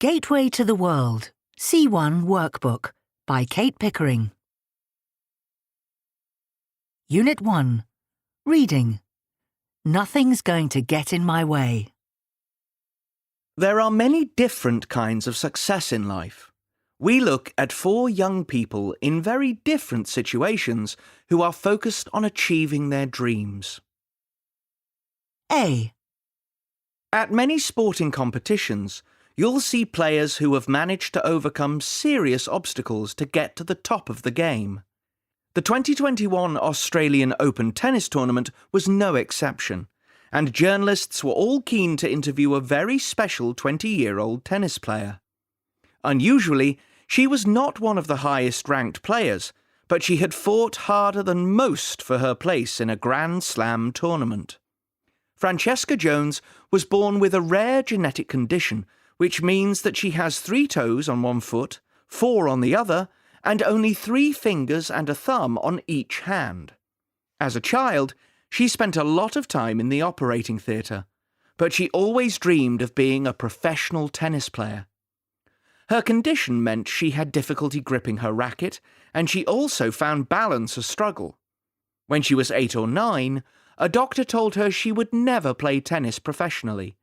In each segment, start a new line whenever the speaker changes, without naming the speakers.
Gateway to the World, C1 Workbook by Kate Pickering. Unit 1. Reading. Nothing's going to get in my way.
There are many different kinds of success in life. We look at 4 young people in very different situations who are focused on achieving their dreams.
A.
At many sporting competitions, you'll see players who have managed to overcome serious obstacles to get to the top of the game. The 2021 Australian Open tennis tournament was no exception, and journalists were all keen to interview a very special 20-year-old tennis player. Unusually, she was not one of the highest-ranked players, but she had fought harder than most for her place in a Grand Slam tournament. Francesca Jones was born with a rare genetic condition, which means that she has 3 toes on one foot, 4 on the other, and only 3 fingers and a thumb on each hand. As a child, she spent a lot of time in the operating theatre, but she always dreamed of being a professional tennis player. Her condition meant she had difficulty gripping her racket, and she also found balance a struggle. When she was 8 or 9, a doctor told her she would never play tennis professionally.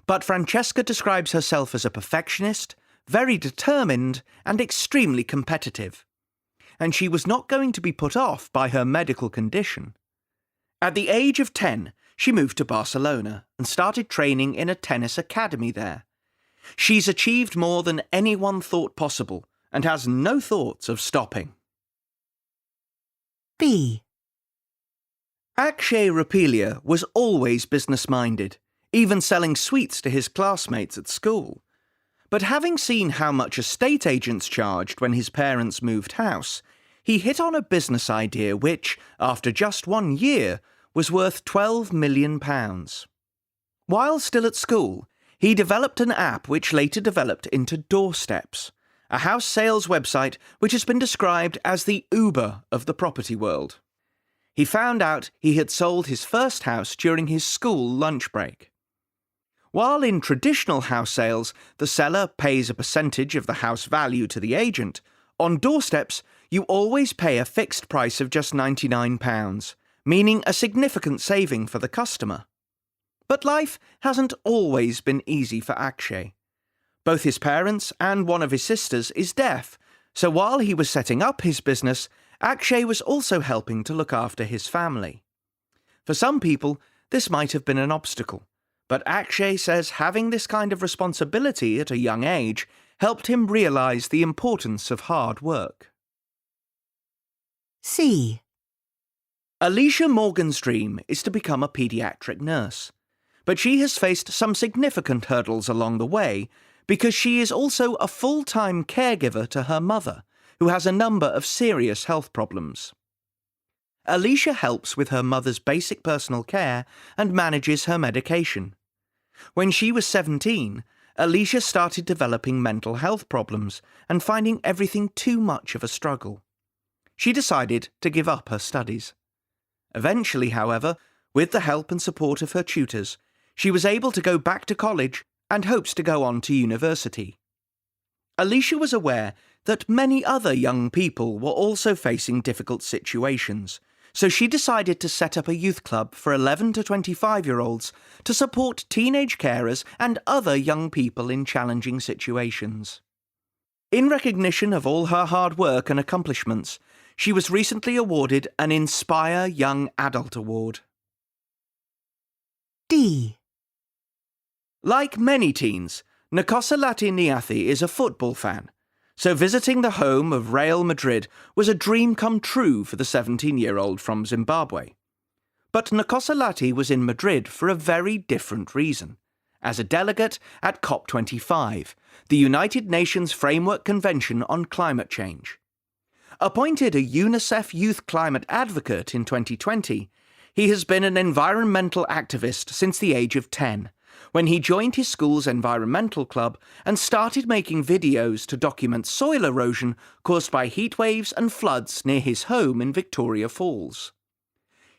But Francesca describes herself as a perfectionist, very determined, and extremely competitive. And she was not going to be put off by her medical condition. At the age of 10, she moved to Barcelona and started training in a tennis academy there. She's achieved more than anyone thought possible and has no thoughts of stopping.
B.
Akshay Rapelia was always business-minded, even selling sweets to his classmates at school. But having seen how much estate agents charged when his parents moved house, he hit on a business idea which, after just 1 year, was worth £12 million. While still at school, he developed an app which later developed into Doorsteps, a house sales website which has been described as the Uber of the property world. He found out he had sold his first house during his school lunch break. While in traditional house sales, the seller pays a percentage of the house value to the agent, on Doorsteps, you always pay a fixed price of just £99, meaning a significant saving for the customer. But life hasn't always been easy for Akshay. Both his parents and one of his sisters is deaf, so while he was setting up his business, Akshay was also helping to look after his family. For some people, this might have been an obstacle, but Akshay says having this kind of responsibility at a young age helped him realise the importance of hard work.
C.
Alicia Morgan's dream is to become a paediatric nurse, but she has faced some significant hurdles along the way because she is also a full-time caregiver to her mother, who has a number of serious health problems. Alicia helps with her mother's basic personal care and manages her medication. When she was 17, Alicia started developing mental health problems and finding everything too much of a struggle. She decided to give up her studies. Eventually, however, with the help and support of her tutors, she was able to go back to college and hopes to go on to university. Alicia was aware that many other young people were also facing difficult situations, so she decided to set up a youth club for 11 to 25-year-olds to support teenage carers and other young people in challenging situations. In recognition of all her hard work and accomplishments, she was recently awarded an Inspire Young Adult Award.
D.
Like many teens, Nkosazana Niathi is a football fan, so visiting the home of Real Madrid was a dream come true for the 17-year-old from Zimbabwe. But Nkosazana was in Madrid for a very different reason, as a delegate at COP25, the United Nations Framework Convention on Climate Change. Appointed a UNICEF Youth Climate Advocate in 2020, he has been an environmental activist since the age of 10, when he joined his school's environmental club and started making videos to document soil erosion caused by heat waves and floods near his home in Victoria Falls.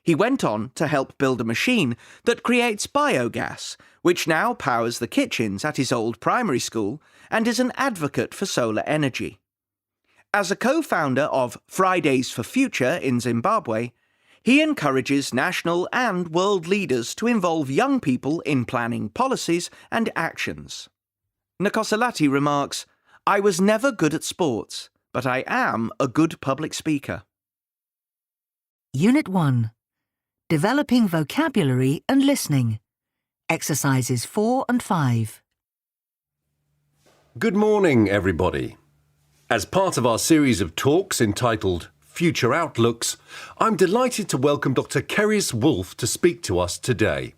He went on to help build a machine that creates biogas, which now powers the kitchens at his old primary school and is an advocate for solar energy. As a co-founder of Fridays for Future in Zimbabwe, he encourages national and world leaders to involve young people in planning policies and actions. Nkoselati remarks, "I was never good at sports, but I am a good public speaker."
Unit 1. Developing vocabulary and listening. Exercises 4 and 5.
Good morning, everybody. As part of our series of talks entitled Future Outlooks, I'm delighted to welcome Dr. Keris Wolfe to speak to us today.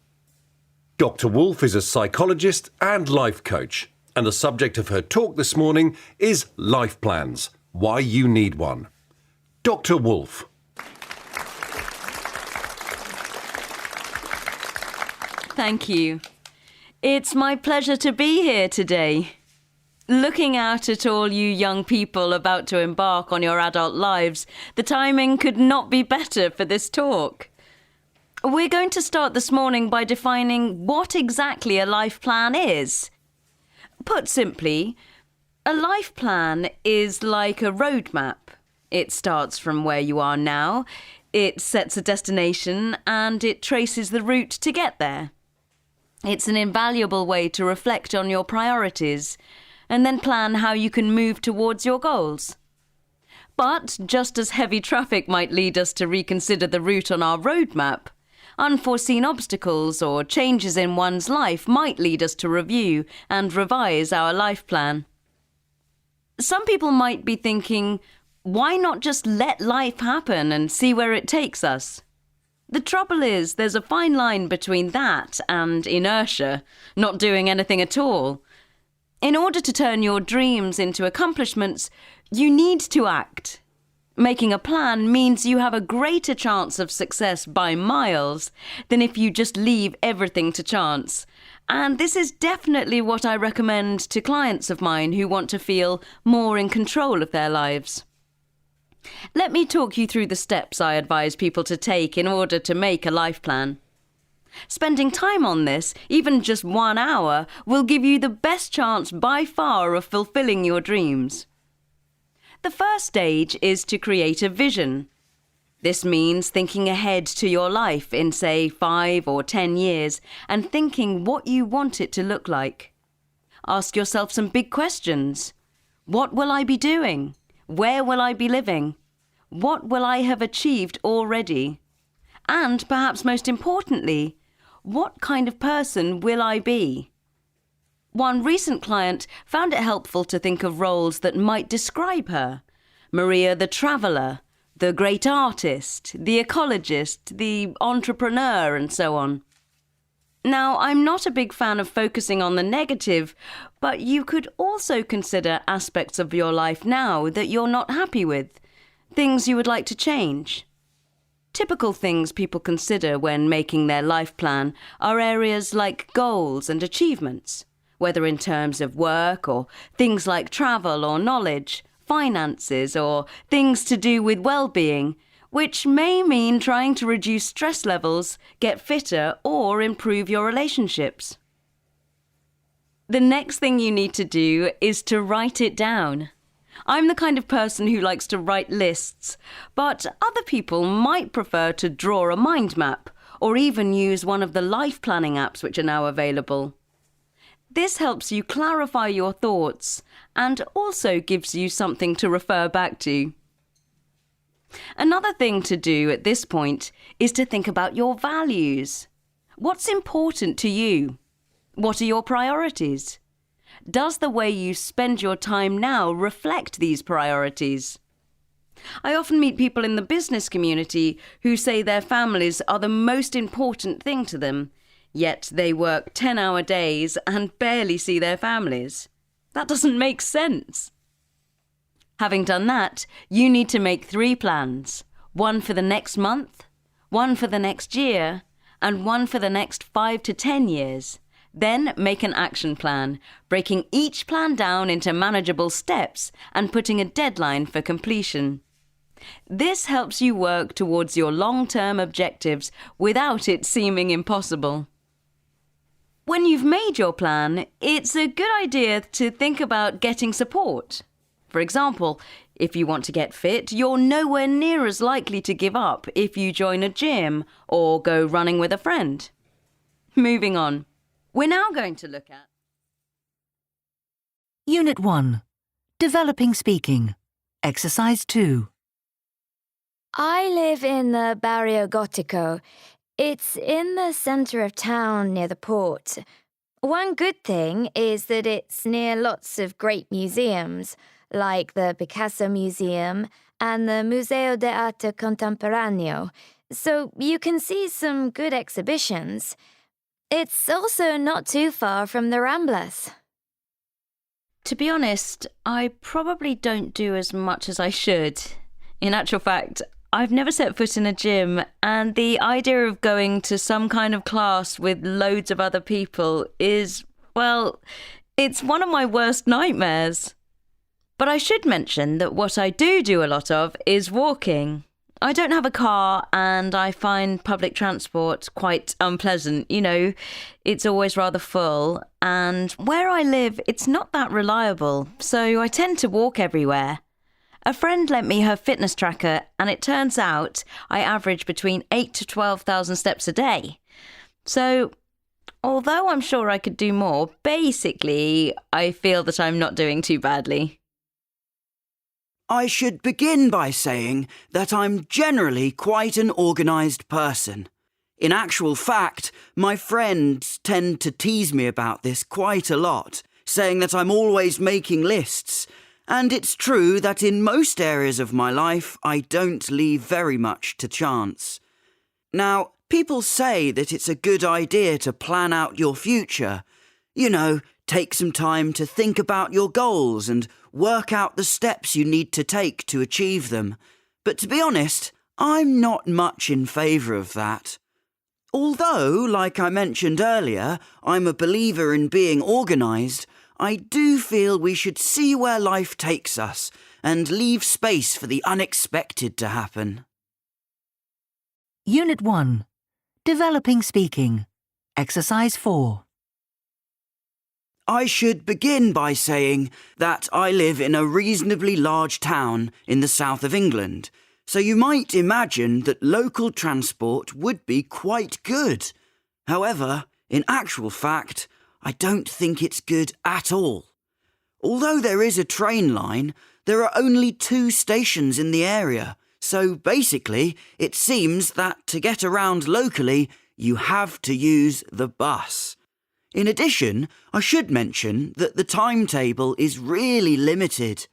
Dr. Wolfe is a psychologist and life coach, and the subject of her talk this morning is life plans, why you need one. Dr. Wolfe.
Thank you. It's my pleasure to be here today. Looking out at all you young people about to embark on your adult lives, the timing could not be better for this talk. We're going to start this morning by defining what exactly a life plan is. Put simply, a life plan is like a roadmap. It starts from where you are now, it sets a destination, and it traces the route to get there. It's an invaluable way to reflect on your priorities and then plan how you can move towards your goals. But just as heavy traffic might lead us to reconsider the route on our roadmap, unforeseen obstacles or changes in one's life might lead us to review and revise our life plan. Some people might be thinking, why not just let life happen and see where it takes us? The trouble is, there's a fine line between that and inertia, not doing anything at all. In order to turn your dreams into accomplishments, you need to act. Making a plan means you have a greater chance of success by miles than if you just leave everything to chance. And this is definitely what I recommend to clients of mine who want to feel more in control of their lives. Let me talk you through the steps I advise people to take in order to make a life plan. Spending time on this, even just 1 hour, will give you the best chance by far of fulfilling your dreams. The first stage is to create a vision. This means thinking ahead to your life in, say, 5 or 10 years and thinking what you want it to look like. Ask yourself some big questions. What will I be doing? Where will I be living? What will I have achieved already? And perhaps most importantly, what kind of person will I be? One recent client found it helpful to think of roles that might describe her. Maria the traveller, the great artist, the ecologist, the entrepreneur, and so on. Now, I'm not a big fan of focusing on the negative, but you could also consider aspects of your life now that you're not happy with, things you would like to change. Typical things people consider when making their life plan are areas like goals and achievements, whether in terms of work or things like travel or knowledge, finances or things to do with well-being, which may mean trying to reduce stress levels, get fitter, or improve your relationships. The next thing you need to do is to write it down. I'm the kind of person who likes to write lists, but other people might prefer to draw a mind map or even use one of the life planning apps which are now available. This helps you clarify your thoughts and also gives you something to refer back to. Another thing to do at this point is to think about your values. What's important to you? What are your priorities? Does the way you spend your time now reflect these priorities? I often meet people in the business community who say their families are the most important thing to them, yet they work 10-hour days and barely see their families. That doesn't make sense. Having done that, you need to make 3 plans. One for the next month, one for the next year, and one for the next 5 to 10 years. Then make an action plan, breaking each plan down into manageable steps and putting a deadline for completion. This helps you work towards your long-term objectives without it seeming impossible. When you've made your plan, it's a good idea to think about getting support. For example, if you want to get fit, you're nowhere near as likely to give up if you join a gym or go running with a friend. Moving on. We're now going to look at
Unit 1. Developing Speaking. Exercise 2.
I live in the Barrio Gotico. It's in the centre of town near the port. One good thing is that it's near lots of great museums, like the Picasso Museum and the Museo de Arte Contemporaneo, so you can see some good exhibitions. It's also not too far from the Ramblas.
To be honest, I probably don't do as much as I should. In actual fact, I've never set foot in a gym, and the idea of going to some kind of class with loads of other people is, well, it's one of my worst nightmares. But I should mention that what I do a lot of is walking. I don't have a car and I find public transport quite unpleasant. You know, it's always rather full, and where I live, it's not that reliable, so I tend to walk everywhere. A friend lent me her fitness tracker, and it turns out I average between 8,000 to 12,000 steps a day. So, although I'm sure I could do more, basically, I feel that I'm not doing too badly.
I should begin by saying that I'm generally quite an organised person. In actual fact, my friends tend to tease me about this quite a lot, saying that I'm always making lists, and it's true that in most areas of my life I don't leave very much to chance. Now, people say that it's a good idea to plan out your future. You know, take some time to think about your goals and work out the steps you need to take to achieve them. But to be honest, I'm not much in favour of that. Although, like I mentioned earlier, I'm a believer in being organised, I do feel we should see where life takes us and leave space for the unexpected to happen.
Unit 1. Developing Speaking. Exercise 4.
I should begin by saying that I live in a reasonably large town in the south of England, so you might imagine that local transport would be quite good. However, in actual fact, I don't think it's good at all. Although there is a train line, there are only 2 stations in the area, so basically it seems that to get around locally, you have to use the bus. In addition, I should mention that the timetable is really limited.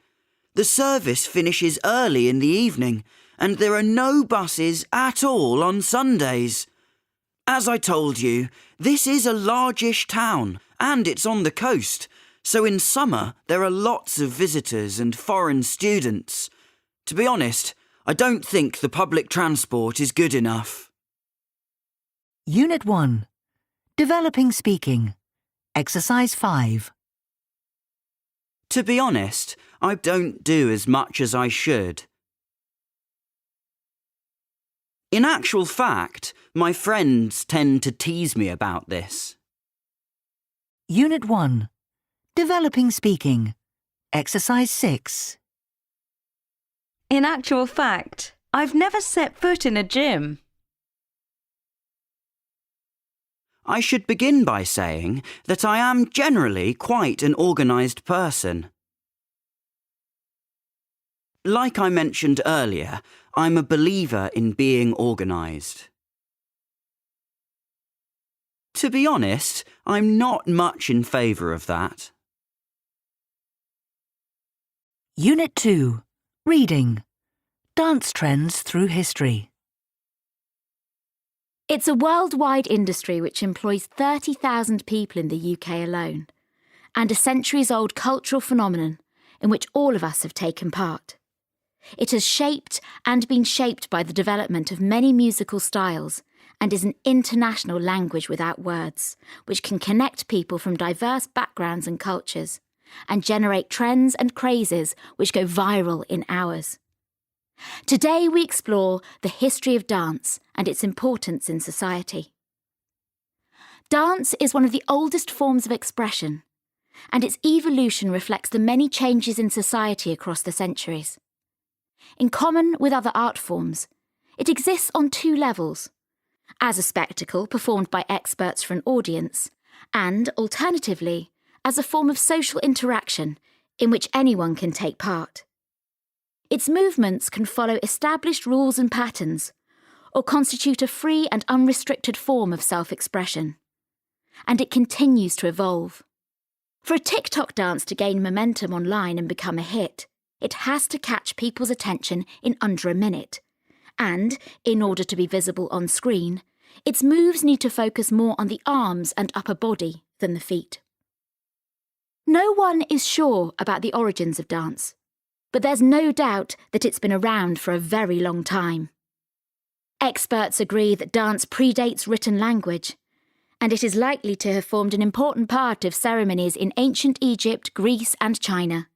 The service finishes early in the evening, and there are no buses at all on Sundays. As I told you, this is a largish town, and it's on the coast, so in summer there are lots of visitors and foreign students. To be honest, I don't think the public transport is good enough.
Unit 1. Developing Speaking. Exercise 5.
To be honest, I don't do as much as I should. In actual fact, my friends tend to tease me about this.
Unit 1. Developing Speaking. Exercise 6.
In actual fact, I've never set foot in a gym.
I should begin by saying that I am generally quite an organised person. Like I mentioned earlier, I'm a believer in being organised. To be honest, I'm not much in favour of that.
Unit 2. Reading. Dance Trends Through History.
It's a worldwide industry which employs 30,000 people in the UK alone, and a centuries-old cultural phenomenon in which all of us have taken part. It has shaped and been shaped by the development of many musical styles and is an international language without words, which can connect people from diverse backgrounds and cultures and generate trends and crazes which go viral in hours. Today we explore the history of dance and its importance in society. Dance is one of the oldest forms of expression, and its evolution reflects the many changes in society across the centuries. In common with other art forms, it exists on two levels: as a spectacle performed by experts for an audience, and, alternatively, as a form of social interaction in which anyone can take part. Its movements can follow established rules and patterns, or constitute a free and unrestricted form of self-expression. And it continues to evolve. For a TikTok dance to gain momentum online and become a hit, it has to catch people's attention in under a minute. And, in order to be visible on screen, its moves need to focus more on the arms and upper body than the feet. No one is sure about the origins of dance, but there's no doubt that it's been around for a very long time. Experts agree that dance predates written language, and it is likely to have formed an important part of ceremonies in ancient Egypt, Greece, and China.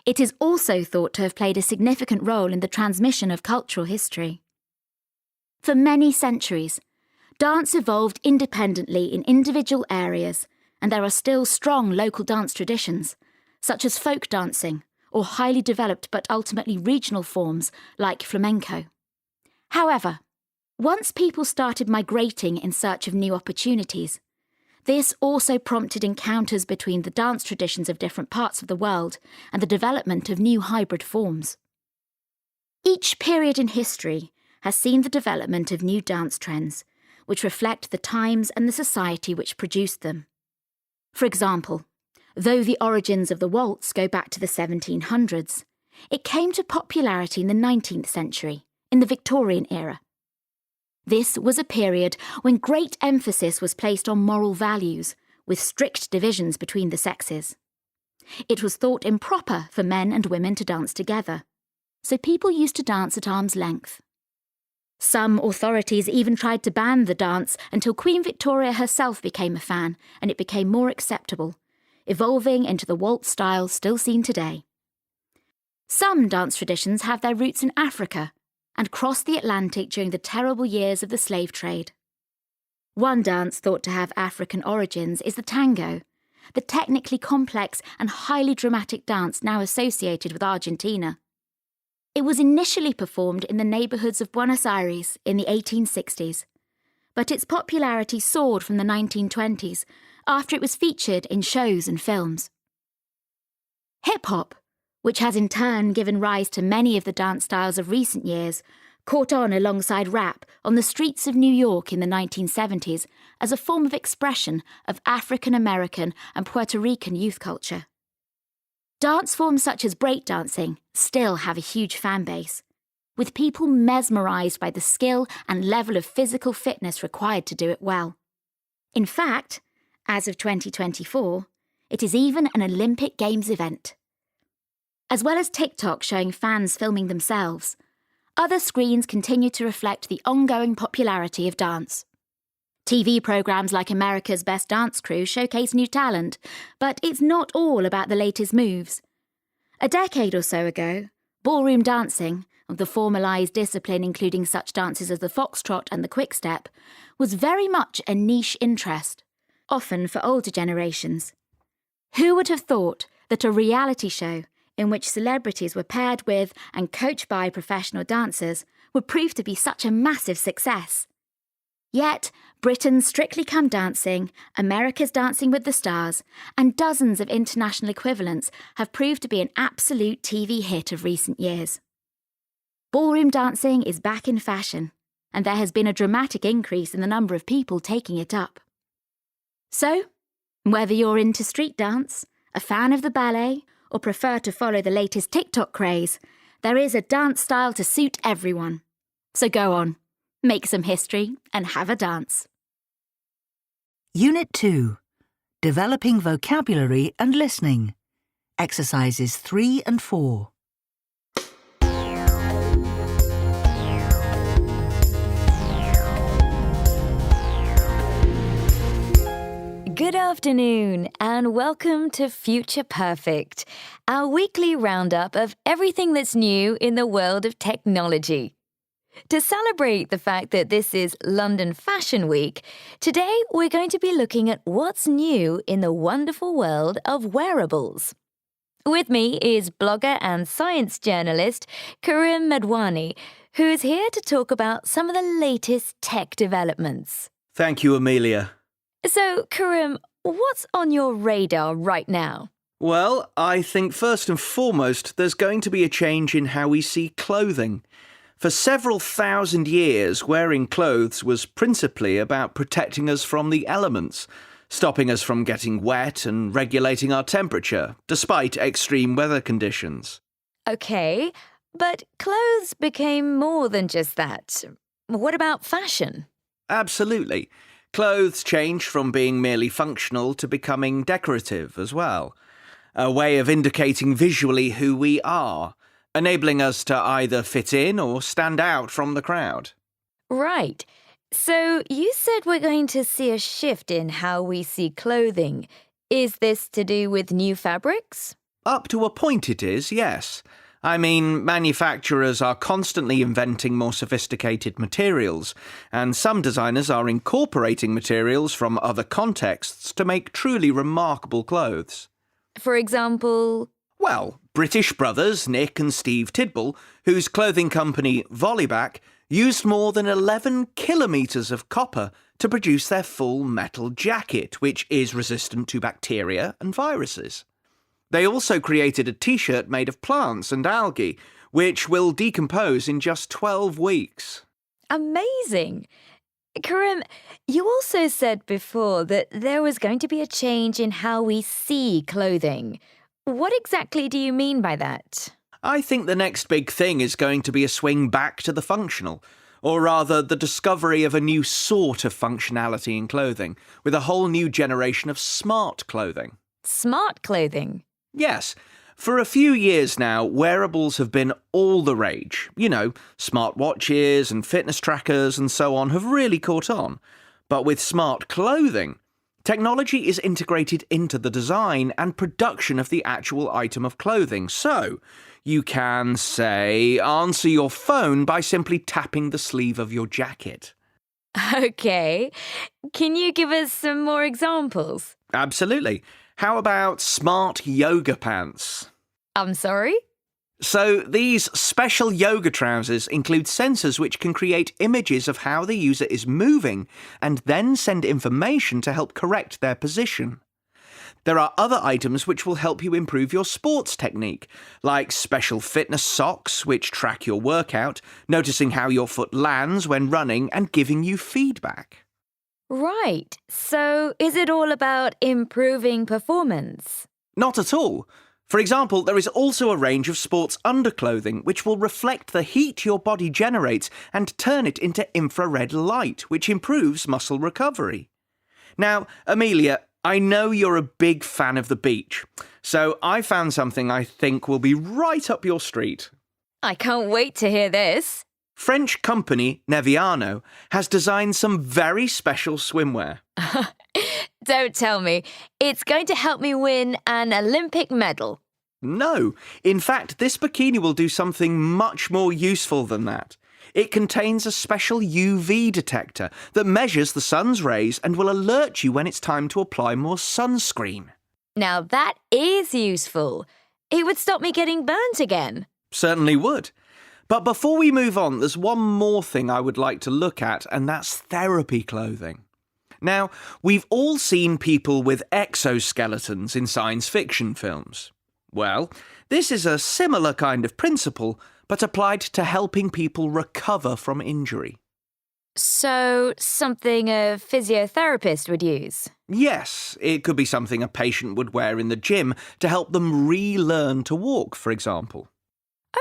It is also thought to have played a significant role in the transmission of cultural history. For many centuries, dance evolved independently in individual areas, and there are still strong local dance traditions, such as folk dancing, or highly developed but ultimately regional forms like flamenco. However, once people started migrating in search of new opportunities, this also prompted encounters between the dance traditions of different parts of the world and the development of new hybrid forms. Each period in history has seen the development of new dance trends, which reflect the times and the society which produced them. For example, though the origins of the waltz go back to the 1700s, it came to popularity in the 19th century, in the Victorian era. This was a period when great emphasis was placed on moral values, with strict divisions between the sexes. It was thought improper for men and women to dance together, so people used to dance at arm's length. Some authorities even tried to ban the dance until Queen Victoria herself became a fan and it became more acceptable, evolving into the waltz style still seen today. Some dance traditions have their roots in Africa and crossed the Atlantic during the terrible years of the slave trade. One dance thought to have African origins is the tango, the technically complex and highly dramatic dance now associated with Argentina. It was initially performed in the neighbourhoods of Buenos Aires in the 1860s, but its popularity soared from the 1920s after it was featured in shows and films. Hip-hop, which has in turn given rise to many of the dance styles of recent years, caught on alongside rap on the streets of New York in the 1970s as a form of expression of African American and Puerto Rican youth culture. Dance forms such as breakdancing still have a huge fan base, with people mesmerised by the skill and level of physical fitness required to do it well. In fact, as of 2024, it is even an Olympic Games event. As well as TikTok showing fans filming themselves, other screens continue to reflect the ongoing popularity of dance. TV programmes like America's Best Dance Crew showcase new talent, but it's not all about the latest moves. A decade or so ago, ballroom dancing, of the formalised discipline including such dances as the foxtrot and the quickstep, was very much a niche interest, often for older generations. Who would have thought that a reality show in which celebrities were paired with and coached by professional dancers would prove to be such a massive success? Yet, Britain's Strictly Come Dancing, America's Dancing with the Stars, and dozens of international equivalents have proved to be an absolute TV hit of recent years. Ballroom dancing is back in fashion, and there has been a dramatic increase in the number of people taking it up. So, whether you're into street dance, a fan of the ballet, or prefer to follow the latest TikTok craze, there is a dance style to suit everyone. So go on. Make some history and have a dance.
Unit 2. Developing Vocabulary and Listening. Exercises 3 and 4.
Good afternoon, and welcome to Future Perfect, our weekly roundup of everything that's new in the world of technology. To celebrate the fact that this is London Fashion Week, today we're going to be looking at what's new in the wonderful world of wearables. With me is blogger and science journalist Karim Medwani, who's here to talk about some of the latest tech developments.
Thank you, Amelia.
So, Karim, what's on your radar right now?
Well, I think first and foremost there's going to be a change in how we see clothing. For several thousand years, wearing clothes was principally about protecting us from the elements, stopping us from getting wet and regulating our temperature, despite extreme weather conditions.
Okay, but clothes became more than just that. What about fashion?
Absolutely. Clothes changed from being merely functional to becoming decorative as well. A way of indicating visually who we are, enabling us to either fit in or stand out from the crowd.
Right. So you said we're going to see a shift in how we see clothing. Is this to do with new fabrics?
Up to a point it is, yes. I mean, manufacturers are constantly inventing more sophisticated materials, and some designers are incorporating materials from other contexts to make truly remarkable clothes.
For example...
Well, British brothers Nick and Steve Tidball, whose clothing company Volleyback used more than 11 kilometres of copper to produce their full metal jacket, which is resistant to bacteria and viruses. They also created a t-shirt made of plants and algae, which will decompose in just 12 weeks.
Amazing! Karim, you also said before that there was going to be a change in how we see clothing. What exactly do you mean by that?
I think the next big thing is going to be a swing back to the functional, or rather the discovery of a new sort of functionality in clothing, with a whole new generation of smart clothing.
Smart clothing?
Yes. For a few years now, wearables have been all the rage. You know, smartwatches and fitness trackers and so on have really caught on. But with smart clothing, technology is integrated into the design and production of the actual item of clothing. So, you can, say, answer your phone by simply tapping the sleeve of your jacket.
Okay. Can you give us some more examples?
Absolutely. How about smart yoga pants?
I'm sorry?
So these special yoga trousers include sensors which can create images of how the user is moving and then send information to help correct their position. There are other items which will help you improve your sports technique, like special fitness socks which track your workout, noticing how your foot lands when running and giving you feedback.
Right. So is it all about improving performance?
Not at all. For example, there is also a range of sports underclothing which will reflect the heat your body generates and turn it into infrared light, which improves muscle recovery. Now, Amelia, I know you're a big fan of the beach, so I found something I think will be right up your street.
I can't wait to hear this.
French company Neviano has designed some very special swimwear.
Don't tell me. It's going to help me win an Olympic medal.
No, in fact, this bikini will do something much more useful than that. It contains a special UV detector that measures the sun's rays and will alert you when it's time to apply more sunscreen.
Now that is useful. It would stop me getting burnt again.
Certainly would. But before we move on, there's one more thing I would like to look at, and that's therapy clothing. Now, we've all seen people with exoskeletons in science fiction films. Well, this is a similar kind of principle, but applied to helping people recover from injury.
So, something a physiotherapist would use?
Yes, it could be something a patient would wear in the gym to help them relearn to walk, for example.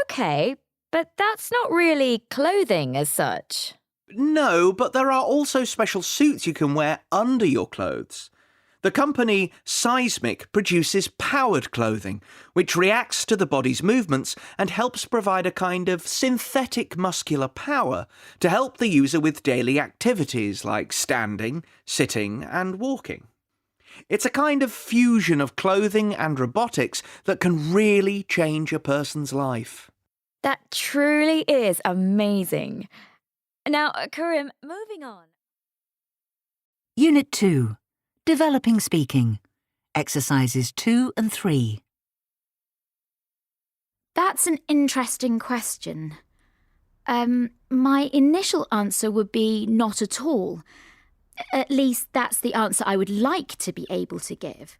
Okay, but that's not really clothing as such.
No, but there are also special suits you can wear under your clothes. The company Seismic produces powered clothing, which reacts to the body's movements and helps provide a kind of synthetic muscular power to help the user with daily activities like standing, sitting and walking. It's a kind of fusion of clothing and robotics that can really change a person's life.
That truly is amazing. Now, Karim, moving on.
Unit 2. Developing Speaking. Exercises 2 and 3.
That's an interesting question. My initial answer would be not at all. At least that's the answer I would like to be able to give.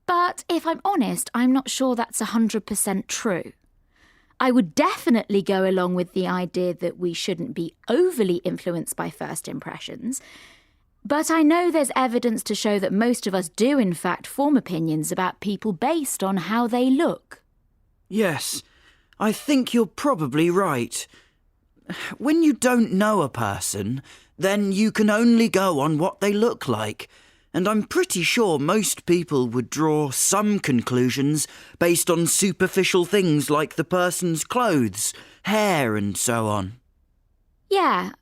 But if I'm honest, I'm not sure that's 100% true. I would definitely go along with the idea that we shouldn't be overly influenced by first impressions. But I know there's evidence to show that most of us do in fact form opinions about people based on how they look.
Yes, I think you're probably right. When you don't know a person, then you can only go on what they look like. And I'm pretty sure most people would draw some conclusions based on superficial things like the person's clothes, hair and so on.
Yeah,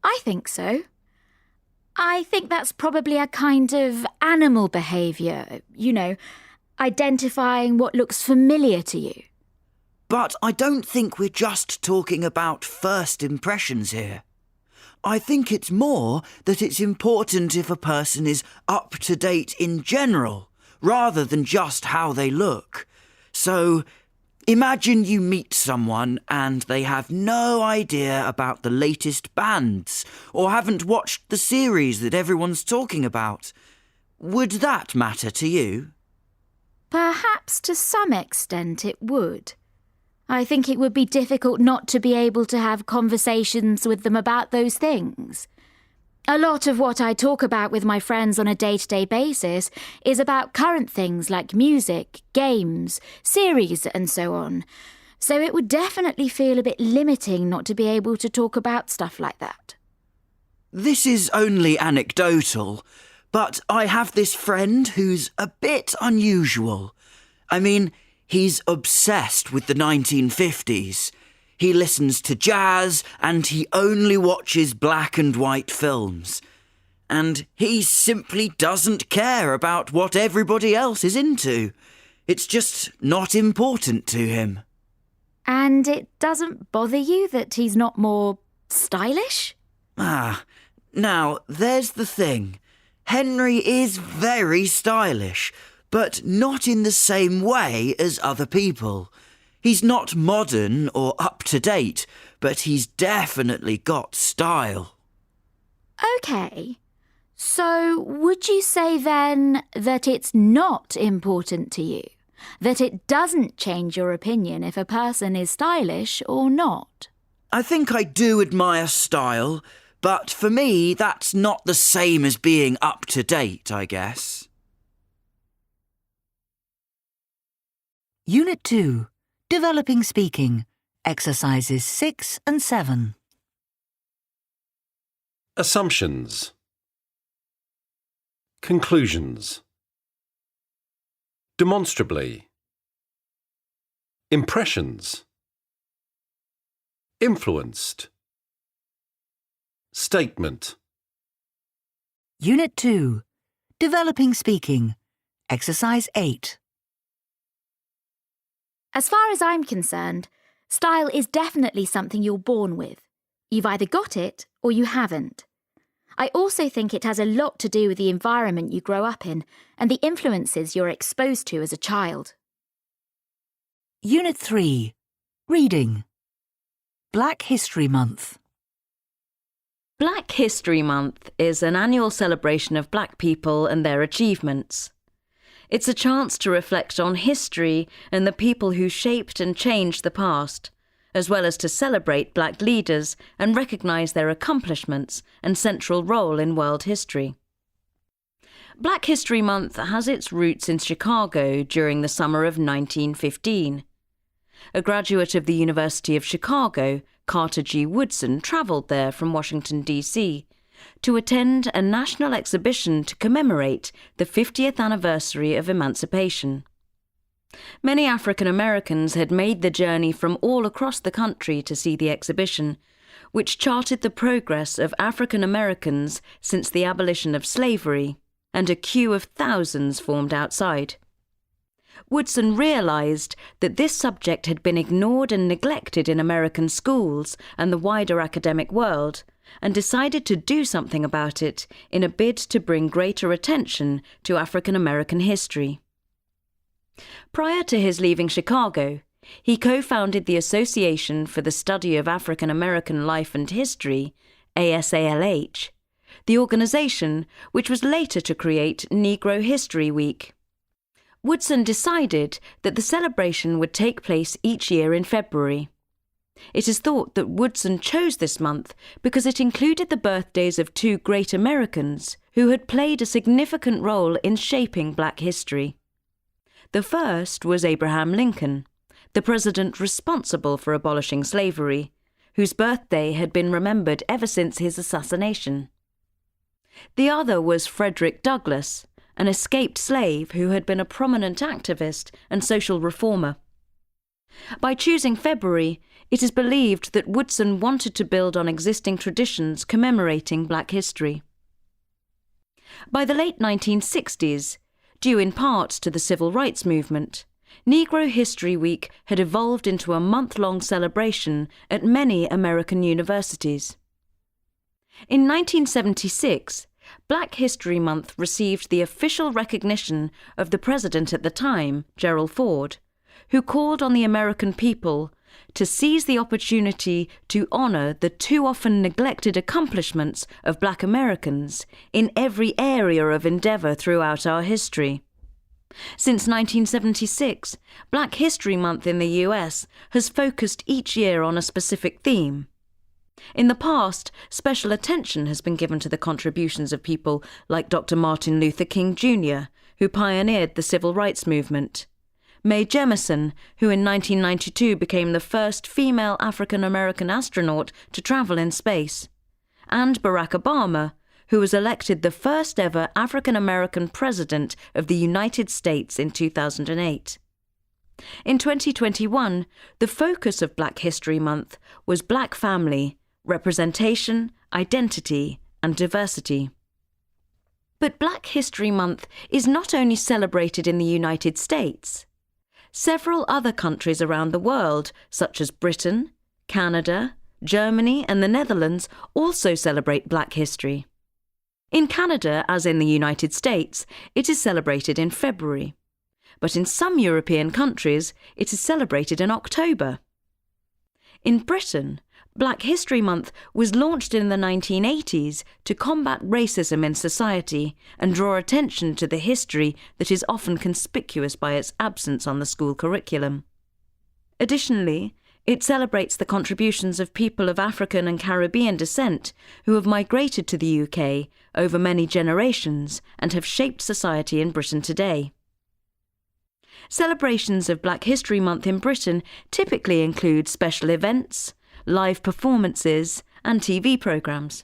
I think so. I think that's probably a kind of animal behaviour, identifying what looks familiar to you.
But I don't think we're just talking about first impressions here. I think it's more that it's important if a person is up to date in general, rather than just how they look. So, imagine you meet someone and they have no idea about the latest bands, or haven't watched the series that everyone's talking about. Would that matter to you?
Perhaps to some extent it would. I think it would be difficult not to be able to have conversations with them about those things. A lot of what I talk about with my friends on a day-to-day basis is about current things like music, games, series and so on. So it would definitely feel a bit limiting not to be able to talk about stuff like that.
This is only anecdotal, but I have this friend who's a bit unusual. I mean, he's obsessed with the 1950s. He listens to jazz and he only watches black and white films. And he simply doesn't care about what everybody else is into. It's just not important to him.
And it doesn't bother you that he's not more stylish?
Now, there's the thing. Henry is very stylish, but not in the same way as other people. He's not modern or up-to-date, but he's definitely got style.
OK. So would you say then that it's not important to you? That it doesn't change your opinion if a person is stylish or not?
I think I do admire style, but for me that's not the same as being up-to-date, I guess.
Unit 2. Developing Speaking. Exercises 6 and 7.
Assumptions. Conclusions. Demonstrably. Impressions. Influenced. Statement.
Unit 2. Developing Speaking. Exercise 8.
As far as I'm concerned, style is definitely something you're born with. You've either got it or you haven't. I also think it has a lot to do with the environment you grow up in and the influences you're exposed to as a child.
Unit 3. Reading. Black History Month.
Black History Month is an annual celebration of black people and their achievements. It's a chance to reflect on history and the people who shaped and changed the past, as well as to celebrate black leaders and recognise their accomplishments and central role in world history. Black History Month has its roots in Chicago during the summer of 1915. A graduate of the University of Chicago, Carter G. Woodson, travelled there from Washington, D.C., to attend a national exhibition to commemorate the 50th anniversary of emancipation. Many African Americans had made the journey from all across the country to see the exhibition, which charted the progress of African Americans since the abolition of slavery and a queue of thousands formed outside. Woodson realised that this subject had been ignored and neglected in American schools and the wider academic world, and decided to do something about it in a bid to bring greater attention to African American history. Prior to his leaving Chicago, he co-founded the Association for the Study of African American Life and History, ASALH, the organisation which was later to create Negro History Week. Woodson decided that the celebration would take place each year in February. It is thought that Woodson chose this month because it included the birthdays of two great Americans who had played a significant role in shaping black history. The first was Abraham Lincoln, the president responsible for abolishing slavery, whose birthday had been remembered ever since his assassination. The other was Frederick Douglass, an escaped slave who had been a prominent activist and social reformer. By choosing February, it is believed that Woodson wanted to build on existing traditions commemorating black history. By the late 1960s, due in part to the civil rights movement, Negro History Week had evolved into a month-long celebration at many American universities. In 1976, Black History Month received the official recognition of the president at the time, Gerald Ford, who called on the American people to seize the opportunity to honour the too often neglected accomplishments of black Americans in every area of endeavour throughout our history. Since 1976, Black History Month in the US has focused each year on a specific theme. In the past, special attention has been given to the contributions of people like Dr. Martin Luther King Jr., who pioneered the civil rights movement, Mae Jemison, who in 1992 became the first female African-American astronaut to travel in space, and Barack Obama, who was elected the first ever African-American president of the United States in 2008. In 2021, the focus of Black History Month was black family, representation, identity, and diversity. But Black History Month is not only celebrated in the United States. Several other countries around the world, such as Britain, Canada, Germany, and the Netherlands, also celebrate Black history. In Canada, as in the United States, it is celebrated in February. But in some European countries, it is celebrated in October. In Britain, Black History Month was launched in the 1980s to combat racism in society and draw attention to the history that is often conspicuous by its absence on the school curriculum. Additionally, it celebrates the contributions of people of African and Caribbean descent who have migrated to the UK over many generations and have shaped society in Britain today. Celebrations of Black History Month in Britain typically include special events, live performances, and TV programmes.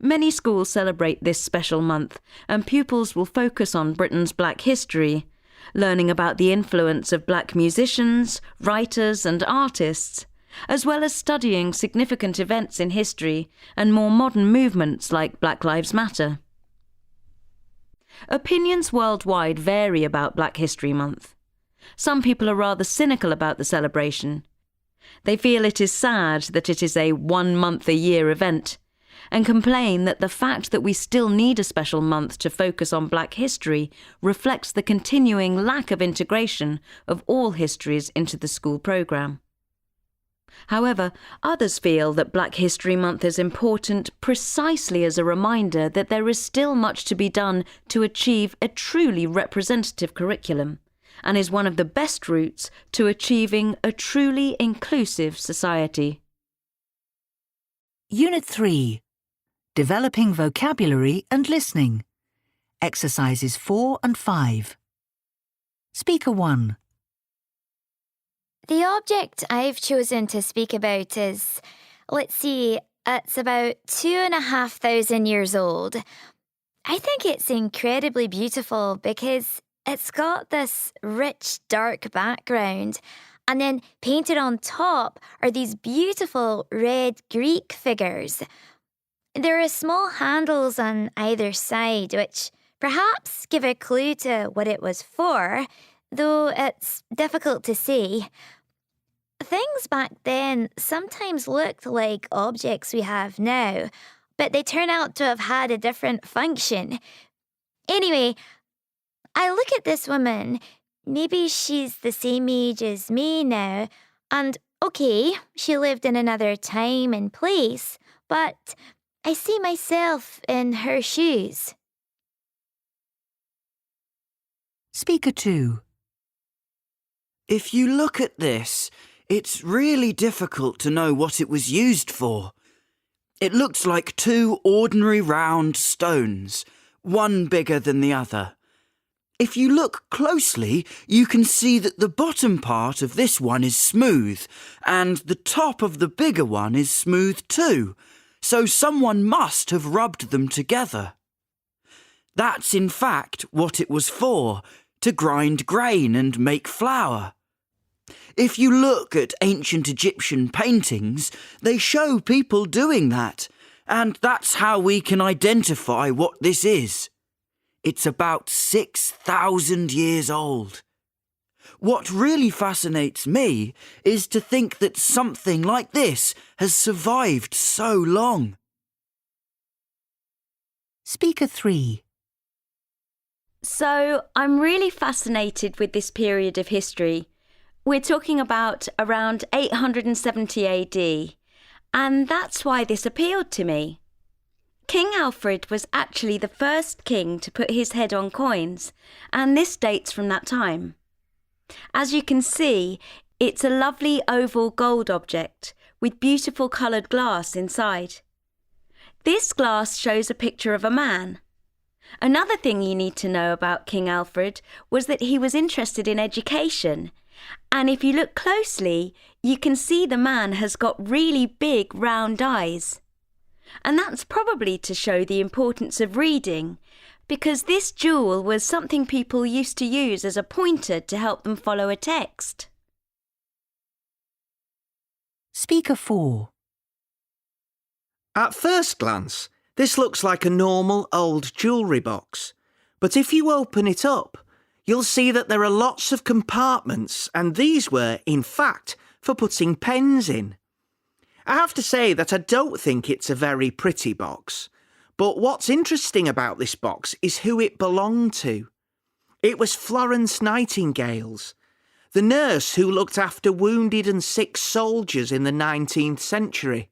Many schools celebrate this special month, and pupils will focus on Britain's black history, learning about the influence of black musicians, writers, and artists, as well as studying significant events in history and more modern movements like Black Lives Matter. Opinions worldwide vary about Black History Month. Some people are rather cynical about the celebration. They feel it is sad that it is a one-month-a-year event, and complain that the fact that we still need a special month to focus on black history reflects the continuing lack of integration of all histories into the school programme. However, others feel that Black History Month is important precisely as a reminder that there is still much to be done to achieve a truly representative curriculum, and is one of the best routes to achieving a truly inclusive society.
Unit 3. Developing Vocabulary and Listening. Exercises 4 and 5. Speaker 1.
The object I've chosen to speak about is, it's about 2,500 years old. I think it's incredibly beautiful because it's got this rich, dark background, and then painted on top are these beautiful red Greek figures. There are small handles on either side, which perhaps give a clue to what it was for, though it's difficult to see. Things back then sometimes looked like objects we have now, but they turn out to have had a different function. Anyway, I look at this woman. Maybe she's the same age as me now, and okay, she lived in another time and place, but I see myself in her shoes.
Speaker 2.
If you look at this, it's really difficult to know what it was used for. It looks like two ordinary round stones, one bigger than the other. If you look closely, you can see that the bottom part of this one is smooth, and the top of the bigger one is smooth too, so someone must have rubbed them together. That's in fact what it was for, to grind grain and make flour. If you look at ancient Egyptian paintings, they show people doing that, and that's how we can identify what this is. It's about 6,000 years old. What really fascinates me is to think that something like this has survived so long.
Speaker 3.
So, I'm really fascinated with this period of history. We're talking about around 870 AD, and that's why this appealed to me. King Alfred was actually the first king to put his head on coins, and this dates from that time. As you can see, it's a lovely oval gold object with beautiful coloured glass inside. This glass shows a picture of a man. Another thing you need to know about King Alfred was that he was interested in education, and if you look closely, you can see the man has got really big round eyes. And that's probably to show the importance of reading, because this jewel was something people used to use as a pointer to help them follow a text.
Speaker 4.
At first glance, this looks like a normal old jewellery box, but if you open it up, you'll see that there are lots of compartments, and these were, in fact, for putting pens in. I have to say that I don't think it's a very pretty box, but what's interesting about this box is who it belonged to. It was Florence Nightingale's, the nurse who looked after wounded and sick soldiers in the 19th century.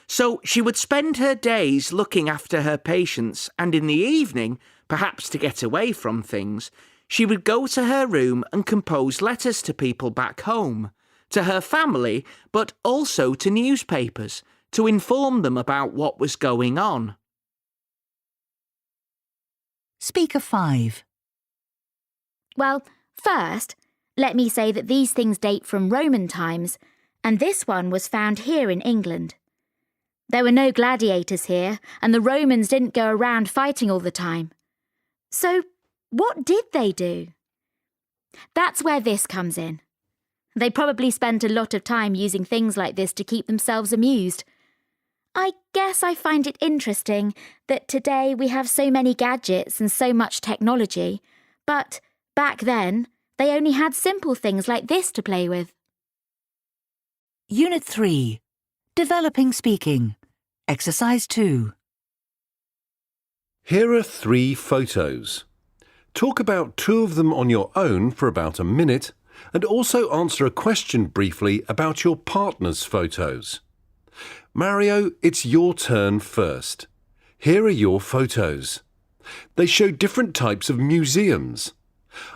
So she would spend her days looking after her patients, and in the evening, perhaps to get away from things, she would go to her room and compose letters to people back home, to her family, but also to newspapers, to inform them about what was going on.
Speaker 5.
Well, first, let me say that these things date from Roman times, and this one was found here in England. There were no gladiators here, and the Romans didn't go around fighting all the time. So, what did they do? That's where this comes in. They probably spent a lot of time using things like this to keep themselves amused. I guess I find it interesting that today we have so many gadgets and so much technology, but back then they only had simple things like this to play with.
Unit 3. Developing Speaking. Exercise 2.
Here are 3 photos. Talk about 2 of them on your own for about a minute, and also answer a question briefly about your partner's photos. Mario, it's your turn first. Here are your photos. They show different types of museums.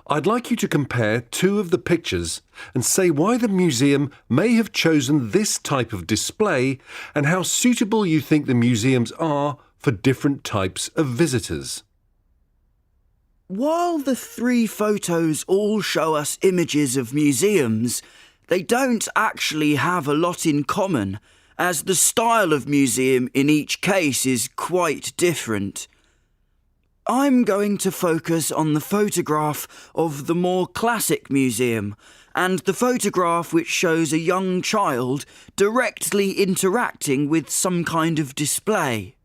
I'd like you to compare 2 of the pictures and say why the museum may have chosen this type of display and how suitable you think the museums are for different types of visitors.
While the 3 photos all show us images of museums, they don't actually have a lot in common, as the style of museum in each case is quite different. I'm going to focus on the photograph of the more classic museum and the photograph which shows a young child directly interacting with some kind of display.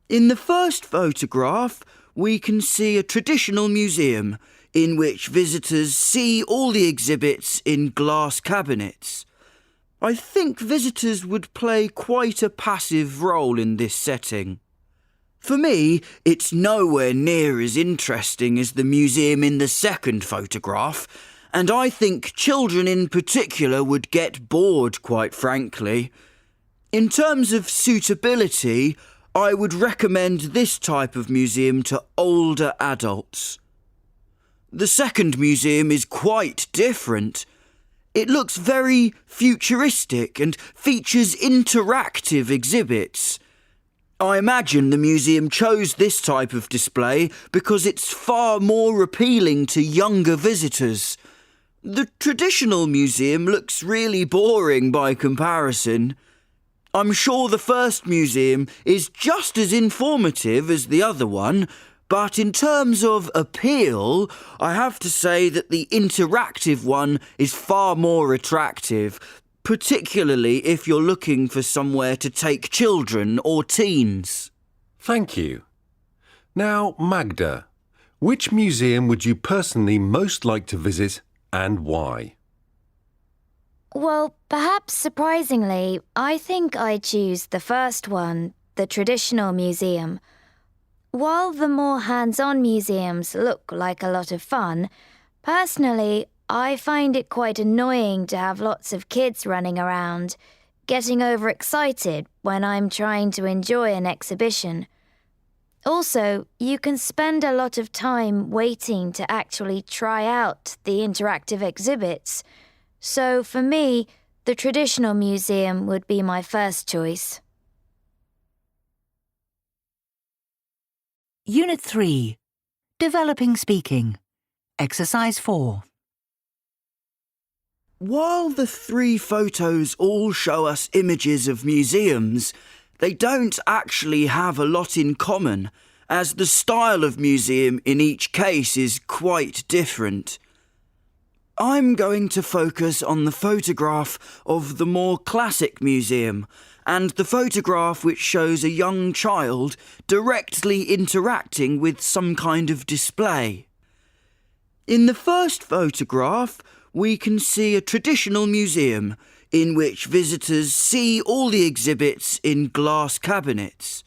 In the first photograph, we can see a traditional museum in which visitors see all the exhibits in glass cabinets. I think visitors would play quite a passive role in this setting. For me, it's nowhere near as interesting as the museum in the second photograph, and I think children in particular would get bored, quite frankly. In terms of suitability, I would recommend this type of museum to older adults. The second museum is quite different. It looks very futuristic and features interactive exhibits. I imagine the museum chose this type of display because it's far more appealing to younger visitors. The traditional museum looks really boring by comparison. I'm sure the first museum is just as informative as the other one, but in terms of appeal, I have to say that the interactive one is far more attractive, particularly if you're looking for somewhere to take children or teens.
Thank you. Now, Magda, which museum would you personally most like to visit and why?
Well, perhaps surprisingly, I think I'd choose the first one, the traditional museum. While the more hands-on museums look like a lot of fun, personally, I find it quite annoying to have lots of kids running around, getting overexcited when I'm trying to enjoy an exhibition. Also, you can spend a lot of time waiting to actually try out the interactive exhibits. So for me, the traditional museum would be my first choice.
Unit 3. Developing Speaking. Exercise 4.
While the three photos all show us images of museums, they don't actually have a lot in common, as the style of museum in each case is quite different. I'm going to focus on the photograph of the more classic museum and the photograph which shows a young child directly interacting with some kind of display. In the first photograph, we can see a traditional museum in which visitors see all the exhibits in glass cabinets.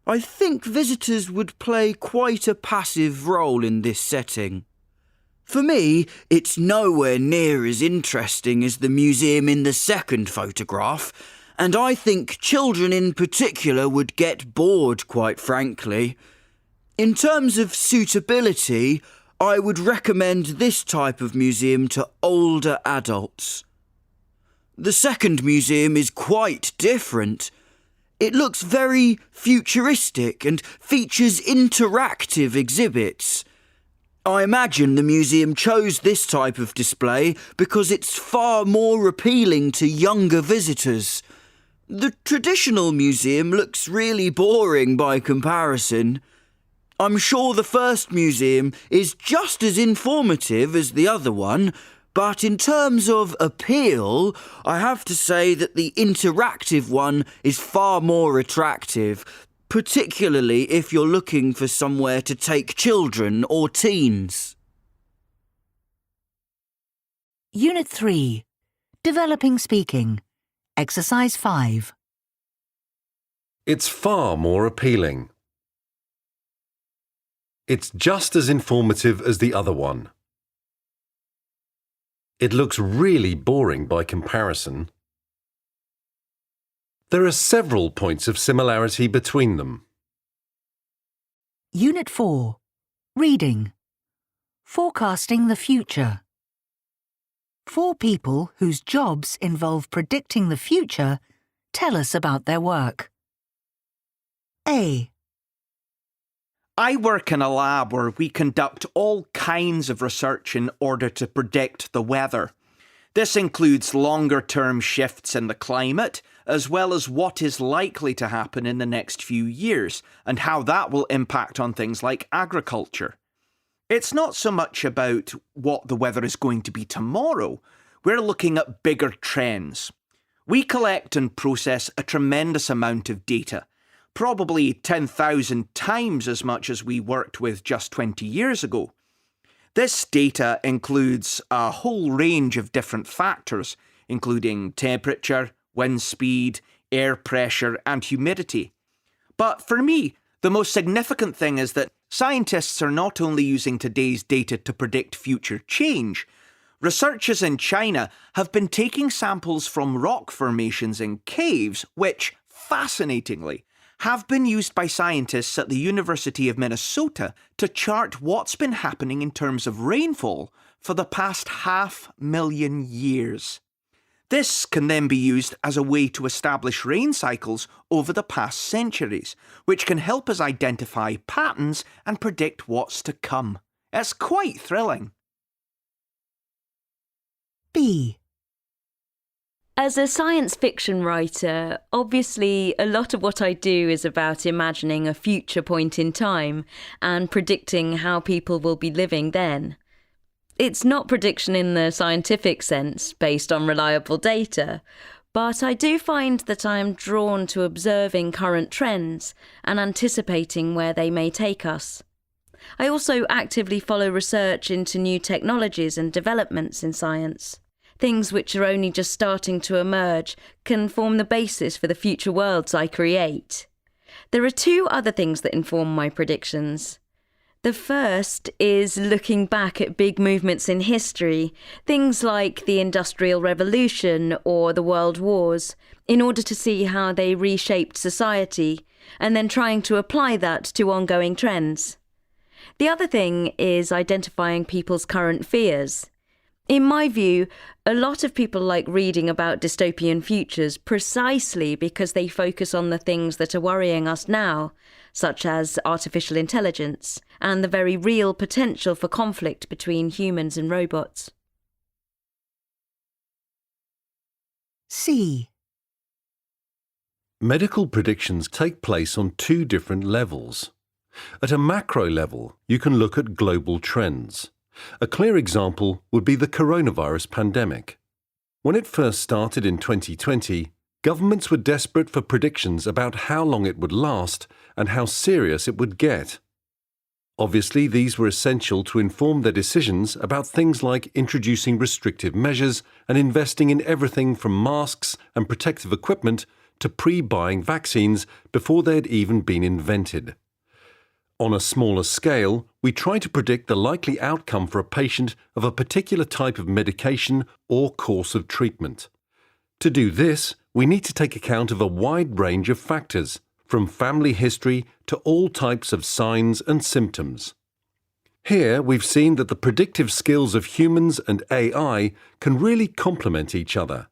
I think visitors would play quite a passive role in this setting. For me, it's nowhere near as interesting as the museum in the second photograph, and I think children in particular would get bored, quite frankly. In terms of suitability, I would recommend this type of museum to older adults. The second museum is quite different. It looks very futuristic and features interactive exhibits. I imagine the museum chose this type of display because it's far more appealing to younger visitors. The traditional museum looks really boring by comparison. I'm sure the first museum is just as informative as the other one, but in terms of appeal, I have to say that the interactive one is far more attractive, particularly if you're looking for somewhere to take children or teens.
Unit 3. Developing Speaking. Exercise 5.
It's far more appealing. It's just as informative as the other one. It looks really boring by comparison. There are several points of similarity between them.
Unit 4. Reading. Forecasting the future. 4 people whose jobs involve predicting the future tell us about their work. A.
I work in a lab where we conduct all kinds of research in order to predict the weather. This includes longer-term shifts in the climate, as well as what is likely to happen in the next few years, and how that will impact on things like agriculture. It's not so much about what the weather is going to be tomorrow. We're looking at bigger trends. We collect and process a tremendous amount of data, probably 10,000 times as much as we worked with just 20 years ago. This data includes a whole range of different factors, including temperature, wind speed, air pressure, and humidity. But for me, the most significant thing is that scientists are not only using today's data to predict future change. Researchers in China have been taking samples from rock formations in caves, which, fascinatingly, have been used by scientists at the University of Minnesota to chart what's been happening in terms of rainfall for the past 500,000 years. This can then be used as a way to establish rain cycles over the past centuries, which can help us identify patterns and predict what's to come. It's quite thrilling.
B.
As a science fiction writer, obviously a lot of what I do is about imagining a future point in time and predicting how people will be living then. It's not prediction in the scientific sense, based on reliable data, but I do find that I am drawn to observing current trends and anticipating where they may take us. I also actively follow research into new technologies and developments in science. Things which are only just starting to emerge can form the basis for the future worlds I create. There are two other things that inform my predictions. The first is looking back at big movements in history, things like the Industrial Revolution or the World Wars, in order to see how they reshaped society, and then trying to apply that to ongoing trends. The other thing is identifying people's current fears. In my view, a lot of people like reading about dystopian futures precisely because they focus on the things that are worrying us now, such as artificial intelligence and the very real potential for conflict between humans and robots.
C.
Medical predictions take place on two different levels. At a macro level, you can look at global trends. A clear example would be the coronavirus pandemic. When it first started in 2020, governments were desperate for predictions about how long it would last and how serious it would get. Obviously, these were essential to inform their decisions about things like introducing restrictive measures and investing in everything from masks and protective equipment to pre-buying vaccines before they had even been invented. On a smaller scale, we try to predict the likely outcome for a patient of a particular type of medication or course of treatment. To do this, we need to take account of a wide range of factors, from family history to all types of signs and symptoms. Here, we've seen that the predictive skills of humans and AI can really complement each other.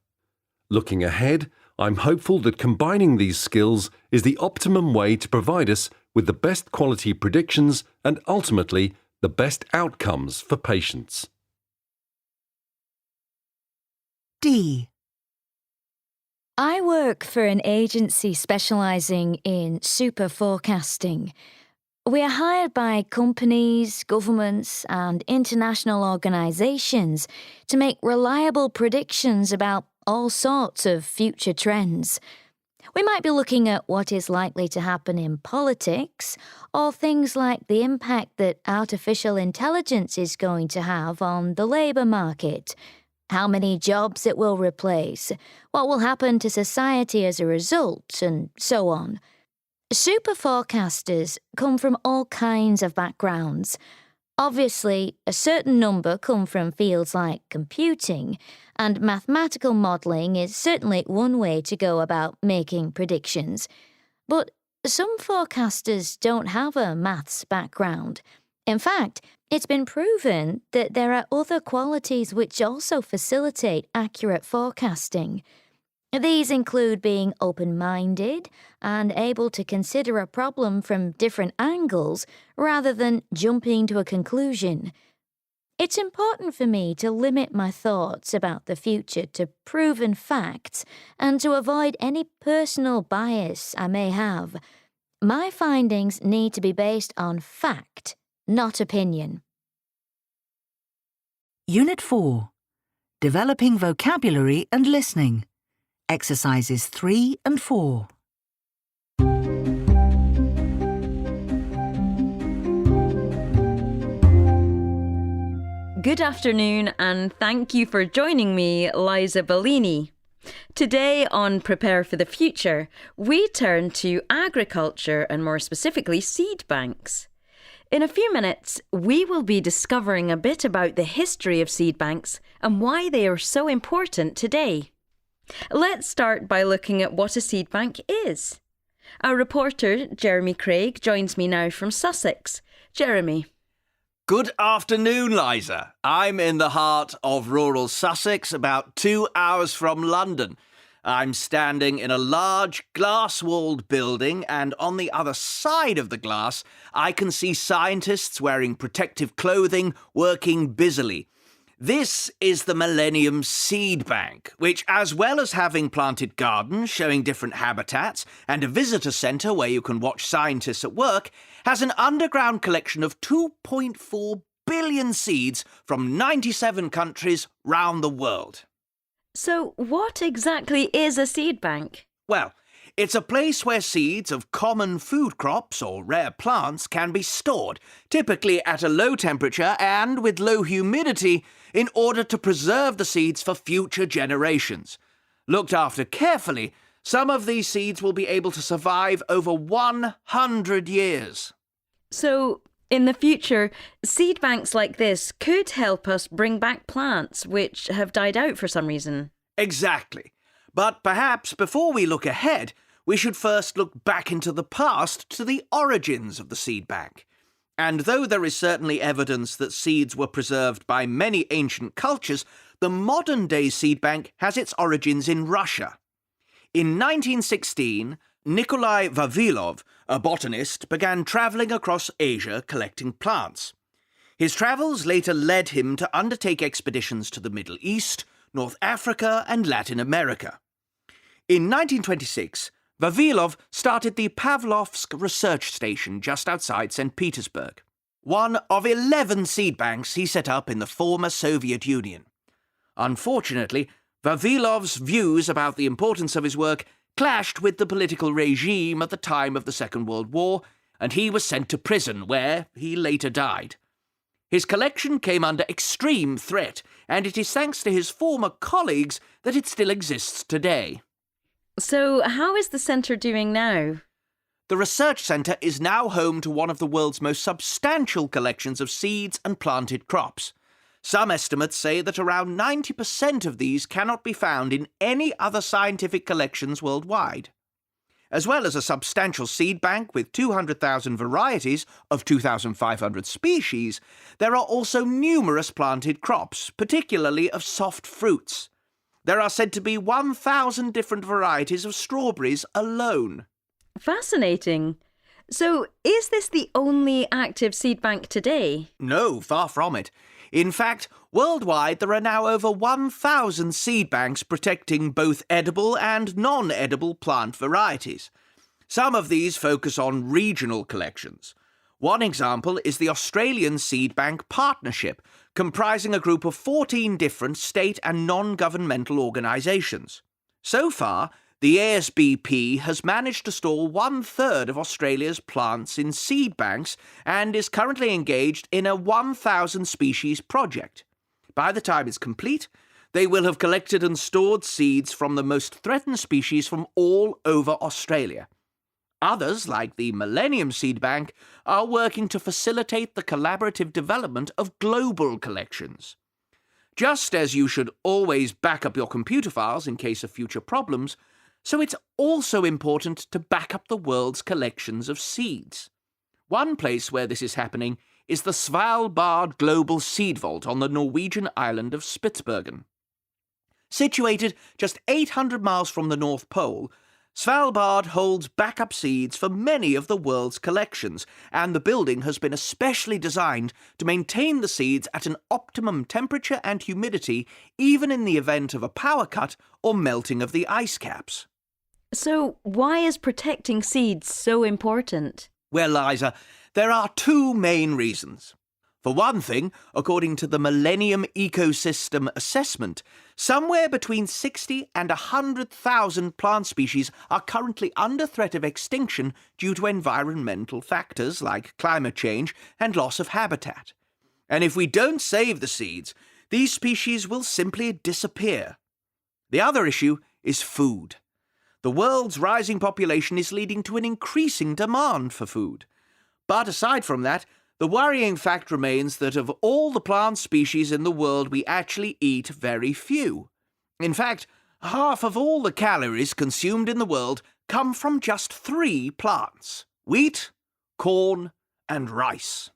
Looking ahead, I'm hopeful that combining these skills is the optimum way to provide us with the best quality predictions and ultimately the best outcomes for patients.
D.
I work for an agency specialising in super forecasting. We are hired by companies, governments, and international organisations to make reliable predictions about all sorts of future trends. We might be looking at what is likely to happen in politics, or things like the impact that artificial intelligence is going to have on the labour market, how many jobs it will replace, what will happen to society as a result, and so on. Super forecasters come from all kinds of backgrounds. Obviously, a certain number come from fields like computing, and mathematical modelling is certainly one way to go about making predictions. But some forecasters don't have a maths background. In fact, it's been proven that there are other qualities which also facilitate accurate forecasting. These include being open-minded and able to consider a problem from different angles rather than jumping to a conclusion. It's important for me to limit my thoughts about the future to proven facts and to avoid any personal bias I may have. My findings need to be based on fact, not opinion.
Unit 4. Developing vocabulary and listening. Exercises 3 and 4.
Good afternoon, and thank you for joining me, Liza Bellini. Today on Prepare for the Future, we turn to agriculture and more specifically seed banks. In a few minutes, we will be discovering a bit about the history of seed banks and why they are so important today. Let's start by looking at what a seed bank is. Our reporter, Jeremy Craig, joins me now from Sussex. Jeremy.
Good afternoon, Liza. I'm in the heart of rural Sussex, about 2 hours from London. I'm standing in a large glass-walled building, and on the other side of the glass, I can see scientists wearing protective clothing working busily. This is the Millennium Seed Bank, which, as well as having planted gardens showing different habitats and a visitor centre where you can watch scientists at work, has an underground collection of 2.4 billion seeds from 97 countries round the world.
So what exactly is a seed bank?
Well, it's a place where seeds of common food crops or rare plants can be stored, typically at a low temperature and with low humidity, in order to preserve the seeds for future generations. Looked after carefully, some of these seeds will be able to survive over 100 years.
So, in the future, seed banks like this could help us bring back plants which have died out for some reason.
Exactly. But perhaps before we look ahead, we should first look back into the past to the origins of the seed bank. And though there is certainly evidence that seeds were preserved by many ancient cultures, the modern-day seed bank has its origins in Russia. In 1916, Nikolai Vavilov, a botanist, began travelling across Asia collecting plants. His travels later led him to undertake expeditions to the Middle East, North Africa, and Latin America. In 1926, Vavilov started the Pavlovsk Research Station just outside St. Petersburg, one of 11 seed banks he set up in the former Soviet Union. Unfortunately, Vavilov's views about the importance of his work clashed with the political regime at the time of the Second World War, and he was sent to prison, where he later died. His collection came under extreme threat, and it is thanks to his former colleagues that it still exists today.
So, how is the centre doing now?
The research centre is now home to one of the world's most substantial collections of seeds and planted crops. Some estimates say that around 90% of these cannot be found in any other scientific collections worldwide. As well as a substantial seed bank with 200,000 varieties of 2,500 species, there are also numerous planted crops, particularly of soft fruits. There are said to be 1,000 different varieties of strawberries alone.
Fascinating. So, is this the only active seed bank today?
No, far from it. In fact, worldwide there are now over 1,000 seed banks protecting both edible and non-edible plant varieties. Some of these focus on regional collections. One example is the Australian Seed Bank Partnership, comprising a group of 14 different state and non-governmental organisations. So far, the ASBP has managed to store 1/3 of Australia's plants in seed banks and is currently engaged in a 1,000 species project. By the time it's complete, they will have collected and stored seeds from the most threatened species from all over Australia. Others, like the Millennium Seed Bank, are working to facilitate the collaborative development of global collections. Just as you should always back up your computer files in case of future problems, so it's also important to back up the world's collections of seeds. One place where this is happening is the Svalbard Global Seed Vault on the Norwegian island of Spitsbergen. Situated just 800 miles from the North Pole, Svalbard holds backup seeds for many of the world's collections, and the building has been especially designed to maintain the seeds at an optimum temperature and humidity, even in the event of a power cut or melting of the ice caps.
So, why is protecting seeds so important?
Well, Liza, there are two main reasons. For one thing, according to the Millennium Ecosystem Assessment, somewhere between 60 and 100,000 plant species are currently under threat of extinction due to environmental factors like climate change and loss of habitat. And if we don't save the seeds, these species will simply disappear. The other issue is food. The world's rising population is leading to an increasing demand for food. But aside from that, the worrying fact remains that of all the plant species in the world, we actually eat very few. In fact, half of all the calories consumed in the world come from just 3 plants: wheat, corn, and rice.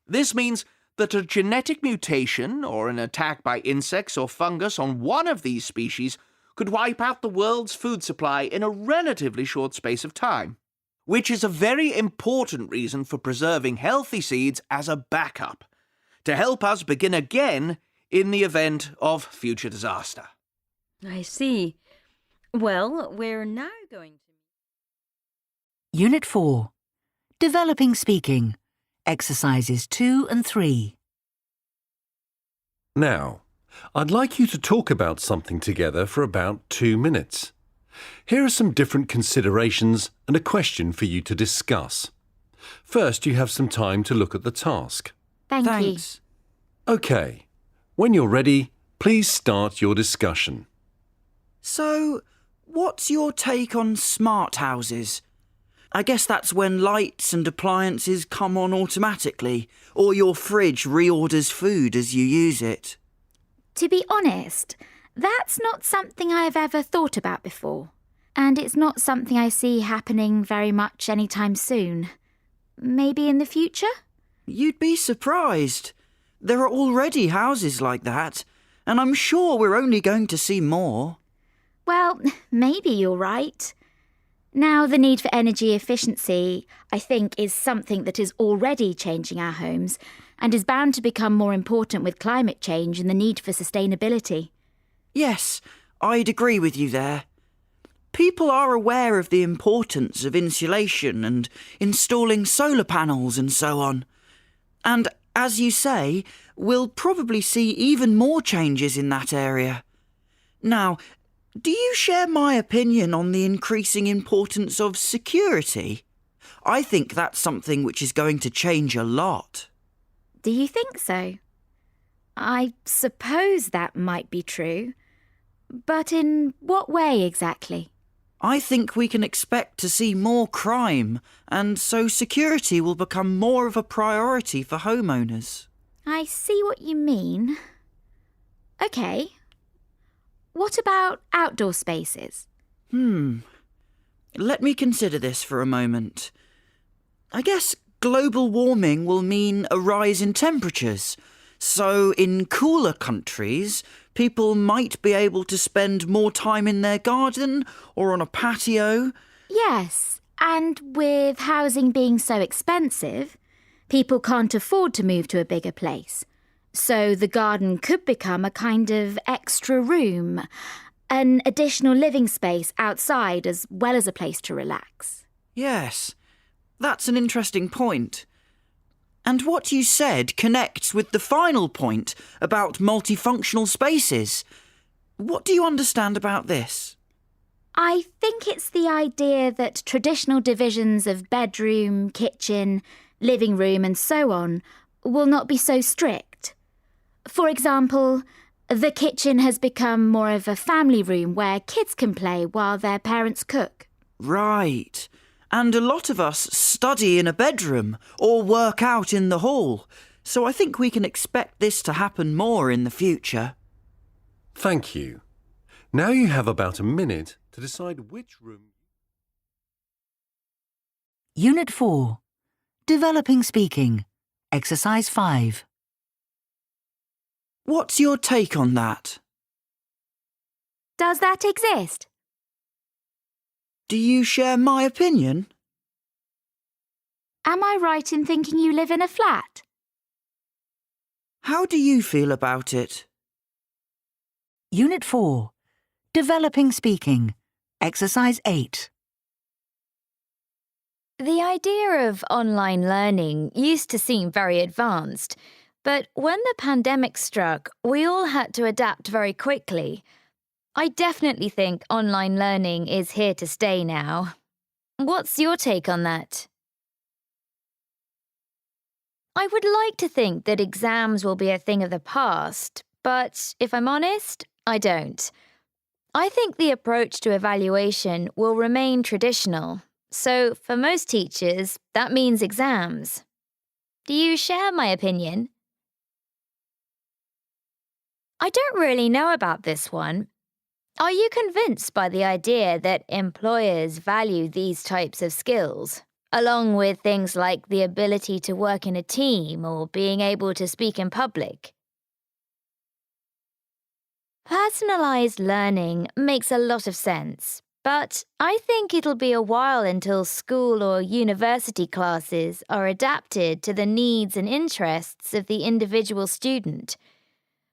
This means that a genetic mutation or an attack by insects or fungus on one of these species could wipe out the world's food supply in a relatively short space of time, which is a very important reason for preserving healthy seeds as a backup, to help us begin again in the event of future disaster.
I see. Well, we're now going to...
Unit 4. Developing Speaking. Exercises 2 and 3.
Now, I'd like you to talk about something together for about 2 minutes. Here are some different considerations and a question for you to discuss. First, you have some time to look at the task.
Thanks.
OK. When you're ready, please start your discussion.
So, what's your take on smart houses? I guess that's when lights and appliances come on automatically, or your fridge reorders food as you use it.
To be honest, that's not something I've ever thought about before. And it's not something I see happening very much anytime soon. Maybe in the future?
You'd be surprised. There are already houses like that, and I'm sure we're only going to see more.
Well, maybe you're right. Now, the need for energy efficiency, I think, is something that is already changing our homes and is bound to become more important with climate change and the need for sustainability.
Yes, I'd agree with you there. People are aware of the importance of insulation and installing solar panels and so on. And, as you say, we'll probably see even more changes in that area. Now, do you share my opinion on the increasing importance of security? I think that's something which is going to change a lot.
Do you think so? I suppose that might be true. But in what way exactly?
I think we can expect to see more crime, and so security will become more of a priority for homeowners.
I see what you mean. OK. What about outdoor spaces?
Let me consider this for a moment. I guess global warming will mean a rise in temperatures. So in cooler countries, people might be able to spend more time in their garden or on a patio.
Yes, and with housing being so expensive, people can't afford to move to a bigger place. So the garden could become a kind of extra room, an additional living space outside as well as a place to relax.
Yes, that's an interesting point. And what you said connects with the final point about multifunctional spaces. What do you understand about this?
I think it's the idea that traditional divisions of bedroom, kitchen, living room and so on will not be so strict. For example, the kitchen has become more of a family room where kids can play while their parents cook.
Right. And a lot of us study in a bedroom or work out in the hall, so I think we can expect this to happen more in the future.
Thank you. Now you have about a minute to decide which room...
Unit 4. Developing Speaking. Exercise 5.
What's your take on that?
Does that exist?
Do you share my opinion?
Am I right in thinking you live in a flat?
How do you feel about it?
Unit 4. Developing Speaking. Exercise 8.
The idea of online learning used to seem very advanced, but when the pandemic struck, we all had to adapt very quickly. I definitely think online learning is here to stay now. What's your take on that? I would like to think that exams will be a thing of the past, but if I'm honest, I don't. I think the approach to evaluation will remain traditional, so for most teachers, that means exams. Do you share my opinion? I don't really know about this one. Are you convinced by the idea that employers value these types of skills, along with things like the ability to work in a team or being able to speak in public? Personalised learning makes a lot of sense, but I think it'll be a while until school or university classes are adapted to the needs and interests of the individual student.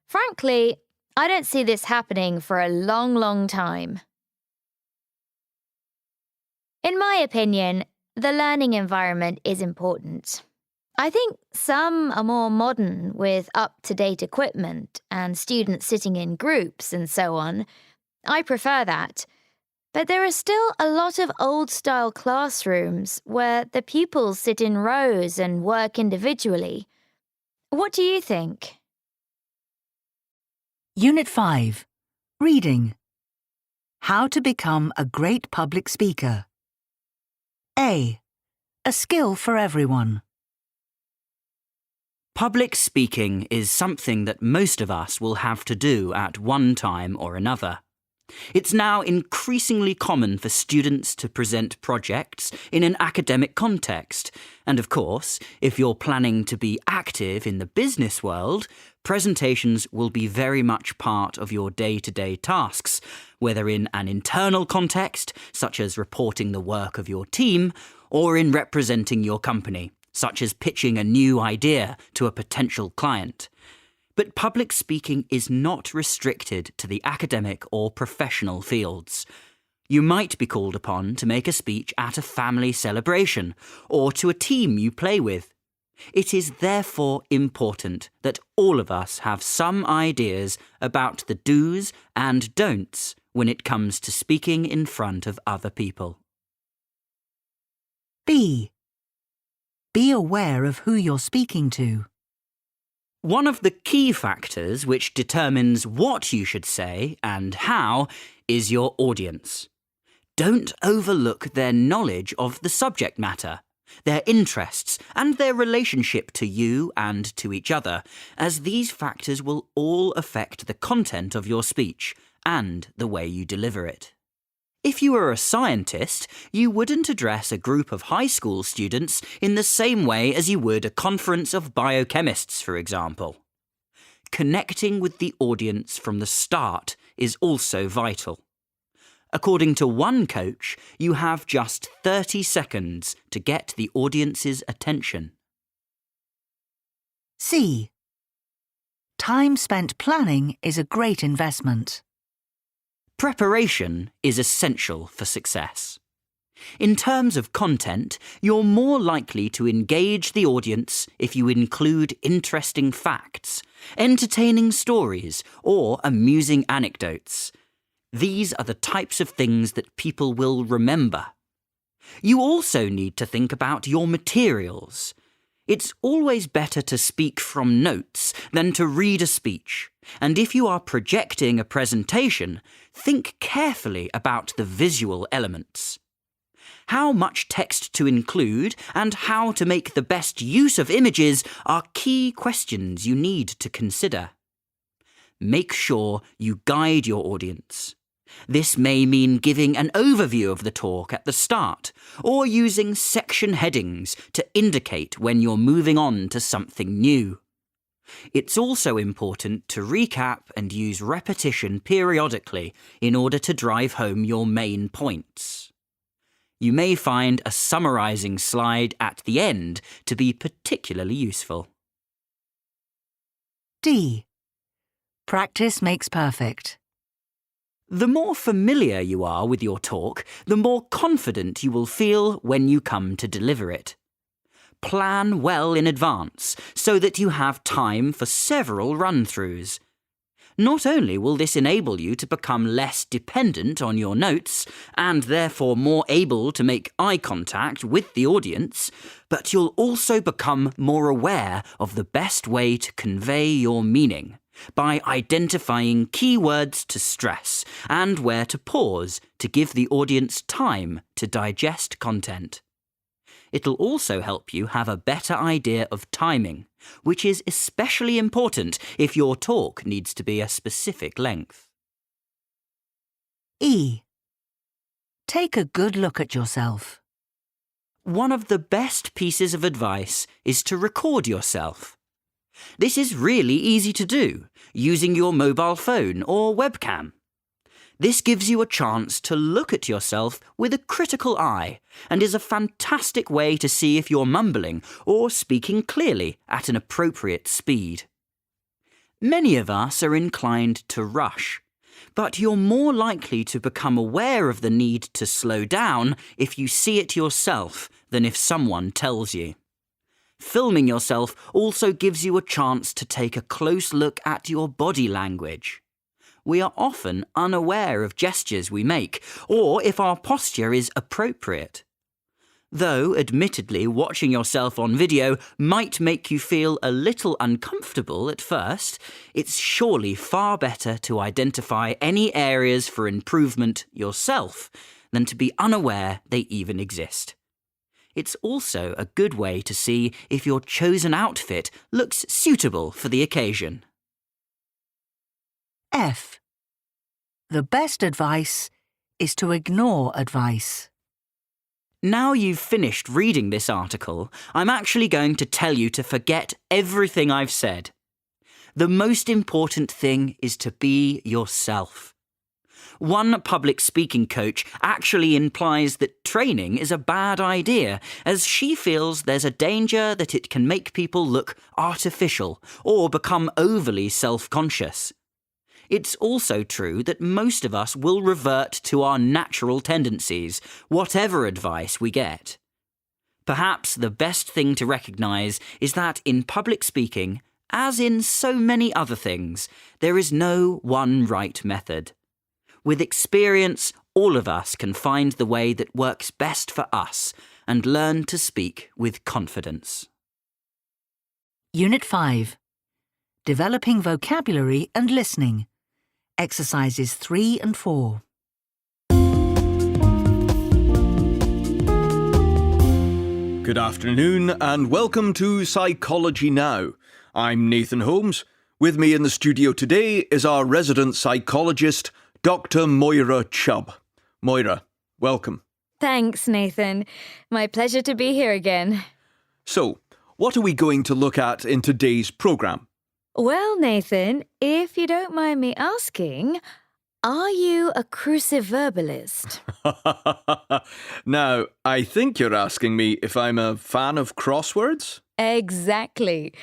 Frankly, I don't see this happening for a long, long time. In my opinion, the learning environment is important. I think some are more modern with up-to-date equipment and students sitting in groups and so on. I prefer that. But there are still a lot of old-style classrooms where the pupils sit in rows and work individually. What do you think?
Unit 5. Reading. How to become a great public speaker. A. A skill for everyone.
Public speaking is something that most of us will have to do at one time or another. It's now increasingly common for students to present projects in an academic context, and of course, if you're planning to be active in the business world, presentations will be very much part of your day-to-day tasks, whether in an internal context, such as reporting the work of your team, or in representing your company, such as pitching a new idea to a potential client. But public speaking is not restricted to the academic or professional fields. You might be called upon to make a speech at a family celebration or to a team you play with. It is therefore important that all of us have some ideas about the do's and don'ts when it comes to speaking in front of other people.
B. Be aware of who you're speaking to.
One of the key factors which determines what you should say and how is your audience. Don't overlook their knowledge of the subject matter, their interests, and their relationship to you and to each other, as these factors will all affect the content of your speech and the way you deliver it. If you were a scientist, you wouldn't address a group of high school students in the same way as you would a conference of biochemists, for example. Connecting with the audience from the start is also vital. According to one coach, you have just 30 seconds to get the audience's attention.
C. Time spent planning is a great investment.
Preparation is essential for success. In terms of content, you're more likely to engage the audience if you include interesting facts, entertaining stories, or amusing anecdotes. These are the types of things that people will remember. You also need to think about your materials. It's always better to speak from notes than to read a speech, and if you are projecting a presentation, think carefully about the visual elements. How much text to include and how to make the best use of images are key questions you need to consider. Make sure you guide your audience. This may mean giving an overview of the talk at the start, or using section headings to indicate when you're moving on to something new. It's also important to recap and use repetition periodically in order to drive home your main points. You may find a summarising slide at the end to be particularly useful.
D. Practice makes perfect.
The more familiar you are with your talk, the more confident you will feel when you come to deliver it. Plan well in advance so that you have time for several run-throughs. Not only will this enable you to become less dependent on your notes and therefore more able to make eye contact with the audience, but you'll also become more aware of the best way to convey your meaning by identifying key words to stress and where to pause to give the audience time to digest content. It'll also help you have a better idea of timing, which is especially important if your talk needs to be a specific length.
E. Take a good look at yourself.
One of the best pieces of advice is to record yourself. This is really easy to do, using your mobile phone or webcam. This gives you a chance to look at yourself with a critical eye and is a fantastic way to see if you're mumbling or speaking clearly at an appropriate speed. Many of us are inclined to rush, but you're more likely to become aware of the need to slow down if you see it yourself than if someone tells you. Filming yourself also gives you a chance to take a close look at your body language. We are often unaware of gestures we make, or if our posture is appropriate. Though, admittedly, watching yourself on video might make you feel a little uncomfortable at first, it's surely far better to identify any areas for improvement yourself than to be unaware they even exist. It's also a good way to see if your chosen outfit looks suitable for the occasion.
F. The best advice is to ignore advice.
Now you've finished reading this article, I'm actually going to tell you to forget everything I've said. The most important thing is to be yourself. One public speaking coach actually implies that training is a bad idea, as she feels there's a danger that it can make people look artificial or become overly self-conscious. It's also true that most of us will revert to our natural tendencies, whatever advice we get. Perhaps the best thing to recognise is that in public speaking, as in so many other things, there is no one right method. With experience, all of us can find the way that works best for us and learn to speak with confidence.
Unit 5. Developing vocabulary and listening. Exercises 3 and 4.
Good afternoon and welcome to Psychology Now. I'm Nathan Holmes. With me in the studio today is our resident psychologist, Dr. Moira Chubb. Moira, welcome.
Thanks, Nathan. My pleasure to be here again.
So, what are we going to look at in today's programme?
Well, Nathan, if you don't mind me asking, are you a cruciverbalist?
Now, I think you're asking me if I'm a fan of crosswords?
Exactly.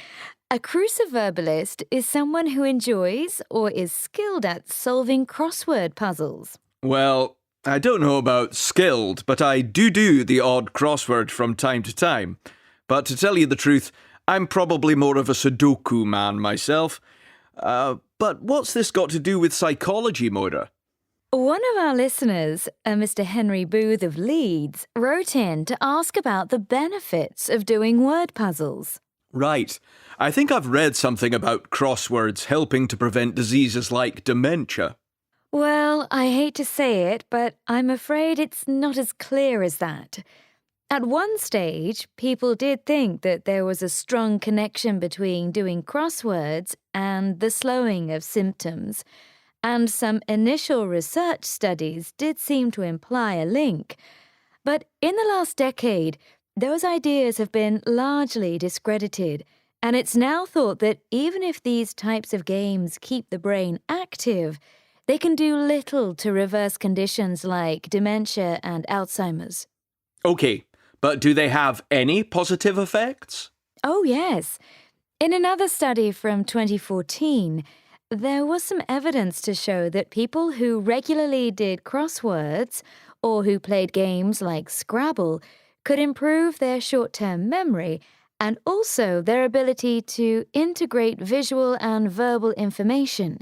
A cruciverbalist is someone who enjoys or is skilled at solving crossword puzzles.
Well, I don't know about skilled, but I do the odd crossword from time to time. But to tell you the truth, I'm probably more of a Sudoku man myself. But what's this got to do with psychology, Moira?
One of our listeners, Mr. Henry Booth of Leeds, wrote in to ask about the benefits of doing word puzzles.
Right. I think I've read something about crosswords helping to prevent diseases like dementia.
Well, I hate to say it, but I'm afraid it's not as clear as that. At one stage, people did think that there was a strong connection between doing crosswords and the slowing of symptoms, and some initial research studies did seem to imply a link. But in the last decade, those ideas have been largely discredited, and it's now thought that even if these types of games keep the brain active, they can do little to reverse conditions like dementia and Alzheimer's.
OK, but do they have any positive effects?
Oh, yes. In another study from 2014, there was some evidence to show that people who regularly did crosswords or who played games like Scrabble could improve their short-term memory and also their ability to integrate visual and verbal information.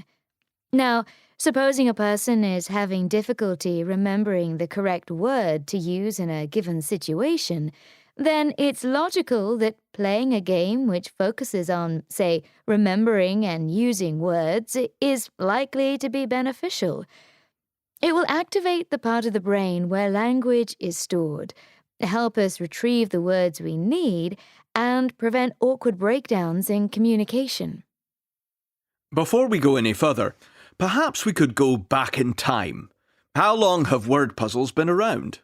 Now, supposing a person is having difficulty remembering the correct word to use in a given situation, then it's logical that playing a game which focuses on, say, remembering and using words is likely to be beneficial. It will activate the part of the brain where language is stored, help us retrieve the words we need, and prevent awkward breakdowns in communication.
Before we go any further, perhaps we could go back in time. How long have word puzzles been around?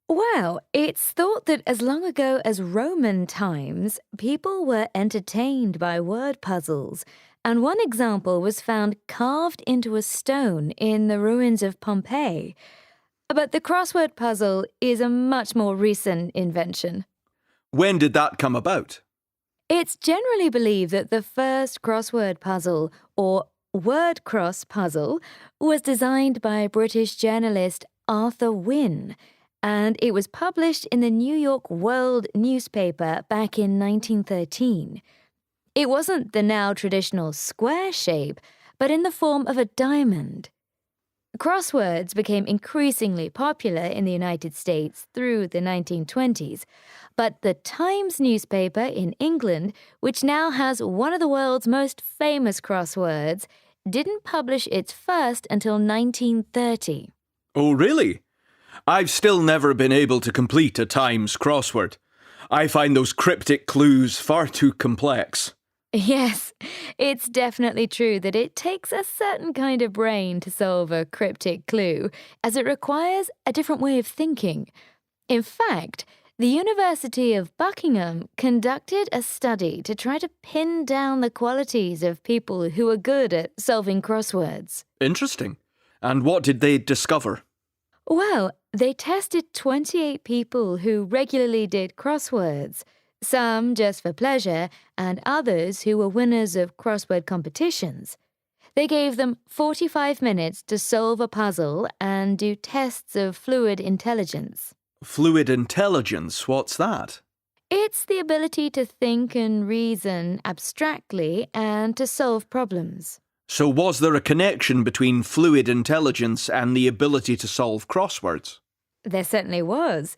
Well, it's thought that as long ago as Roman times, people were entertained by word puzzles, and one example was found carved into a stone in the ruins of Pompeii. But the crossword puzzle is a much more recent invention.
When did that come about?
It's generally believed that the first crossword puzzle, or word cross puzzle, was designed by British journalist Arthur Wynne, and it was published in the New York World newspaper back in 1913. It wasn't the now traditional square shape, but in the form of a diamond. Crosswords became increasingly popular in the United States through the 1920s, but the Times newspaper in England, which now has one of the world's most famous crosswords, didn't publish its first until 1930.
Oh, really? I've still never been able to complete a Times crossword. I find those cryptic clues far too complex.
Yes, it's definitely true that it takes a certain kind of brain to solve a cryptic clue, as it requires a different way of thinking. In fact, the University of Buckingham conducted a study to try to pin down the qualities of people who are good at solving crosswords.
Interesting. And what did they discover?
Well, they tested 28 people who regularly did crosswords, some just for pleasure, and others who were winners of crossword competitions. They gave them 45 minutes to solve a puzzle and do tests of fluid intelligence.
Fluid intelligence, what's that?
It's the ability to think and reason abstractly and to solve problems.
So was there a connection between fluid intelligence and the ability to solve crosswords?
There certainly was.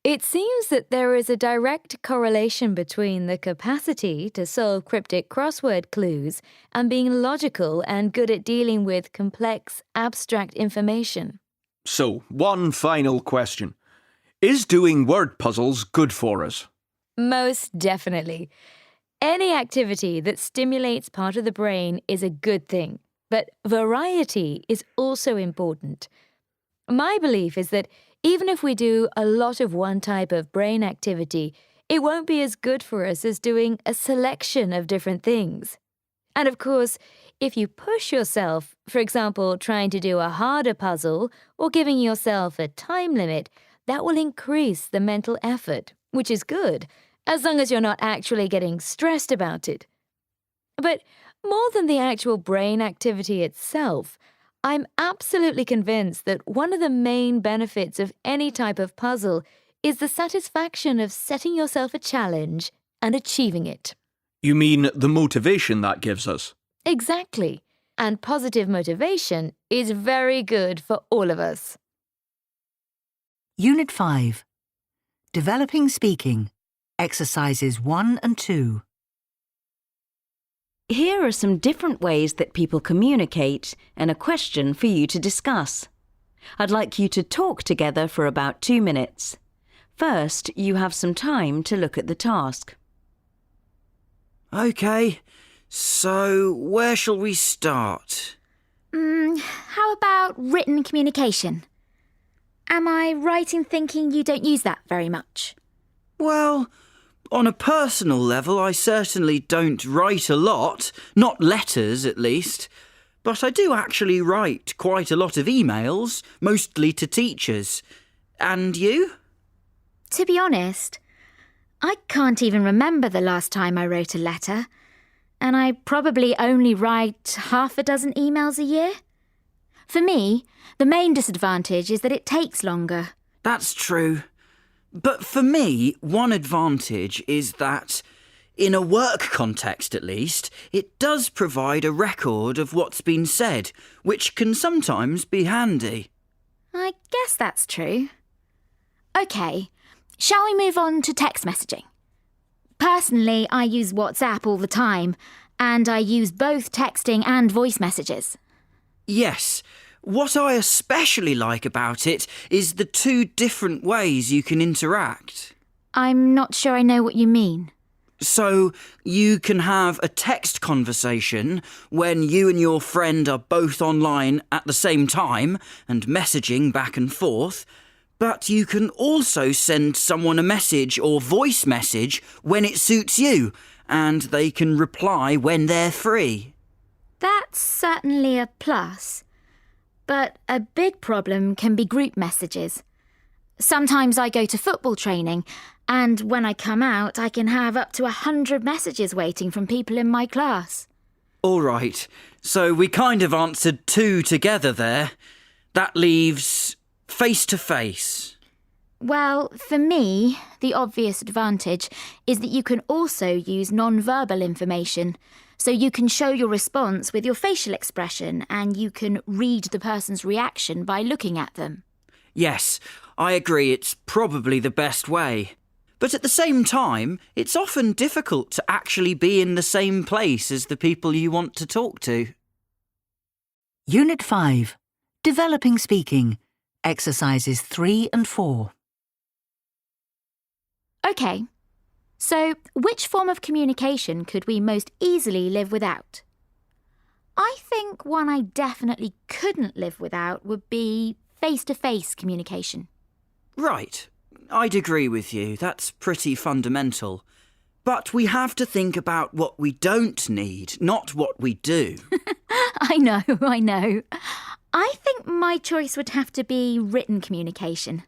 It seems that there is a direct correlation between the capacity to solve cryptic crossword clues and being logical and good at dealing with complex, abstract information.
So, one final question. Is doing word puzzles good for us?
Most definitely. Any activity that stimulates part of the brain is a good thing, but variety is also important. My belief is that even if we do a lot of one type of brain activity, it won't be as good for us as doing a selection of different things. And of course, if you push yourself, for example, trying to do a harder puzzle or giving yourself a time limit, that will increase the mental effort, which is good, as long as you're not actually getting stressed about it. But more than the actual brain activity itself, I'm absolutely convinced that one of the main benefits of any type of puzzle is the satisfaction of setting yourself a challenge and achieving it.
You mean the motivation that gives us?
Exactly. And positive motivation is very good for all of us.
Unit 5. Developing Speaking. Exercises 1 and 2.
Here are some different ways that people communicate and a question for you to discuss. I'd like you to talk together for about 2 minutes. First, you have some time to look at the task.
OK, so where shall we start?
How about written communication? Am I right in thinking you don't use that very much?
Well, on a personal level, I certainly don't write a lot, not letters at least, but I do actually write quite a lot of emails, mostly to teachers. And you?
To be honest, I can't even remember the last time I wrote a letter, and I probably only write half a dozen emails a year. For me, the main disadvantage is that it takes longer.
That's true. But for me, one advantage is that in a work context at least, it does provide a record of what's been said, which can sometimes be handy.
I guess that's true. OK, shall we move on to text messaging? Personally, I use WhatsApp all the time, and I use both texting and voice messages.
Yes. What I especially like about it is the two different ways you can interact.
I'm not sure I know what you mean.
So, you can have a text conversation when you and your friend are both online at the same time and messaging back and forth, but you can also send someone a message or voice message when it suits you, and they can reply when they're free.
That's certainly a plus. But a big problem can be group messages. Sometimes I go to football training, and when I come out, I can have up to 100 messages waiting from people in my class.
All right, so we kind of answered two together there. That leaves face-to-face.
Well, for me, the obvious advantage is that you can also use non-verbal information. So you can show your response with your facial expression, and you can read the person's reaction by looking at them.
Yes, I agree it's probably the best way. But at the same time, it's often difficult to actually be in the same place as the people you want to talk to.
Unit 5. Developing Speaking. Exercises 3 and 4.
OK, so which form of communication could we most easily live without? I think one I definitely couldn't live without would be face-to-face communication.
Right, I'd agree with you. That's pretty fundamental. But we have to think about what we don't need, not what we do.
I know. I think my choice would have to be written communication.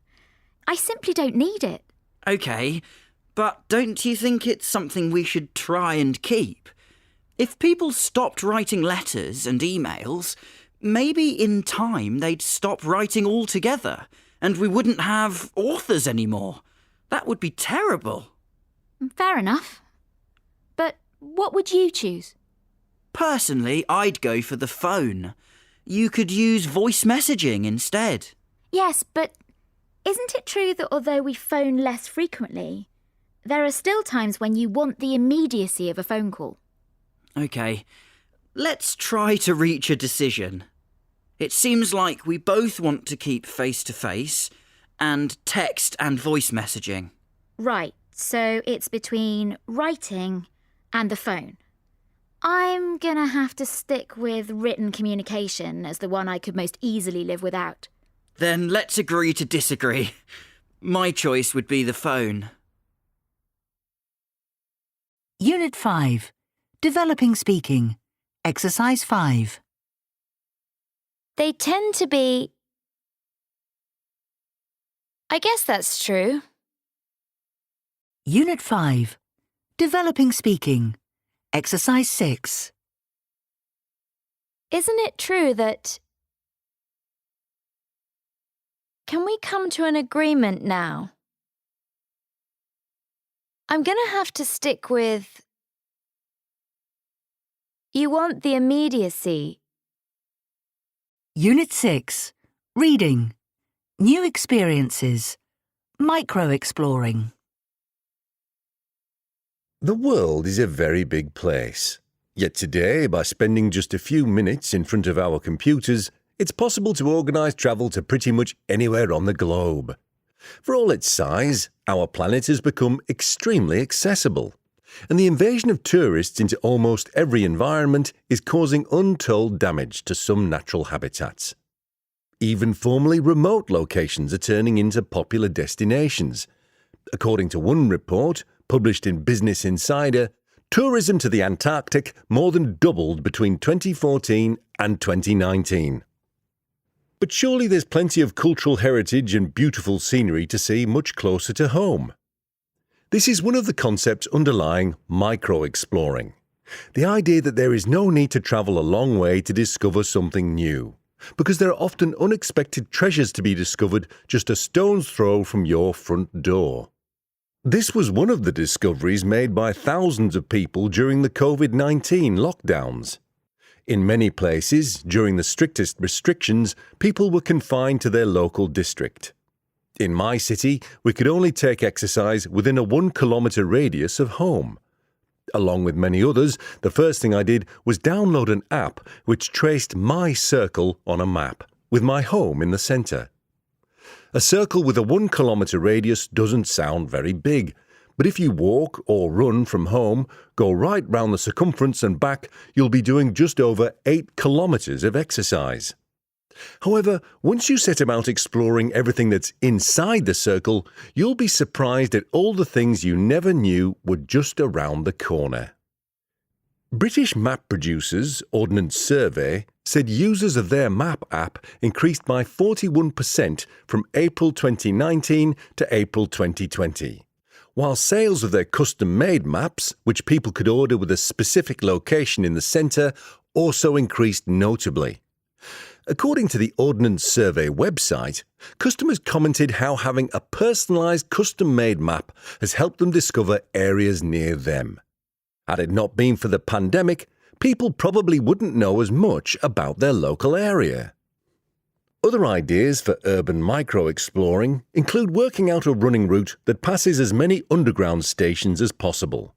I simply don't need it.
OK, but don't you think it's something we should try and keep? If people stopped writing letters and emails, maybe in time they'd stop writing altogether, and we wouldn't have authors anymore. That would be terrible.
Fair enough. But what would you choose?
Personally, I'd go for the phone. You could use voice messaging instead.
Yes, but isn't it true that although we phone less frequently, there are still times when you want the immediacy of a phone call?
OK, let's try to reach a decision. It seems like we both want to keep face-to-face and text and voice messaging.
Right, so it's between writing and the phone. I'm gonna have to stick with written communication as the one I could most easily live without.
Then let's agree to disagree. My choice would be the phone.
Unit 5. Developing Speaking. Exercise 5.
They tend to be... I guess that's true.
Unit 5. Developing Speaking. Exercise 6.
Isn't it true that... Can we come to an agreement now? I'm going to have to stick with... You want the immediacy.
Unit 6. Reading. New experiences. Micro-exploring.
The world is a very big place. Yet today, by spending just a few minutes in front of our computers, it's possible to organise travel to pretty much anywhere on the globe. For all its size, our planet has become extremely accessible, and the invasion of tourists into almost every environment is causing untold damage to some natural habitats. Even formerly remote locations are turning into popular destinations. According to one report, published in Business Insider, tourism to the Antarctic more than doubled between 2014 and 2019. But surely there's plenty of cultural heritage and beautiful scenery to see much closer to home. This is one of the concepts underlying micro-exploring. The idea that there is no need to travel a long way to discover something new, because there are often unexpected treasures to be discovered just a stone's throw from your front door. This was one of the discoveries made by thousands of people during the COVID-19 lockdowns. In many places, during the strictest restrictions, people were confined to their local district. In my city, we could only take exercise within a 1 kilometre radius of home. Along with many others, the first thing I did was download an app which traced my circle on a map, with my home in the centre. A circle with a 1 kilometre radius doesn't sound very big, but if you walk or run from home, go right round the circumference and back, you'll be doing just over 8 kilometres of exercise. However, once you set about exploring everything that's inside the circle, you'll be surprised at all the things you never knew were just around the corner. British map producers Ordnance Survey said users of their map app increased by 41% from April 2019 to April 2020, while sales of their custom-made maps, which people could order with a specific location in the centre, also increased notably. According to the Ordnance Survey website, customers commented how having a personalised custom-made map has helped them discover areas near them. Had it not been for the pandemic, people probably wouldn't know as much about their local area. Other ideas for urban micro-exploring include working out a running route that passes as many underground stations as possible,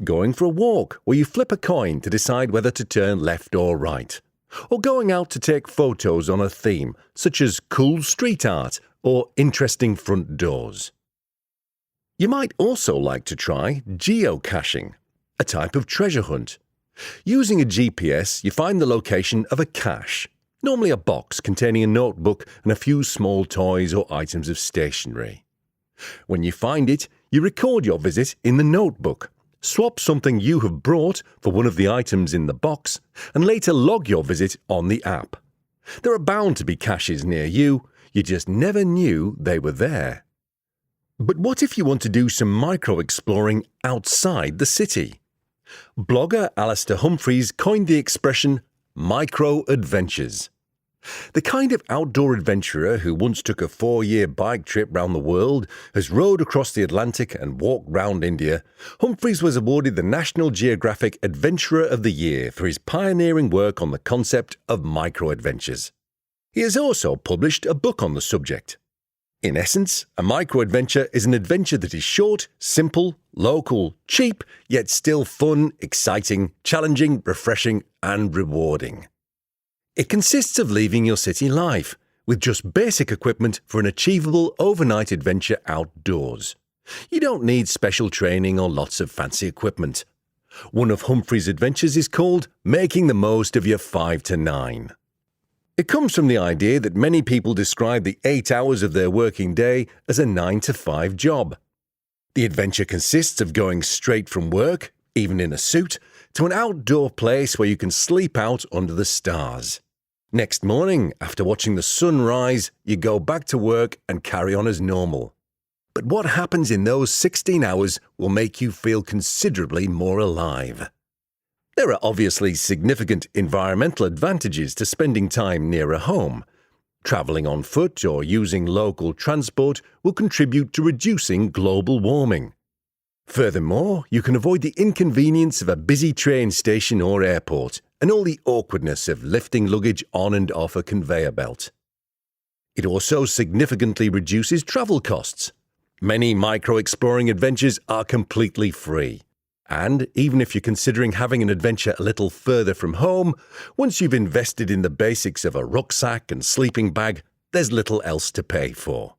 going for a walk where you flip a coin to decide whether to turn left or right, or going out to take photos on a theme, such as cool street art or interesting front doors. You might also like to try geocaching, a type of treasure hunt. Using a GPS, you find the location of a cache, normally a box containing a notebook and a few small toys or items of stationery. When you find it, you record your visit in the notebook, swap something you have brought for one of the items in the box, and later log your visit on the app. There are bound to be caches near you, you just never knew they were there. But what if you want to do some micro-exploring outside the city? Blogger Alistair Humphreys coined the expression micro-adventures. The kind of outdoor adventurer who once took a 4-year bike trip round the world, has rowed across the Atlantic and walked round India, Humphreys was awarded the National Geographic Adventurer of the Year for his pioneering work on the concept of micro-adventures. He has also published a book on the subject. In essence, a micro-adventure is an adventure that is short, simple, local, cheap, yet still fun, exciting, challenging, refreshing, and rewarding. It consists of leaving your city life, with just basic equipment for an achievable overnight adventure outdoors. You don't need special training or lots of fancy equipment. One of Humphrey's adventures is called Making the Most of Your 5 to 9. It comes from the idea that many people describe the 8 hours of their working day as a 9 to 5 job. The adventure consists of going straight from work, even in a suit, to an outdoor place where you can sleep out under the stars. Next morning, after watching the sun rise, you go back to work and carry on as normal. But what happens in those 16 hours will make you feel considerably more alive. There are obviously significant environmental advantages to spending time near a home. Travelling on foot or using local transport will contribute to reducing global warming. Furthermore, you can avoid the inconvenience of a busy train station or airport and all the awkwardness of lifting luggage on and off a conveyor belt. It also significantly reduces travel costs. Many micro-exploring adventures are completely free. And even if you're considering having an adventure a little further from home, once you've invested in the basics of a rucksack and sleeping bag, there's little else to pay for.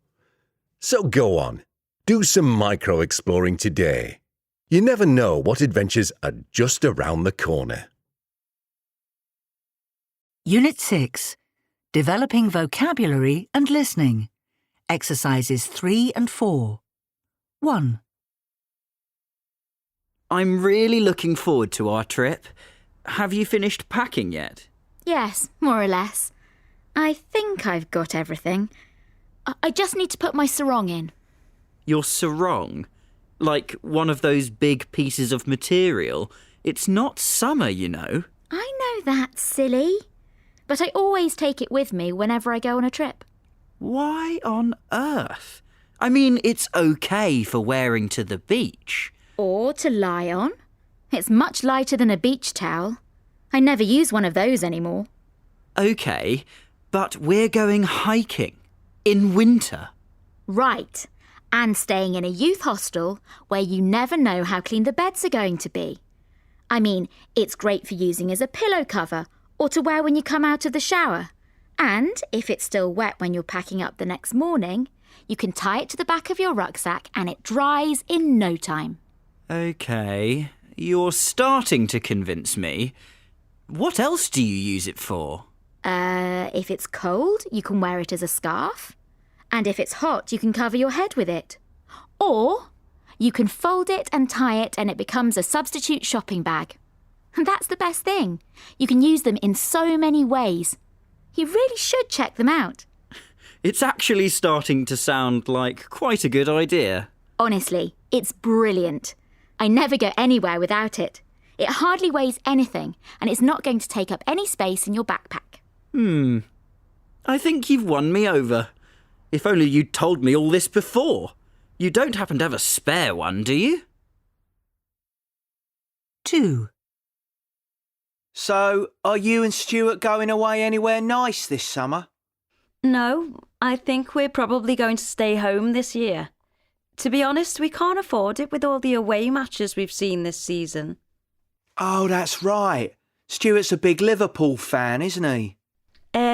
So go on, do some micro-exploring today. You never know what adventures are just around the corner.
Unit 6. Developing Vocabulary and Listening. Exercises 3 and 4. 1.
I'm really looking forward to our trip. Have you finished packing yet?
Yes, more or less. I think I've got everything. I just need to put my sarong in.
Your sarong? Like one of those big pieces of material? It's not summer, you know.
I know that, silly. But I always take it with me whenever I go on a trip.
Why on earth? I mean, it's okay for wearing to the beach.
Or to lie on. It's much lighter than a beach towel. I never use one of those anymore.
Okay, but we're going hiking in winter.
Right. And staying in a youth hostel where you never know how clean the beds are going to be. I mean, it's great for using as a pillow cover or to wear when you come out of the shower. And if it's still wet when you're packing up the next morning, you can tie it to the back of your rucksack and it dries in no time.
Okay, you're starting to convince me. What else do you use it for?
If it's cold, you can wear it as a scarf. And if it's hot, you can cover your head with it. Or you can fold it and tie it and it becomes a substitute shopping bag. And that's the best thing. You can use them in so many ways. You really should check them out.
It's actually starting to sound like quite a good idea.
Honestly, it's brilliant. I never go anywhere without it. It hardly weighs anything and it's not going to take up any space in your backpack.
I think you've won me over. If only you'd told me all this before. You don't happen to have a spare one, do you?
2.
So, are you and Stuart going away anywhere nice this summer?
No, I think we're probably going to stay home this year. To be honest, we can't afford it with all the away matches we've seen this season.
Oh, that's right. Stuart's a big Liverpool fan, isn't he?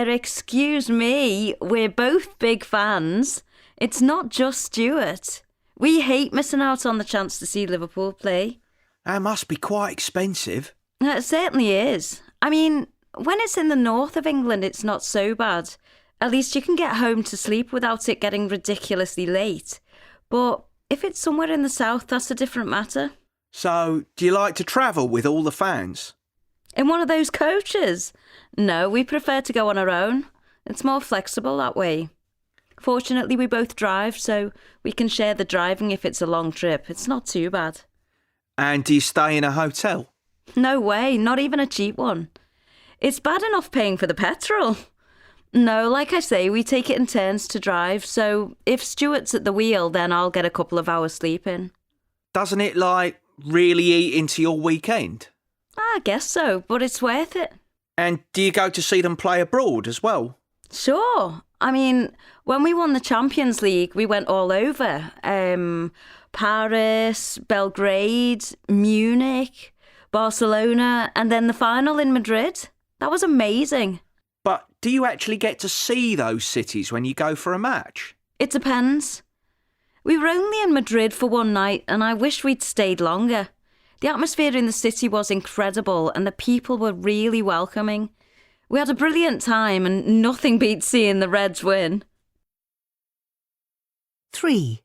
Excuse me, we're both big fans. It's not just Stuart. We hate missing out on the chance to see Liverpool play.
That must be quite expensive.
It certainly is. I mean, when it's in the north of England, it's not so bad. At least you can get home to sleep without it getting ridiculously late. But if it's somewhere in the south, that's a different matter.
So, do you like to travel with all the fans?
In one of those coaches? No, we prefer to go on our own. It's more flexible that way. Fortunately, we both drive, so we can share the driving if it's a long trip. It's not too bad.
And do you stay in a hotel?
No way, not even a cheap one. It's bad enough paying for the petrol. No, like I say, we take it in turns to drive, so if Stuart's at the wheel, then I'll get a couple of hours sleep in.
Doesn't it, really eat into your weekend?
I guess so, but it's worth it.
And do you go to see them play abroad as well?
Sure. I mean, when we won the Champions League, we went all over. Paris, Belgrade, Munich, Barcelona, and then the final in Madrid. That was amazing.
But do you actually get to see those cities when you go for a match?
It depends. We were only in Madrid for one night and I wish we'd stayed longer. The atmosphere in the city was incredible and the people were really welcoming. We had a brilliant time and nothing beats seeing the Reds win.
3.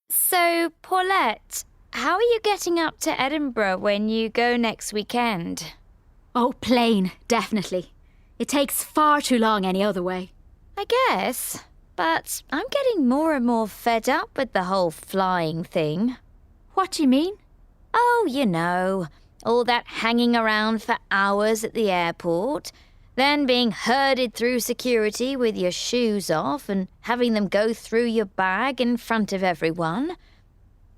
So, Paulette, how are you getting up to Edinburgh when you go next weekend?
Oh, plane, definitely. It takes far too long any other way.
I guess, but I'm getting more and more fed up with the whole flying thing.
What do you mean?
Oh, you know, all that hanging around for hours at the airport, then being herded through security with your shoes off and having them go through your bag in front of everyone.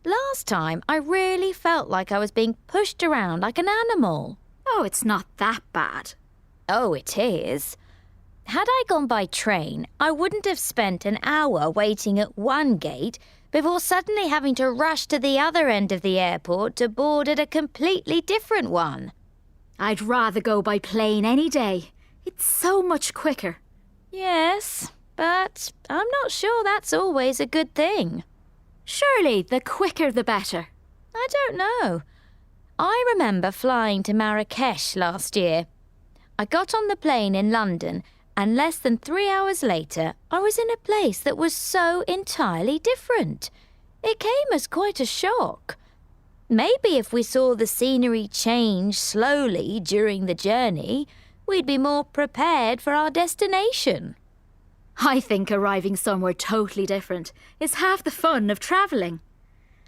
Last time, I really felt like I was being pushed around like an animal.
Oh, it's not that bad.
Oh, it is. Had I gone by train, I wouldn't have spent an hour waiting at one gate before suddenly having to rush to the other end of the airport to board at a completely different one.
I'd rather go by plane any day. It's so much quicker.
Yes, but I'm not sure that's always a good thing.
Surely the quicker the better.
I don't know. I remember flying to Marrakesh last year. I got on the plane in London and less than 3 hours later, I was in a place that was so entirely different. It came as quite a shock. Maybe if we saw the scenery change slowly during the journey, we'd be more prepared for our destination.
I think arriving somewhere totally different is half the fun of travelling.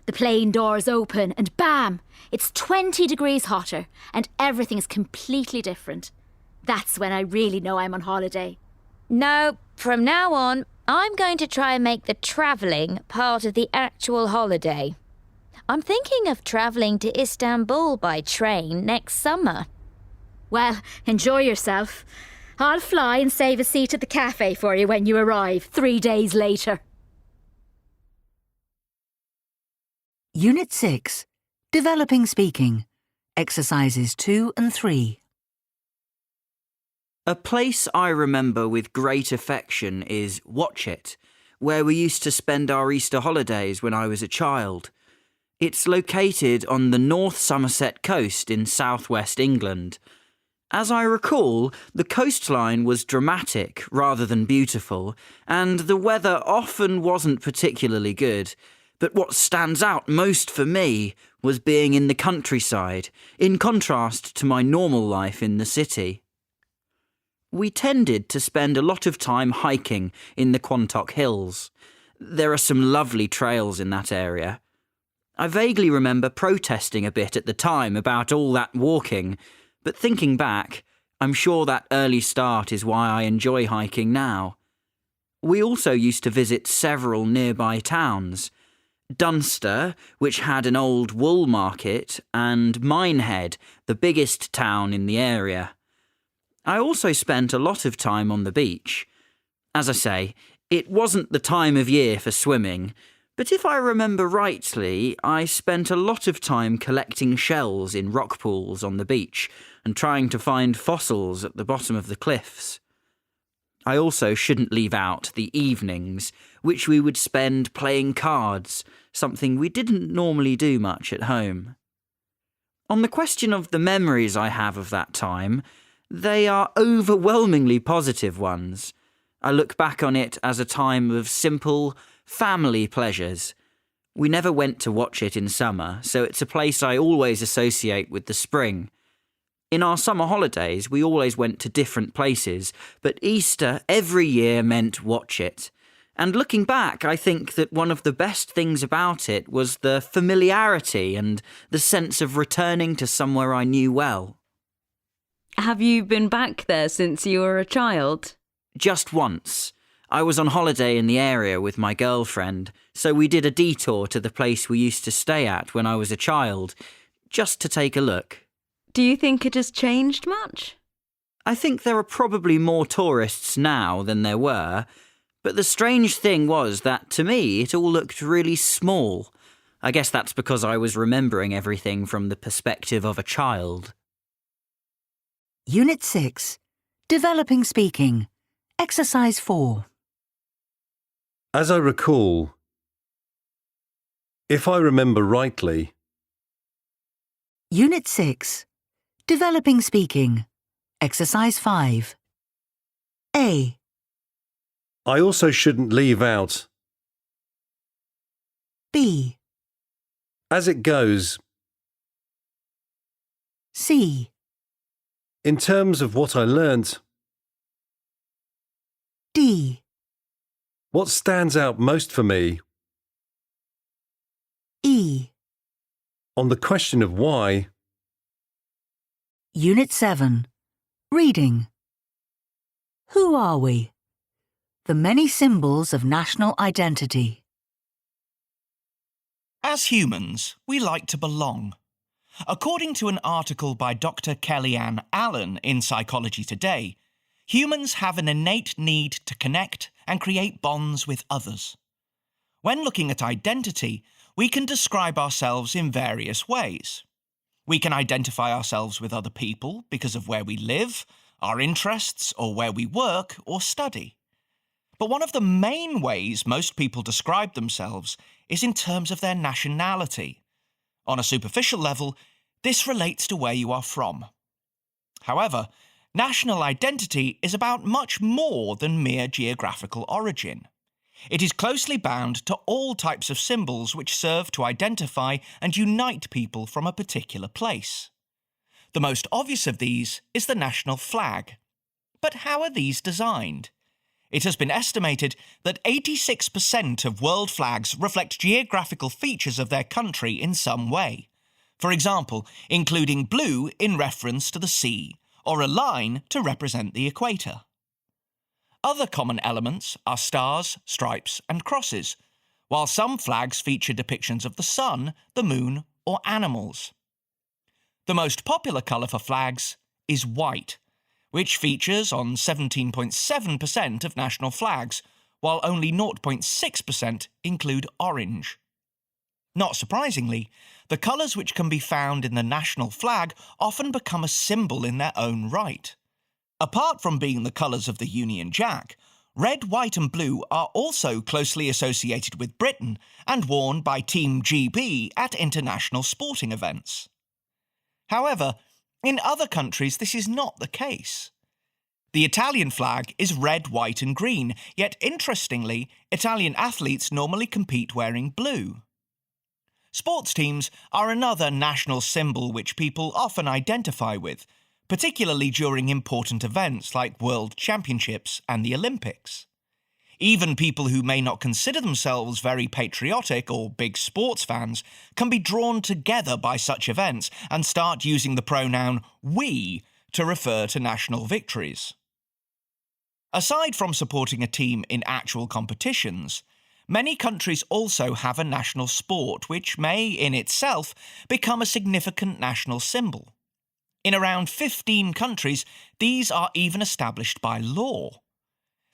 The plane doors open and bam, it's 20 degrees hotter and everything's completely different. That's when I really know I'm on holiday.
No, from now on, I'm going to try and make the travelling part of the actual holiday. I'm thinking of travelling to Istanbul by train next summer.
Well, enjoy yourself. I'll fly and save a seat at the cafe for you when you arrive 3 days later.
Unit 6. Developing Speaking. Exercises 2 and 3.
A place I remember with great affection is Watchet, where we used to spend our Easter holidays when I was a child. It's located on the North Somerset coast in southwest England. As I recall, the coastline was dramatic rather than beautiful, and the weather often wasn't particularly good. But what stands out most for me was being in the countryside, in contrast to my normal life in the city. We tended to spend a lot of time hiking in the Quantock Hills. There are some lovely trails in that area. I vaguely remember protesting a bit at the time about all that walking, but thinking back, I'm sure that early start is why I enjoy hiking now. We also used to visit several nearby towns. Dunster, which had an old wool market, and Minehead, the biggest town in the area. I also spent a lot of time on the beach. As I say, it wasn't the time of year for swimming, but if I remember rightly, I spent a lot of time collecting shells in rock pools on the beach and trying to find fossils at the bottom of the cliffs. I also shouldn't leave out the evenings, which we would spend playing cards, something we didn't normally do much at home. On the question of the memories I have of that time, they are overwhelmingly positive ones. I look back on it as a time of simple, family pleasures. We never went to watch it in summer, so it's a place I always associate with the spring. In our summer holidays, we always went to different places, but Easter every year meant watch it. And looking back, I think that one of the best things about it was the familiarity and the sense of returning to somewhere I knew well.
Have you been back there since you were a child?
Just once. I was on holiday in the area with my girlfriend, so we did a detour to the place we used to stay at when I was a child, just to take a look.
Do you think it has changed much?
I think there are probably more tourists now than there were, but the strange thing was that to me it all looked really small. I guess that's because I was remembering everything from the perspective of a child.
Unit 6. Developing Speaking. Exercise 4.
As I recall, if I remember rightly,
Unit 6. Developing Speaking. Exercise 5. A.
I also shouldn't leave out,
B.
as it goes,
C.
in terms of what I learnt,
D.
what stands out most for me,
E.
on the question of why,
Unit 7. Reading. Who are we? The many symbols of national identity.
As humans, we like to belong. According to an article by Dr. Kellyanne Allen in Psychology Today, humans have an innate need to connect and create bonds with others. When looking at identity, we can describe ourselves in various ways. We can identify ourselves with other people because of where we live, our interests, or where we work or study. But one of the main ways most people describe themselves is in terms of their nationality. On a superficial level, this relates to where you are from. However, national identity is about much more than mere geographical origin. It is closely bound to all types of symbols which serve to identify and unite people from a particular place. The most obvious of these is the national flag. But how are these designed? It has been estimated that 86% of world flags reflect geographical features of their country in some way. For example, including blue in reference to the sea, or a line to represent the equator. Other common elements are stars, stripes and crosses, while some flags feature depictions of the sun, the moon or animals. The most popular colour for flags is white, which features on 17.7% of national flags, while only 0.6% include orange. Not surprisingly, the colours which can be found in the national flag often become a symbol in their own right. Apart from being the colours of the Union Jack, red, white and blue are also closely associated with Britain and worn by Team GB at international sporting events. However, in other countries this is not the case. The Italian flag is red, white and green, yet interestingly, Italian athletes normally compete wearing blue. Sports teams are another national symbol which people often identify with, particularly during important events like World Championships and the Olympics. Even people who may not consider themselves very patriotic or big sports fans can be drawn together by such events and start using the pronoun we to refer to national victories. Aside from supporting a team in actual competitions, many countries also have a national sport which may, in itself, become a significant national symbol. In around 15 countries, these are even established by law.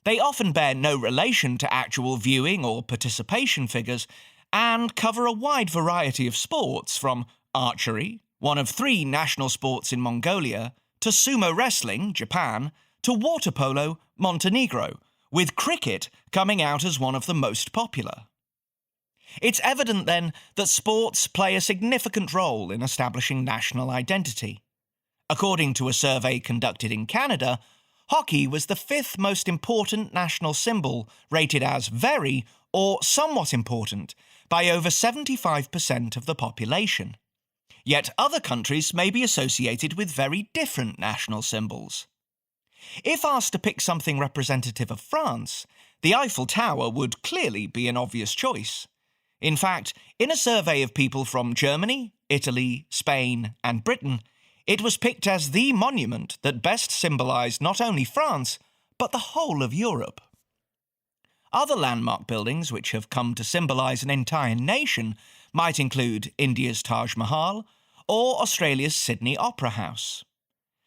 They often bear no relation to actual viewing or participation figures and cover a wide variety of sports, from archery, one of 3 national sports in Mongolia, to sumo wrestling, Japan, to water polo, Montenegro, with cricket coming out as one of the most popular. It's evident then that sports play a significant role in establishing national identity. According to a survey conducted in Canada, hockey was the 5th most important national symbol, rated as very or somewhat important by over 75% of the population. Yet other countries may be associated with very different national symbols. If asked to pick something representative of France, the Eiffel Tower would clearly be an obvious choice. In fact, in a survey of people from Germany, Italy, Spain and Britain, it was picked as the monument that best symbolised not only France, but the whole of Europe. Other landmark buildings which have come to symbolise an entire nation might include India's Taj Mahal or Australia's Sydney Opera House.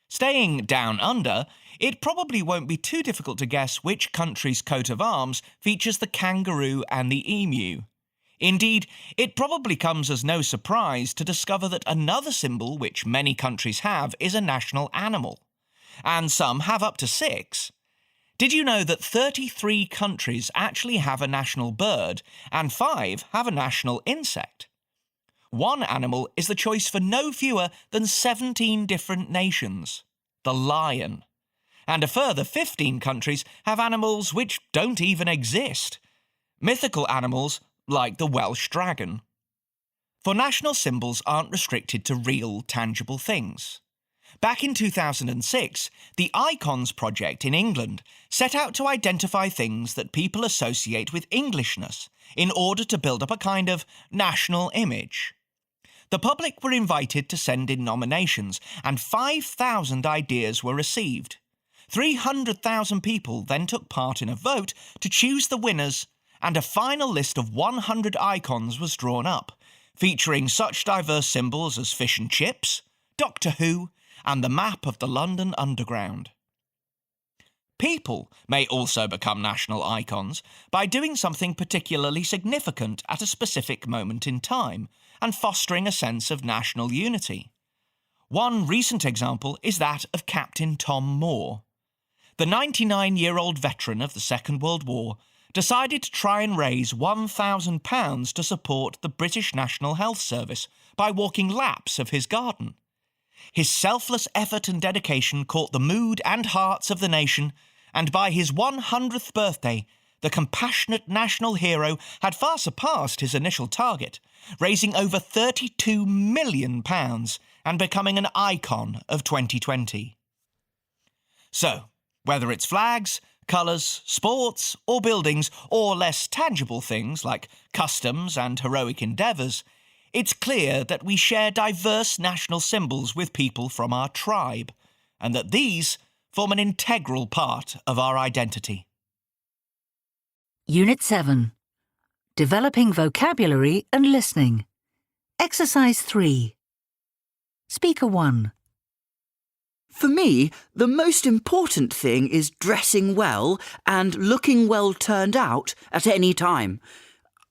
Staying down under, it probably won't be too difficult to guess which country's coat of arms features the kangaroo and the emu. Indeed, it probably comes as no surprise to discover that another symbol which many countries have is a national animal, and some have up to 6. Did you know that 33 countries actually have a national bird and 5 have a national insect? One animal is the choice for no fewer than 17 different nations, the lion. And a further 15 countries have animals which don't even exist, mythical animals like the Welsh dragon. For national symbols aren't restricted to real, tangible things. Back in 2006, the Icons project in England set out to identify things that people associate with Englishness in order to build up a kind of national image. The public were invited to send in nominations, and 5,000 ideas were received. 300,000 people then took part in a vote to choose the winners, and a final list of 100 icons was drawn up, featuring such diverse symbols as fish and chips, Doctor Who, and the map of the London Underground. People may also become national icons by doing something particularly significant at a specific moment in time and fostering a sense of national unity. One recent example is that of Captain Tom Moore. The 99-year-old veteran of the Second World War decided to try and raise £1,000 to support the British National Health Service by walking laps of his garden. His selfless effort and dedication caught the mood and hearts of the nation, and by his 100th birthday, the compassionate national hero had far surpassed his initial target, raising over £32 million and becoming an icon of 2020. So, whether it's flags, colours, sports, or buildings, or less tangible things like customs and heroic endeavours, it's clear that we share diverse national symbols with people from our tribe, and that these form an integral part of our identity.
Unit 7. Developing vocabulary and listening. Exercise 3. Speaker 1.
For me, the most important thing is dressing well and looking well turned out at any time.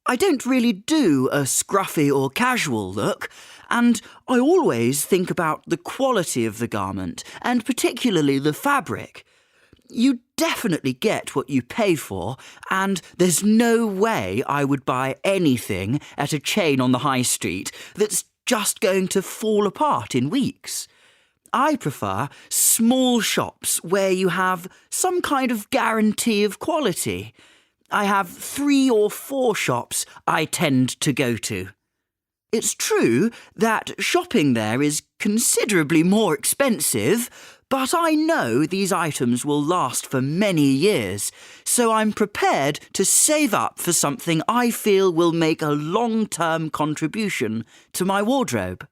I don't really do a scruffy or casual look, and I always think about the quality of the garment, and particularly the fabric. You definitely get what you pay for, and there's no way I would buy anything at a chain on the high street that's just going to fall apart in weeks. I prefer small shops where you have some kind of guarantee of quality. I have 3 or 4 shops I tend to go to. It's true that shopping there is considerably more expensive, but I know these items will last for many years, so I'm prepared to save up for something I feel will make a long-term contribution to my wardrobe.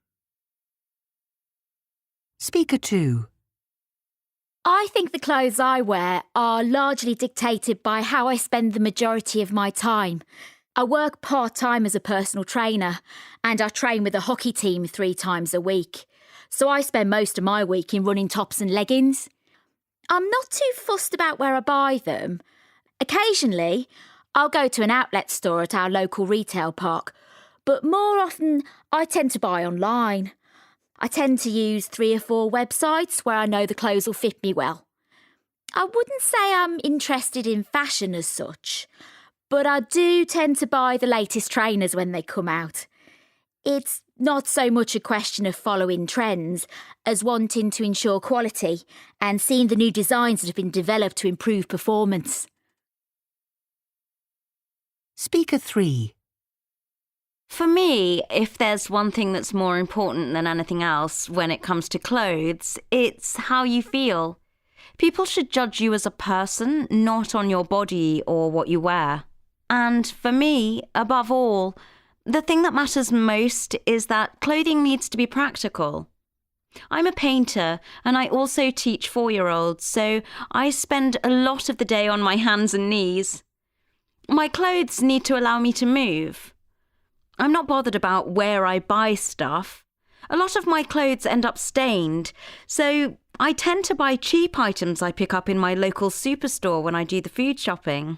Speaker 2.
I think the clothes I wear are largely dictated by how I spend the majority of my time. I work part-time as a personal trainer, and I train with a hockey team 3 times a week. So I spend most of my week in running tops and leggings. I'm not too fussed about where I buy them. Occasionally, I'll go to an outlet store at our local retail park, but more often I tend to buy online. I tend to use 3 or 4 websites where I know the clothes will fit me well. I wouldn't say I'm interested in fashion as such, but I do tend to buy the latest trainers when they come out. It's not so much a question of following trends as wanting to ensure quality and seeing the new designs that have been developed to improve performance.
Speaker 3.
For me, if there's one thing that's more important than anything else when it comes to clothes, it's how you feel. People should judge you as a person, not on your body or what you wear. And for me, above all, the thing that matters most is that clothing needs to be practical. I'm a painter and I also teach 4-year-olds, so I spend a lot of the day on my hands and knees. My clothes need to allow me to move. I'm not bothered about where I buy stuff. A lot of my clothes end up stained, so I tend to buy cheap items I pick up in my local superstore when I do the food shopping.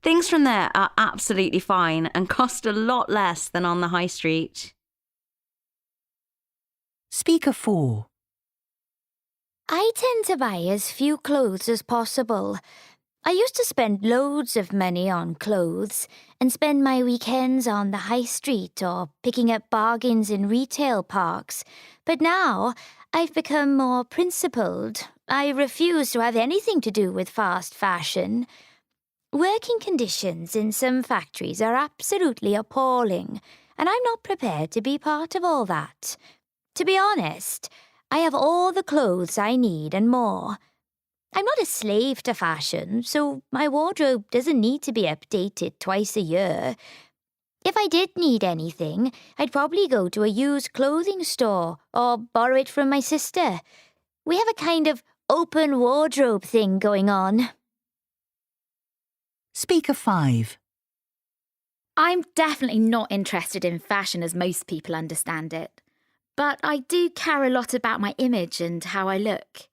Things from there are absolutely fine and cost a lot less than on the high street.
Speaker 4.
I tend to buy as few clothes as possible. I used to spend loads of money on clothes and spend my weekends on the high street or picking up bargains in retail parks. But now I've become more principled. I refuse to have anything to do with fast fashion. Working conditions in some factories are absolutely appalling, and I'm not prepared to be part of all that. To be honest, I have all the clothes I need and more. I'm not a slave to fashion, so my wardrobe doesn't need to be updated twice a year. If I did need anything, I'd probably go to a used clothing store or borrow it from my sister. We have a kind of open wardrobe thing going on.
Speaker 5.
I'm definitely not interested in fashion as most people understand it, but I do care a lot about my image and how I look.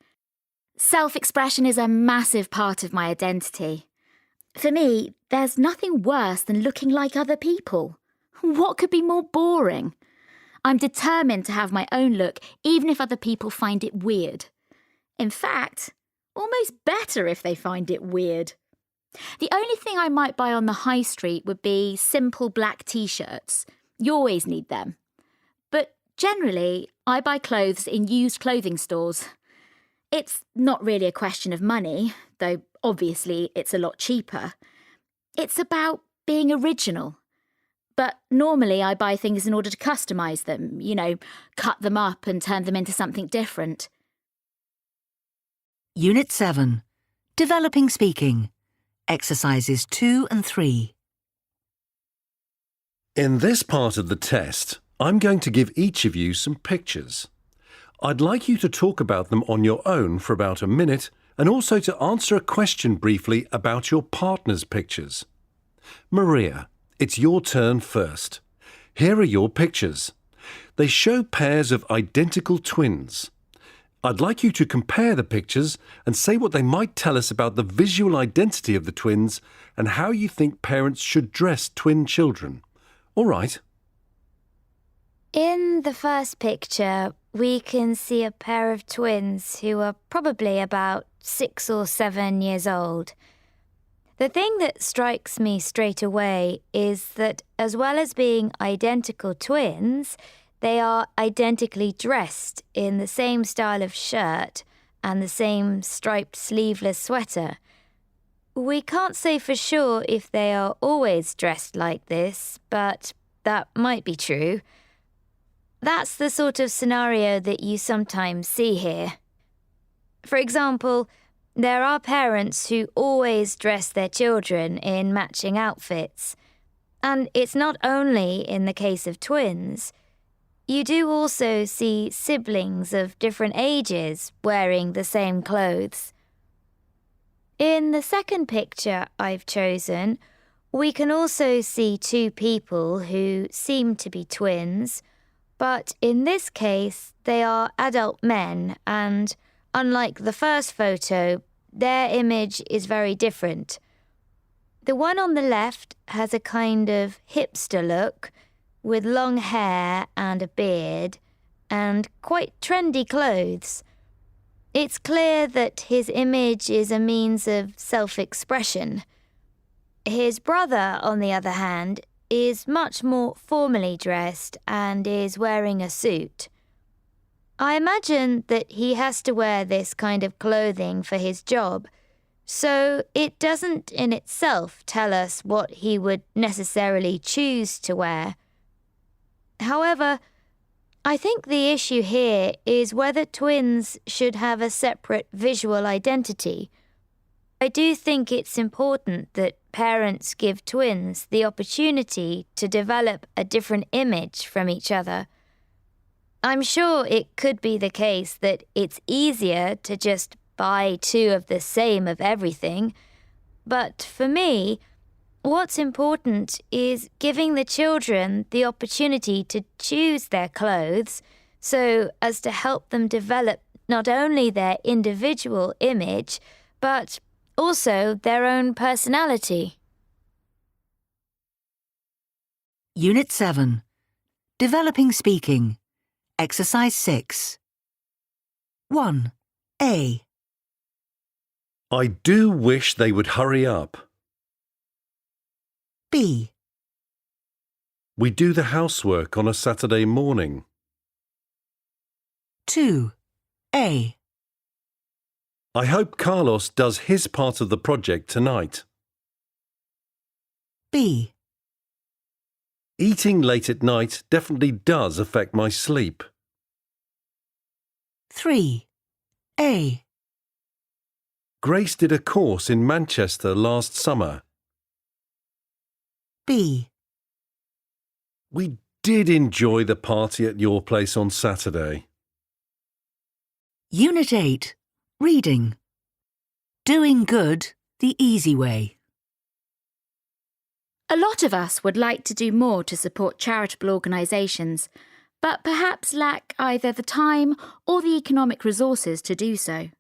Self-expression is a massive part of my identity. For me, there's nothing worse than looking like other people. What could be more boring? I'm determined to have my own look, even if other people find it weird. In fact, almost better if they find it weird. The only thing I might buy on the high street would be simple black t-shirts. You always need them. But generally, I buy clothes in used clothing stores. It's not really a question of money, though obviously it's a lot cheaper. It's about being original. But normally I buy things in order to customise them, cut them up and turn them into something different.
Unit 7. Developing speaking. Exercises 2 and 3.
In this part of the test, I'm going to give each of you some pictures. I'd like you to talk about them on your own for about a minute and also to answer a question briefly about your partner's pictures. Maria, it's your turn first. Here are your pictures. They show pairs of identical twins. I'd like you to compare the pictures and say what they might tell us about the visual identity of the twins and how you think parents should dress twin children. All right.
In the first picture, we can see a pair of twins who are probably about 6 or 7 years old. The thing that strikes me straight away is that as well as being identical twins, they are identically dressed in the same style of shirt and the same striped sleeveless sweater. We can't say for sure if they are always dressed like this, but that might be true. That's the sort of scenario that you sometimes see here. For example, there are parents who always dress their children in matching outfits. And it's not only in the case of twins. You do also see siblings of different ages wearing the same clothes. In the second picture I've chosen, we can also see two people who seem to be twins, but in this case they are adult men and, unlike the first photo, their image is very different. The one on the left has a kind of hipster look, with long hair and a beard, and quite trendy clothes. It's clear that his image is a means of self-expression. His brother, on the other hand, is much more formally dressed and is wearing a suit. I imagine that he has to wear this kind of clothing for his job, so it doesn't in itself tell us what he would necessarily choose to wear. However, I think the issue here is whether twins should have a separate visual identity. I do think it's important that parents give twins the opportunity to develop a different image from each other. I'm sure it could be the case that it's easier to just buy two of the same of everything, but for me, what's important is giving the children the opportunity to choose their clothes so as to help them develop not only their individual image, but also their own personality.
Unit 7. Developing Speaking. Exercise 6. 1. A.
I do wish they would hurry up.
B.
We do the housework on a Saturday morning.
2. A.
I hope Carlos does his part of the project tonight.
B.
Eating late at night definitely does affect my sleep.
3. A.
Grace did a course in Manchester last summer.
B.
We did enjoy the party at your place on Saturday.
Unit 8. Reading. Doing good the easy way.
A lot of us would like to do more to support charitable organisations, but perhaps lack either the time or the economic resources to do so.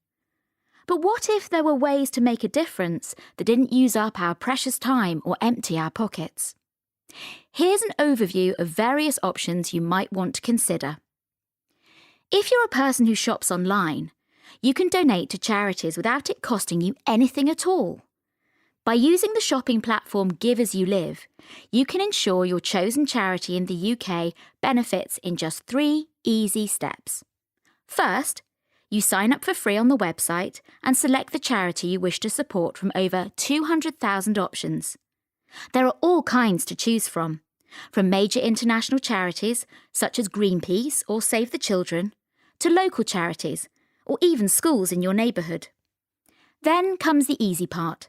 But what if there were ways to make a difference that didn't use up our precious time or empty our pockets? Here's an overview of various options you might want to consider. If you're a person who shops online, you can donate to charities without it costing you anything at all. By using the shopping platform Give As You Live, you can ensure your chosen charity in the UK benefits in just 3 easy steps. First, you sign up for free on the website and select the charity you wish to support from over 200,000 options. There are all kinds to choose from major international charities such as Greenpeace or Save the Children, to local charities, or even schools in your neighbourhood. Then comes the easy part.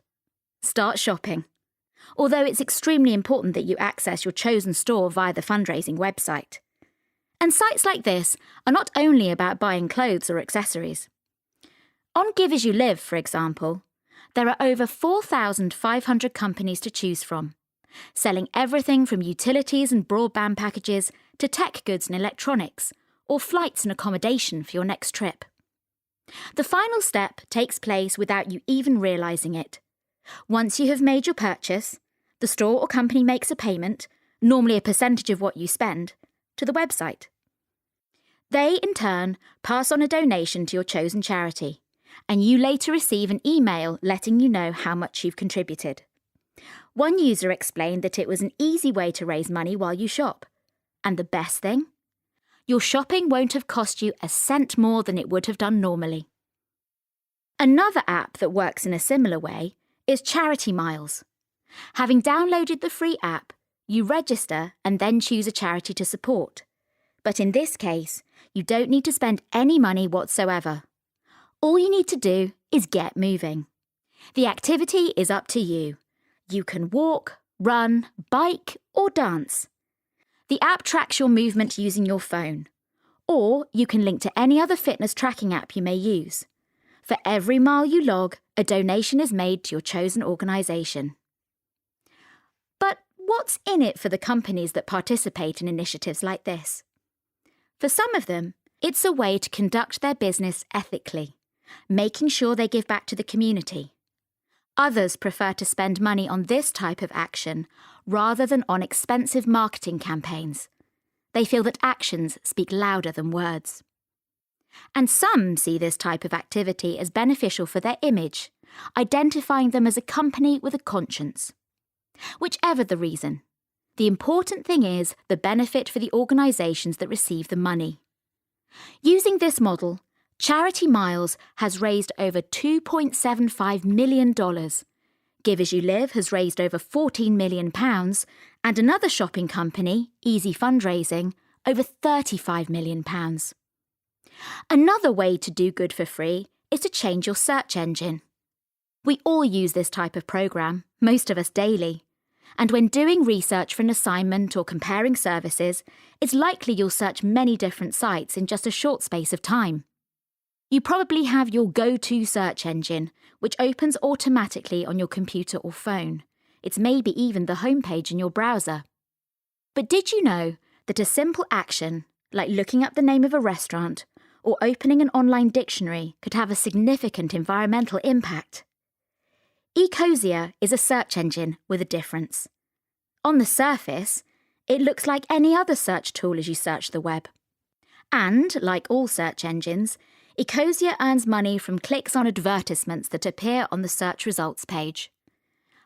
Start shopping. Although it's extremely important that you access your chosen store via the fundraising website. And sites like this are not only about buying clothes or accessories. On Give As You Live, for example, there are over 4,500 companies to choose from, selling everything from utilities and broadband packages to tech goods and electronics, or flights and accommodation for your next trip. The final step takes place without you even realising it. Once you have made your purchase, the store or company makes a payment, normally a percentage of what you spend, to the website. They, in turn, pass on a donation to your chosen charity, and you later receive an email letting you know how much you've contributed. One user explained that it was an easy way to raise money while you shop. And the best thing? Your shopping won't have cost you a cent more than it would have done normally. Another app that works in a similar way is Charity Miles. Having downloaded the free app, you register and then choose a charity to support. But in this case, you don't need to spend any money whatsoever. All you need to do is get moving. The activity is up to you. You can walk, run, bike, or dance. The app tracks your movement using your phone, or you can link to any other fitness tracking app you may use. For every mile you log, a donation is made to your chosen organisation. But what's in it for the companies that participate in initiatives like this? For some of them, it's a way to conduct their business ethically, making sure they give back to the community. Others prefer to spend money on this type of action rather than on expensive marketing campaigns. They feel that actions speak louder than words. And some see this type of activity as beneficial for their image, identifying them as a company with a conscience. Whichever the reason, the important thing is the benefit for the organisations that receive the money. Using this model, Charity Miles has raised over $2.75 million. Give As You Live has raised over £14 million, and another shopping company, Easy Fundraising, over £35 million. Another way to do good for free is to change your search engine. We all use this type of programme, most of us daily. And when doing research for an assignment or comparing services, it's likely you'll search many different sites in just a short space of time. You probably have your go-to search engine, which opens automatically on your computer or phone. It's maybe even the homepage in your browser. But did you know that a simple action, like looking up the name of a restaurant or opening an online dictionary, could have a significant environmental impact? Ecosia is a search engine with a difference. On the surface, it looks like any other search tool as you search the web. And, like all search engines, Ecosia earns money from clicks on advertisements that appear on the search results page.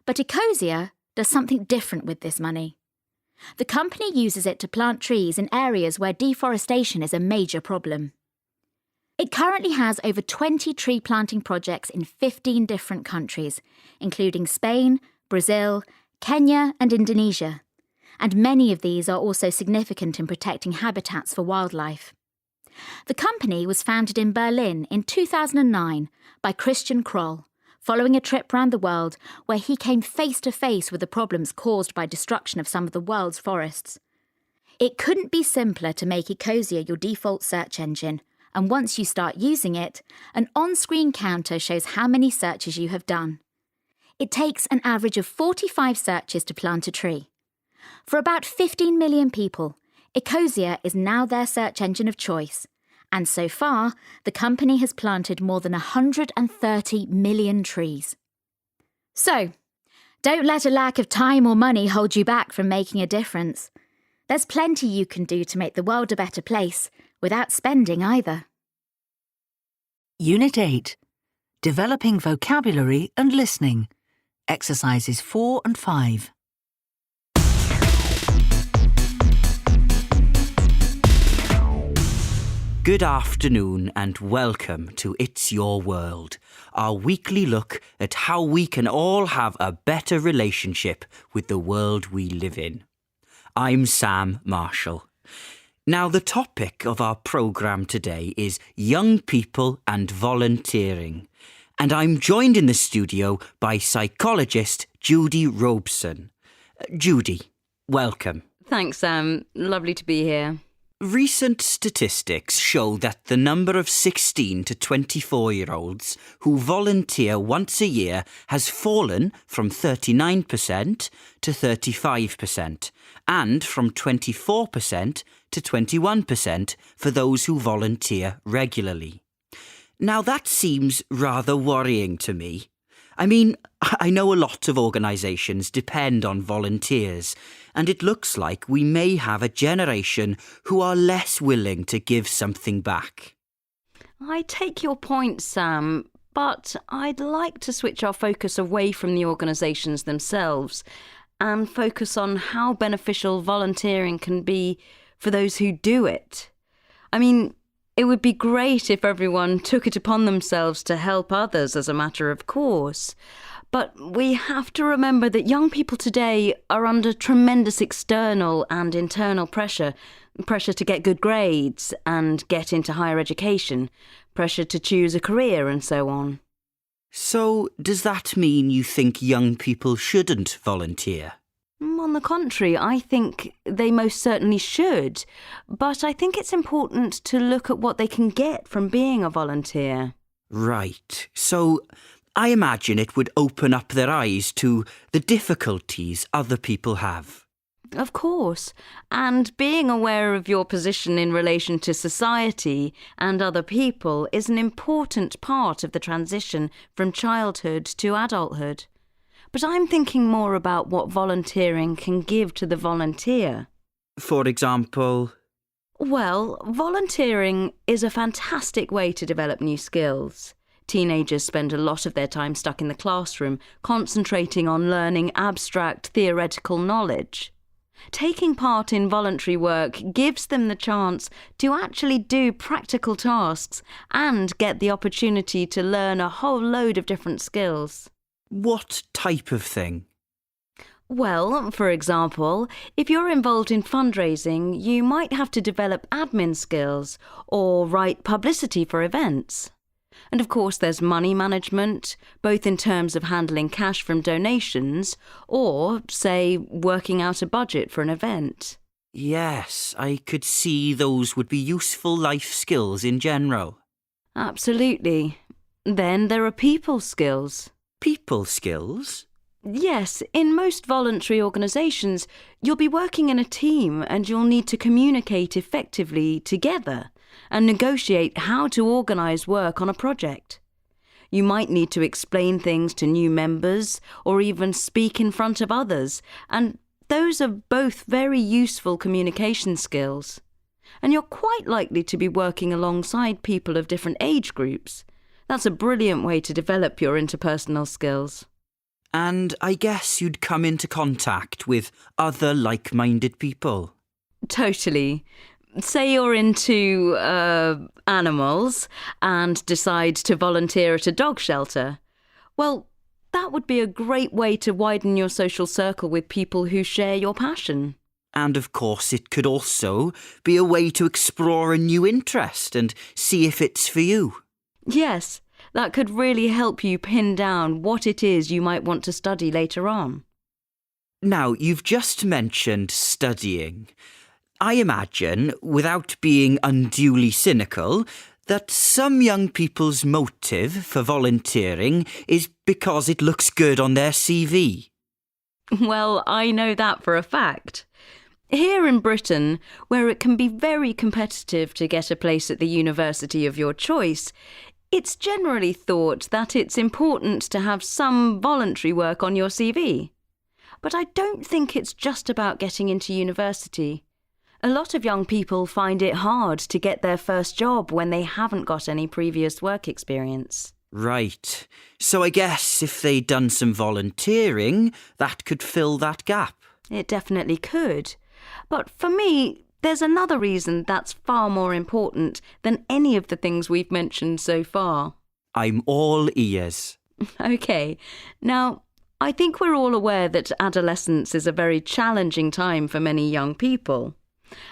But Ecosia does something different with this money. The company uses it to plant trees in areas where deforestation is a major problem. It currently has over 20 tree planting projects in 15 different countries, including Spain, Brazil, Kenya and Indonesia. And many of these are also significant in protecting habitats for wildlife. The company was founded in Berlin in 2009 by Christian Kroll, following a trip around the world where he came face to face with the problems caused by destruction of some of the world's forests. It couldn't be simpler to make Ecosia your default search engine, and once you start using it, an on-screen counter shows how many searches you have done. It takes an average of 45 searches to plant a tree. For about 15 million people, Ecosia is now their search engine of choice, and so far, the company has planted more than 130 million trees. So, don't let a lack of time or money hold you back from making a difference. There's plenty you can do to make the world a better place, without spending either.
Unit 8. Developing vocabulary and listening. Exercises 4 and 5.
Good afternoon and welcome to It's Your World, our weekly look at how we can all have a better relationship with the world we live in. I'm Sam Marshall. Now, the topic of our programme today is young people and volunteering, and I'm joined in the studio by psychologist Judy Robeson. Judy, welcome.
Thanks, Sam. Lovely to be here.
Recent statistics show that the number of 16 to 24-year-olds who volunteer once a year has fallen from 39% to 35%, and from 24% to 21% for those who volunteer regularly. Now that seems rather worrying to me. I mean, I know a lot of organisations depend on volunteers, and it looks like we may have a generation who are less willing to give something back.
I take your point, Sam, but I'd like to switch our focus away from the organisations themselves and focus on how beneficial volunteering can be for those who do it. I mean, it would be great if everyone took it upon themselves to help others as a matter of course. But we have to remember that young people today are under tremendous external and internal pressure. Pressure to get good grades and get into higher education. Pressure to choose a career and so on.
So, does that mean you think young people shouldn't volunteer?
On the contrary, I think they most certainly should. But I think it's important to look at what they can get from being a volunteer.
Right. So, I imagine it would open up their eyes to the difficulties other people have.
Of course. And being aware of your position in relation to society and other people is an important part of the transition from childhood to adulthood. But I'm thinking more about what volunteering can give to the volunteer.
For example?
Well, volunteering is a fantastic way to develop new skills. Teenagers spend a lot of their time stuck in the classroom, concentrating on learning abstract theoretical knowledge. Taking part in voluntary work gives them the chance to actually do practical tasks and get the opportunity to learn a whole load of different skills.
What type of thing?
Well, for example, if you're involved in fundraising, you might have to develop admin skills or write publicity for events. And of course there's money management, both in terms of handling cash from donations or, say, working out a budget for an event.
Yes, I could see those would be useful life skills in general.
Absolutely. Then there are people skills.
People skills?
Yes, in most voluntary organisations, you'll be working in a team and you'll need to communicate effectively together and negotiate how to organise work on a project. You might need to explain things to new members or even speak in front of others, and those are both very useful communication skills. And you're quite likely to be working alongside people of different age groups. That's a brilliant way to develop your interpersonal skills.
And I guess you'd come into contact with other like-minded people.
Totally. Say you're into animals and decide to volunteer at a dog shelter. Well, that would be a great way to widen your social circle with people who share your passion.
And of course it could also be a way to explore a new interest and see if it's for you.
Yes, that could really help you pin down what it is you might want to study later on.
Now, you've just mentioned studying. I imagine, without being unduly cynical, that some young people's motive for volunteering is because it looks good on their CV.
Well, I know that for a fact. Here in Britain, where it can be very competitive to get a place at the university of your choice, it's generally thought that it's important to have some voluntary work on your CV. But I don't think it's just about getting into university. A lot of young people find it hard to get their first job when they haven't got any previous work experience.
Right. So I guess if they'd done some volunteering, that could fill that gap.
It definitely could. But for me, there's another reason that's far more important than any of the things we've mentioned so far.
I'm all ears.
OK. Now, I think we're all aware that adolescence is a very challenging time for many young people.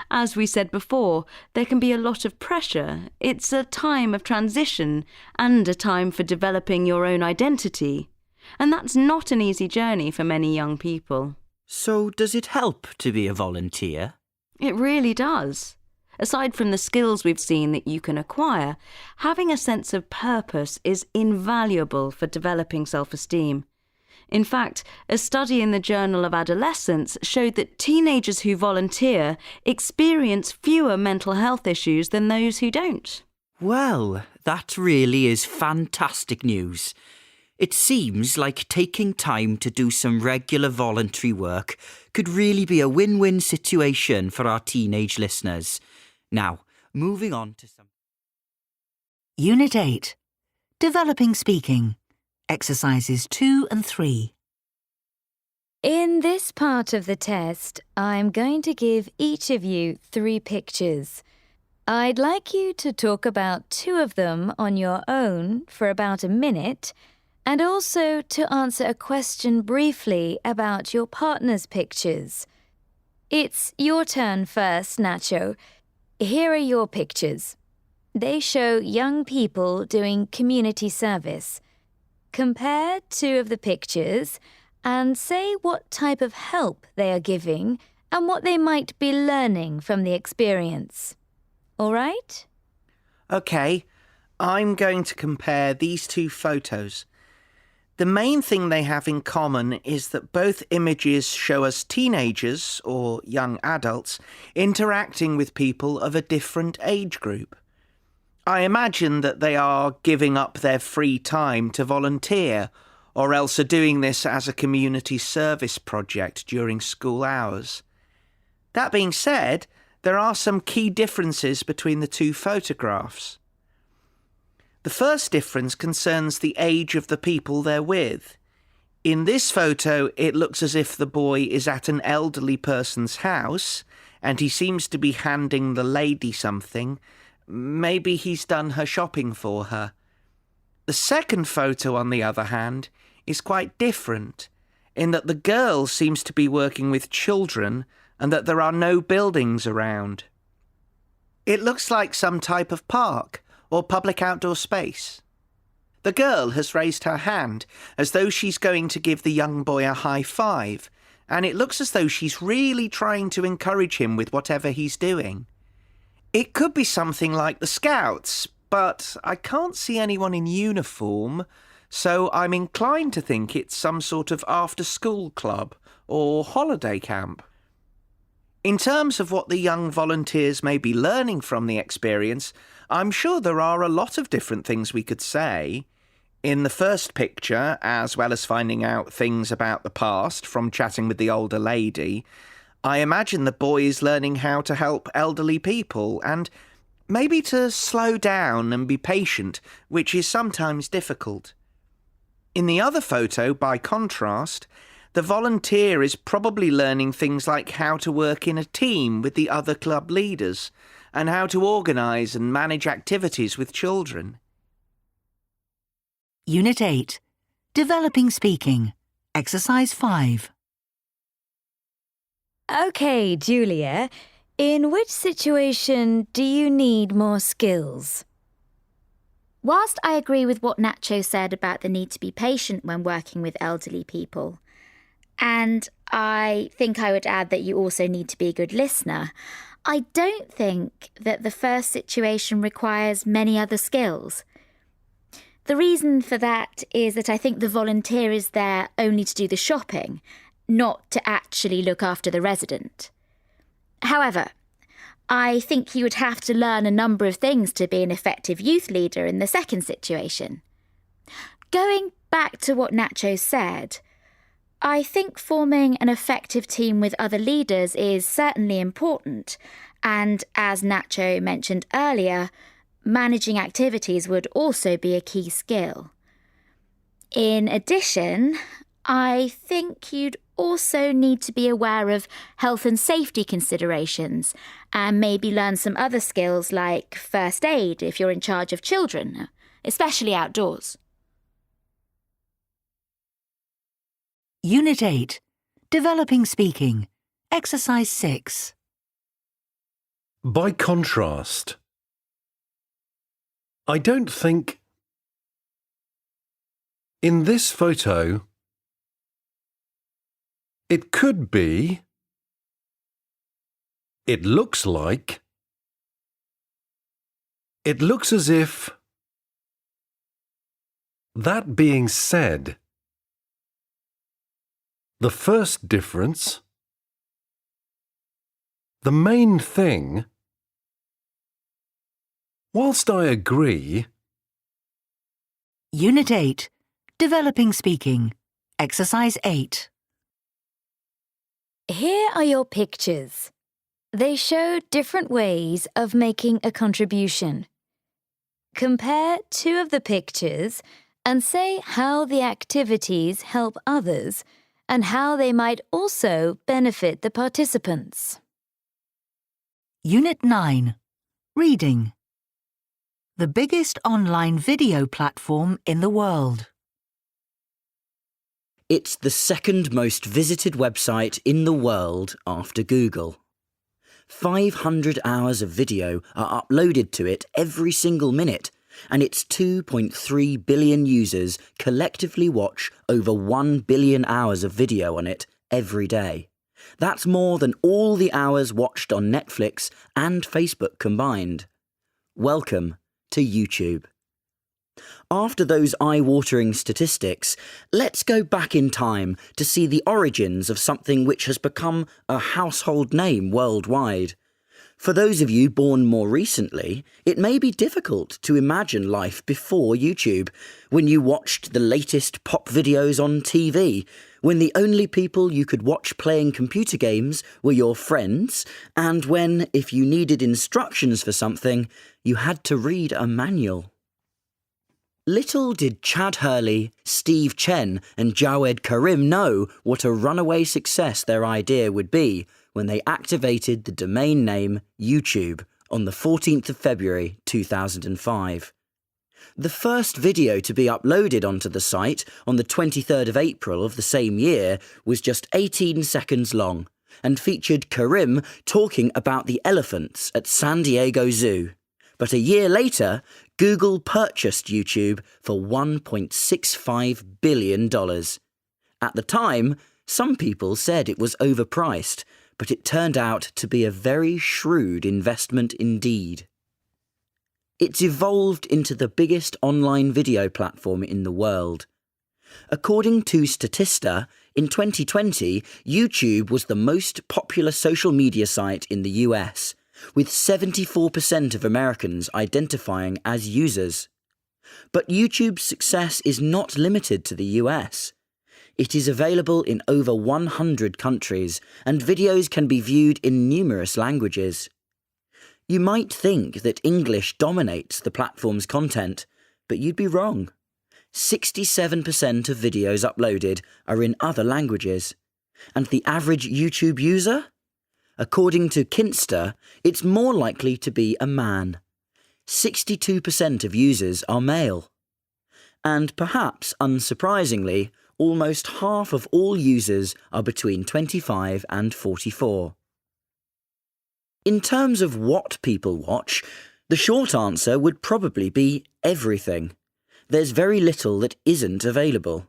As we said before, there can be a lot of pressure. It's a time of transition and a time for developing your own identity. And that's not an easy journey for many young people.
So does it help to be a volunteer?
It really does. Aside from the skills we've seen that you can acquire, having a sense of purpose is invaluable for developing self-esteem. In fact, a study in the Journal of Adolescence showed that teenagers who volunteer experience fewer mental health issues than those who don't.
Well, that really is fantastic news. It seems like taking time to do some regular voluntary work could really be a win-win situation for our teenage listeners. Now, moving on to some...
Unit 8. Developing Speaking. Exercises 2 and 3.
In this part of the test, I'm going to give each of you 3 pictures. I'd like you to talk about 2 of them on your own for about a minute, and also to answer a question briefly about your partner's pictures. It's your turn first, Nacho. Here are your pictures. They show young people doing community service. Compare 2 of the pictures and say what type of help they are giving and what they might be learning from the experience. All right?
OK, I'm going to compare these 2 photos. The main thing they have in common is that both images show us teenagers, or young adults, interacting with people of a different age group. I imagine that they are giving up their free time to volunteer, or else are doing this as a community service project during school hours. That being said, there are some key differences between the 2 photographs. The first difference concerns the age of the people they're with. In this photo, it looks as if the boy is at an elderly person's house, and he seems to be handing the lady something. Maybe he's done her shopping for her. The second photo, on the other hand, is quite different, in that the girl seems to be working with children and that there are no buildings around. It looks like some type of park or public outdoor space. The girl has raised her hand as though she's going to give the young boy a high five, and it looks as though she's really trying to encourage him with whatever he's doing. It could be something like the Scouts, but I can't see anyone in uniform, so I'm inclined to think it's some sort of after-school club or holiday camp. In terms of what the young volunteers may be learning from the experience, I'm sure there are a lot of different things we could say. In the first picture, as well as finding out things about the past from chatting with the older lady, I imagine the boy is learning how to help elderly people and maybe to slow down and be patient, which is sometimes difficult. In the other photo, by contrast, the volunteer is probably learning things like how to work in a team with the other club leaders and how to organise and manage activities with children.
Unit 8. Developing Speaking. Exercise 5.
OK, Julia. In which situation do you need more skills?
Whilst I agree with what Nacho said about the need to be patient when working with elderly people, and I think I would add that you also need to be a good listener, I don't think that the first situation requires many other skills. The reason for that is that I think the volunteer is there only to do the shopping, not to actually look after the resident. However, I think you would have to learn a number of things to be an effective youth leader in the second situation. Going back to what Nacho said, I think forming an effective team with other leaders is certainly important, and as Nacho mentioned earlier, managing activities would also be a key skill. In addition, I think you'd also need to be aware of health and safety considerations and maybe learn some other skills like first aid if you're in charge of children, especially outdoors.
Unit 8. Developing Speaking. Exercise 6.
By contrast, I don't think... In this photo, it could be... It looks like... It looks as if... That being said, the first difference, the main thing, whilst I agree...
Unit 8. Developing Speaking. Exercise 8.
Here are your pictures. They show different ways of making a contribution. Compare two of the pictures and say how the activities help others and how they might also benefit the participants.
Unit 9. Reading. The biggest online video platform in the world.
It's the second most visited website in the world after Google. 500 hours of video are uploaded to it every single minute, and its 2.3 billion users collectively watch over 1 billion hours of video on it every day. That's more than all the hours watched on Netflix and Facebook combined. Welcome to YouTube. After those eye-watering statistics, let's go back in time to see the origins of something which has become a household name worldwide. For those of you born more recently, it may be difficult to imagine life before YouTube, when you watched the latest pop videos on TV, when the only people you could watch playing computer games were your friends, and when, if you needed instructions for something, you had to read a manual. Little did Chad Hurley, Steve Chen and Jawed Karim know what a runaway success their idea would be when they activated the domain name YouTube on the 14th of February 2005. The first video to be uploaded onto the site on the 23rd of April of the same year was just 18 seconds long and featured Karim talking about the elephants at San Diego Zoo. But a year later, Google purchased YouTube for $1.65 billion. At the time, some people said it was overpriced, but it turned out to be a very shrewd investment indeed. It's evolved into the biggest online video platform in the world. According to Statista, in 2020, YouTube was the most popular social media site in the US, with 74% of Americans identifying as users. But YouTube's success is not limited to the US. It is available in over 100 countries, and videos can be viewed in numerous languages. You might think that English dominates the platform's content, but you'd be wrong. 67% of videos uploaded are in other languages. And the average YouTube user? According to Kinster, it's more likely to be a man. 62% of users are male. And perhaps unsurprisingly, almost half of all users are between 25 and 44. In terms of what people watch, the short answer would probably be everything. There's very little that isn't available.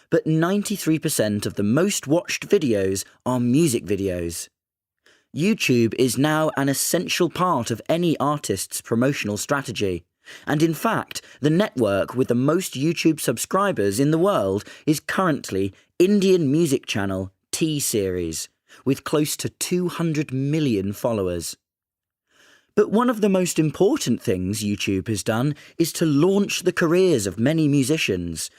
But 93% of the most watched videos are music videos. YouTube is now an essential part of any artist's promotional strategy. And in fact, the network with the most YouTube subscribers in the world is currently Indian music channel T-Series, with close to 200 million followers. But one of the most important things YouTube has done is to launch the careers of many musicians.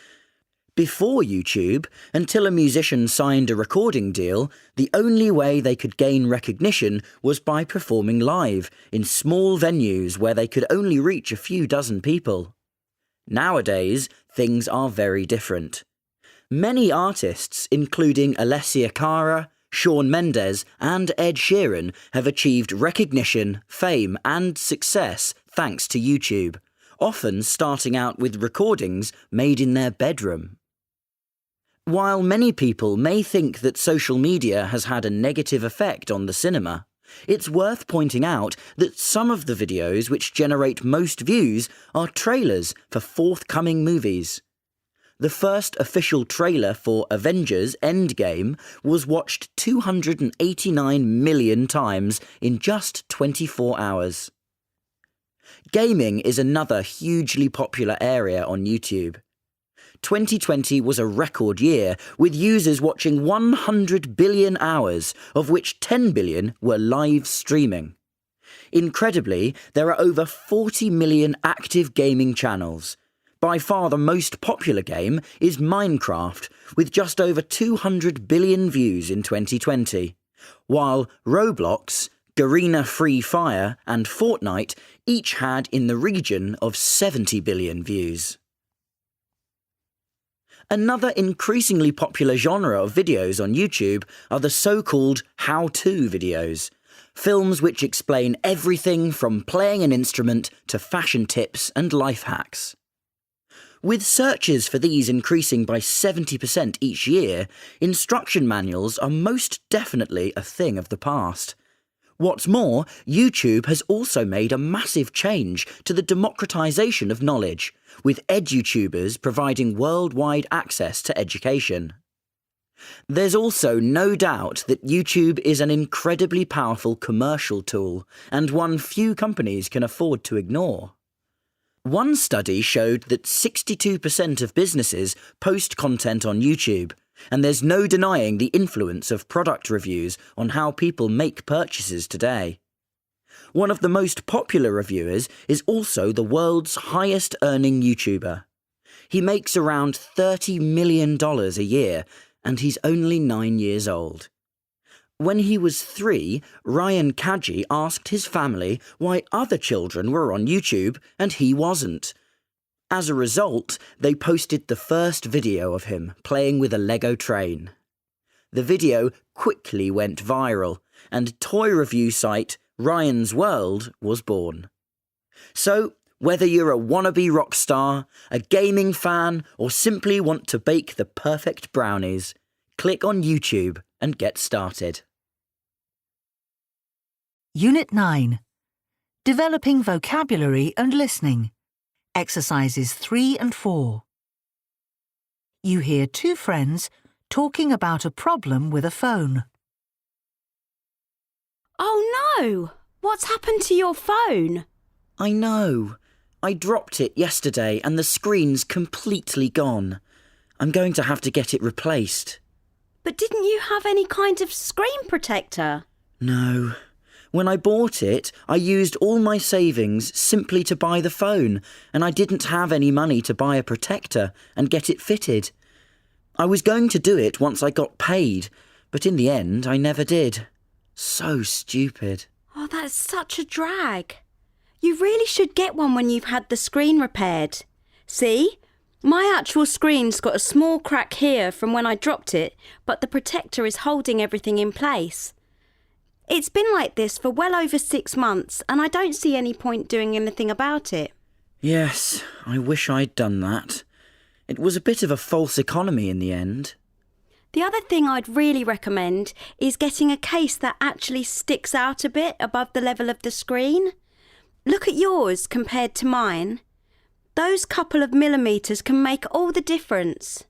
Before YouTube, until a musician signed a recording deal, the only way they could gain recognition was by performing live in small venues where they could only reach a few dozen people. Nowadays, things are very different. Many artists, including Alessia Cara, Shawn Mendes and Ed Sheeran, have achieved recognition, fame and success thanks to YouTube, often starting out with recordings made in their bedroom. While many people may think that social media has had a negative effect on the cinema, it's worth pointing out that some of the videos which generate most views are trailers for forthcoming movies. The first official trailer for Avengers Endgame was watched 289 million times in just 24 hours. Gaming is another hugely popular area on YouTube. 2020 was a record year, with users watching 100 billion hours, of which 10 billion were live streaming. Incredibly, there are over 40 million active gaming channels. By far the most popular game is Minecraft, with just over 200 billion views in 2020, while Roblox, Garena Free Fire and Fortnite each had in the region of 70 billion views. Another increasingly popular genre of videos on YouTube are the so-called how-to videos, films which explain everything from playing an instrument to fashion tips and life hacks. With searches for these increasing by 70% each year, instruction manuals are most definitely a thing of the past. What's more, YouTube has also made a massive change to the democratisation of knowledge, with edutubers providing worldwide access to education. There's also no doubt that YouTube is an incredibly powerful commercial tool, and one few companies can afford to ignore. One study showed that 62% of businesses post content on YouTube, and there's no denying the influence of product reviews on how people make purchases today. One of the most popular reviewers is also the world's highest earning YouTuber. He makes around $30 million a year, and he's only 9 years old. When he was 3, Ryan Kaji asked his family why other children were on YouTube and he wasn't. As a result, they posted the first video of him playing with a Lego train. The video quickly went viral, and toy review site Ryan's World was born. So, whether you're a wannabe rock star, a gaming fan, or simply want to bake the perfect brownies, click on YouTube and get started.
Unit 9. Developing vocabulary and listening. Exercises 3 and 4. You hear two friends talking about a problem with a phone.
Oh no! What's happened to your phone?
I know. I dropped it yesterday and the screen's completely gone. I'm going to have to get it replaced.
But didn't you have any kind of screen protector?
No. When I bought it, I used all my savings simply to buy the phone, and I didn't have any money to buy a protector and get it fitted. I was going to do it once I got paid, but in the end I never did. So stupid.
Oh, that's such a drag. You really should get one when you've had the screen repaired. See? My actual screen's got a small crack here from when I dropped it, but the protector is holding everything in place. It's been like this for well over 6 months, and I don't see any point doing anything about it.
Yes, I wish I'd done that. It was a bit of a false economy in the end.
The other thing I'd really recommend is getting a case that actually sticks out a bit above the level of the screen. Look at yours compared to mine. Those couple of millimetres can make all the difference.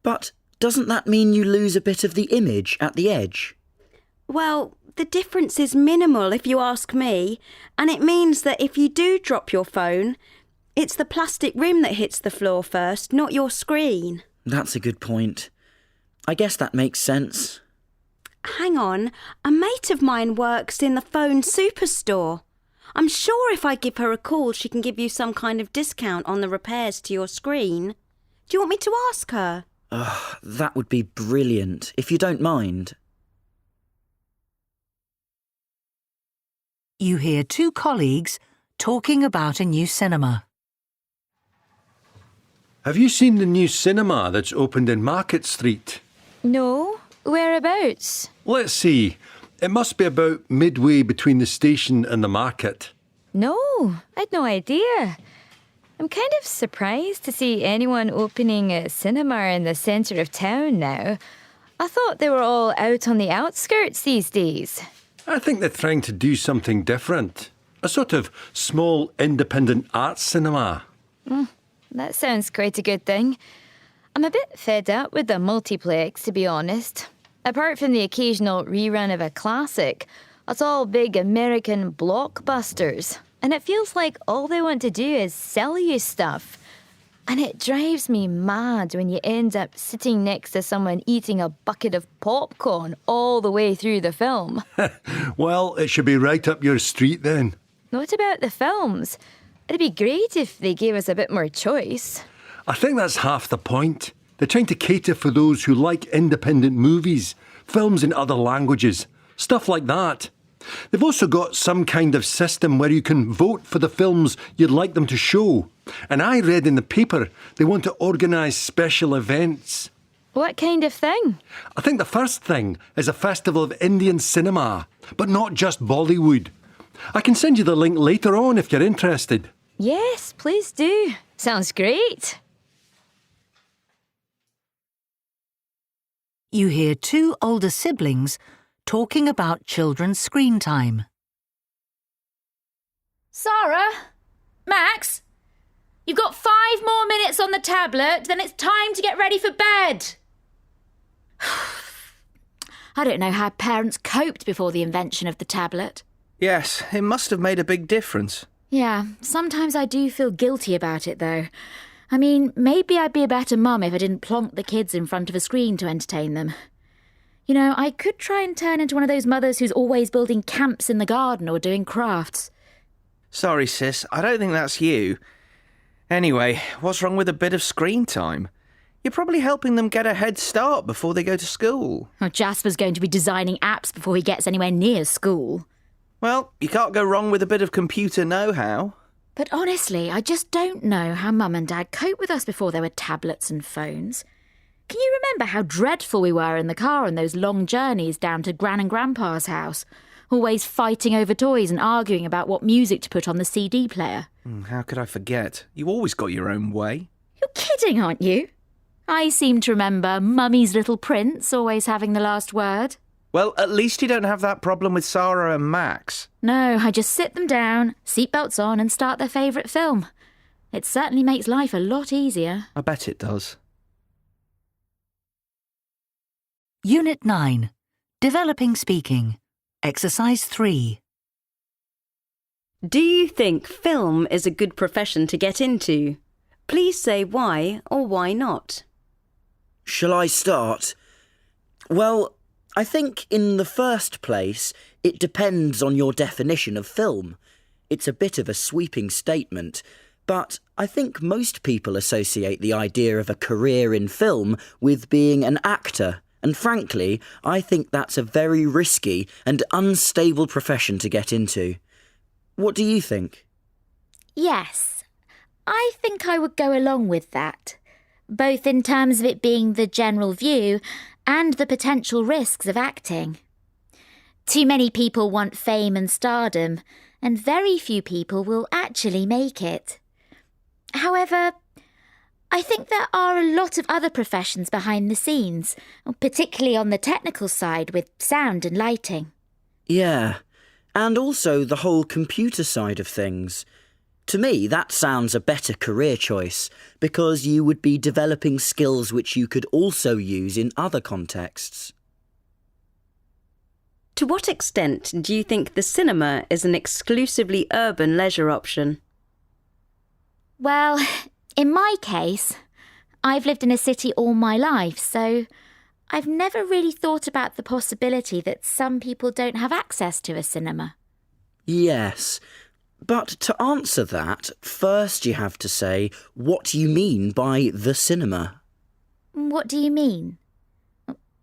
But doesn't that mean you lose a bit of the image at the edge?
Well, the difference is minimal if you ask me, and it means that if you do drop your phone, it's the plastic rim that hits the floor first, not your screen.
That's a good point. I guess that makes sense.
Hang on, a mate of mine works in the phone superstore. I'm sure if I give her a call, she can give you some kind of discount on the repairs to your screen. Do you want me to ask her?
That would be brilliant, if you don't mind.
You hear two colleagues talking about a new cinema.
Have you seen the new cinema that's opened in Market Street?
No, whereabouts?
Let's see. It must be about midway between the station and the market.
No, I'd no idea. I'm kind of surprised to see anyone opening a cinema in the centre of town now. I thought they were all out on the outskirts these days.
I think they're trying to do something different. A sort of small independent art cinema.
That sounds quite a good thing. I'm a bit fed up with the multiplex, to be honest. Apart from the occasional rerun of a classic, it's all big American blockbusters. and it feels like all they want to do is sell you stuff. And it drives me mad when you end up sitting next to someone eating a bucket of popcorn all the way through the film.
Well, it should be right up your street then.
What about the films? It'd be great if they gave us a bit more choice.
I think that's half the point. They're trying to cater for those who like independent movies, films in other languages, stuff like that. They've also got some kind of system where you can vote for the films you'd like them to show. And I read in the paper they want to organise special events.
What kind of thing?
I think the first thing is a festival of Indian cinema, but not just Bollywood. I can send you the link later on if you're interested.
Yes, please do. Sounds great.
You hear two older siblings talking about children's screen time.
Sarah? Max? You've got 5 more minutes on the tablet, then it's time to get ready for bed. I don't know how parents coped before the invention of the tablet.
Yes, it must have made a big difference.
Yeah, sometimes I do feel guilty about it, though. I mean, maybe I'd be a better mum if I didn't plonk the kids in front of a screen to entertain them. You know, I could try and turn into one of those mothers who's always building camps in the garden or doing crafts.
Sorry, sis, I don't think that's you. Anyway, what's wrong with a bit of screen time? You're probably helping them get a head start before they go to school.
Well, Jasper's going to be designing apps before he gets anywhere near school.
Well, you can't go wrong with a bit of computer know-how.
But honestly, I just don't know how Mum and Dad coped with us before there were tablets and phones. Can you remember how dreadful we were in the car on those long journeys down to Gran and Grandpa's house? Always fighting over toys and arguing about what music to put on the CD player.
How could I forget? You always got your own way.
You're kidding, aren't you? I seem to remember Mummy's little prince always having the last word.
Well, at least you don't have that problem with Sarah and Max.
No, I just sit them down, seatbelts on and start their favourite film. It certainly makes life a lot easier.
I bet it does.
Unit 9. Developing Speaking. Exercise 3.
Do you think film is a good profession to get into? Please say why or why not.
Shall I start? Well, I think in the first place, it depends on your definition of film. It's a bit of a sweeping statement, but I think most people associate the idea of a career in film with being an actor. And frankly, I think that's a very risky and unstable profession to get into. What do you think?
Yes, I think I would go along with that, both in terms of it being the general view and the potential risks of acting. Too many people want fame and stardom, and very few people will actually make it. However, I think there are a lot of other professions behind the scenes, particularly on the technical side with sound and lighting.
Yeah, and also the whole computer side of things. To me, that sounds a better career choice, because you would be developing skills which you could also use in other contexts.
To what extent do you think the cinema is an exclusively urban leisure option?
Well, in my case, I've lived in a city all my life, so I've never really thought about the possibility that some people don't have access to a cinema.
Yes, but to answer that, first you have to say what you mean by the cinema.
What do you mean?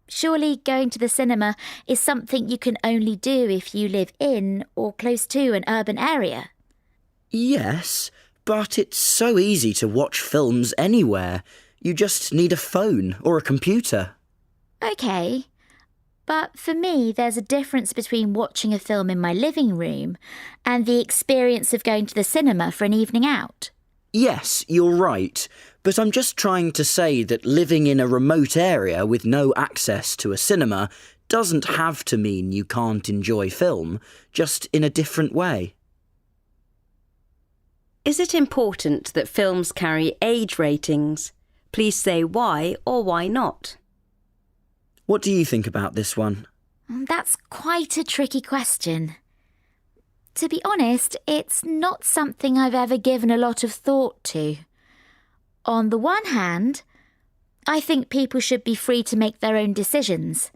Surely going to the cinema is something you can only do if you live in or close to an urban area.
Yes, but it's so easy to watch films anywhere. You just need a phone or a computer.
OK, but for me there's a difference between watching a film in my living room and the experience of going to the cinema for an evening out.
Yes, you're right, but I'm just trying to say that living in a remote area with no access to a cinema doesn't have to mean you can't enjoy film, just in a different way.
Is it important that films carry age ratings? Please say why or why not.
What do you think about this one?
That's quite a tricky question. To be honest, it's not something I've ever given a lot of thought to. On the one hand, I think people should be free to make their own decisions.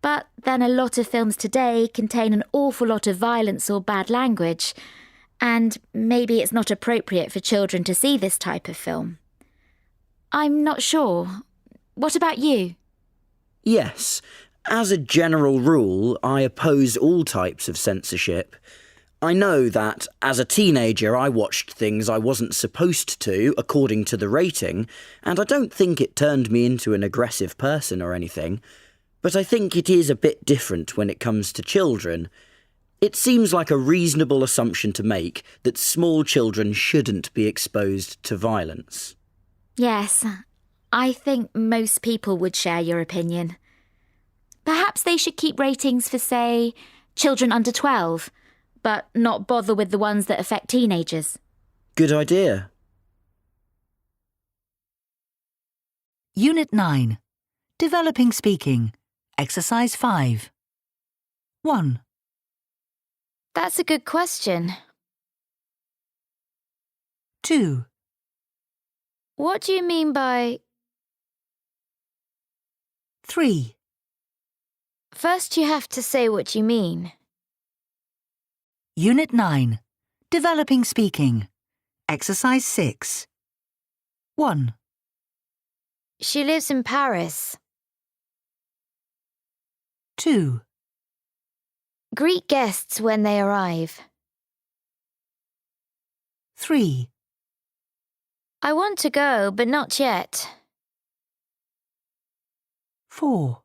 But then a lot of films today contain an awful lot of violence or bad language, and maybe it's not appropriate for children to see this type of film. I'm not sure. What about you?
Yes, as a general rule, I oppose all types of censorship. I know that, as a teenager, I watched things I wasn't supposed to, according to the rating, and I don't think it turned me into an aggressive person or anything. But I think it is a bit different when it comes to children. It seems like a reasonable assumption to make that small children shouldn't be exposed to violence.
Yes, I think most people would share your opinion. Perhaps they should keep ratings for, say, children under 12, but not bother with the ones that affect teenagers.
Good idea.
Unit 9. Developing Speaking. Exercise 5. 1.
That's a good question.
2.
What do you mean by...
3.
First you have to say what you mean.
Unit 9. Developing Speaking. Exercise 6. 1.
She lives in Paris.
2.
Greet guests when they arrive.
3.
I want to go, but not yet.
4.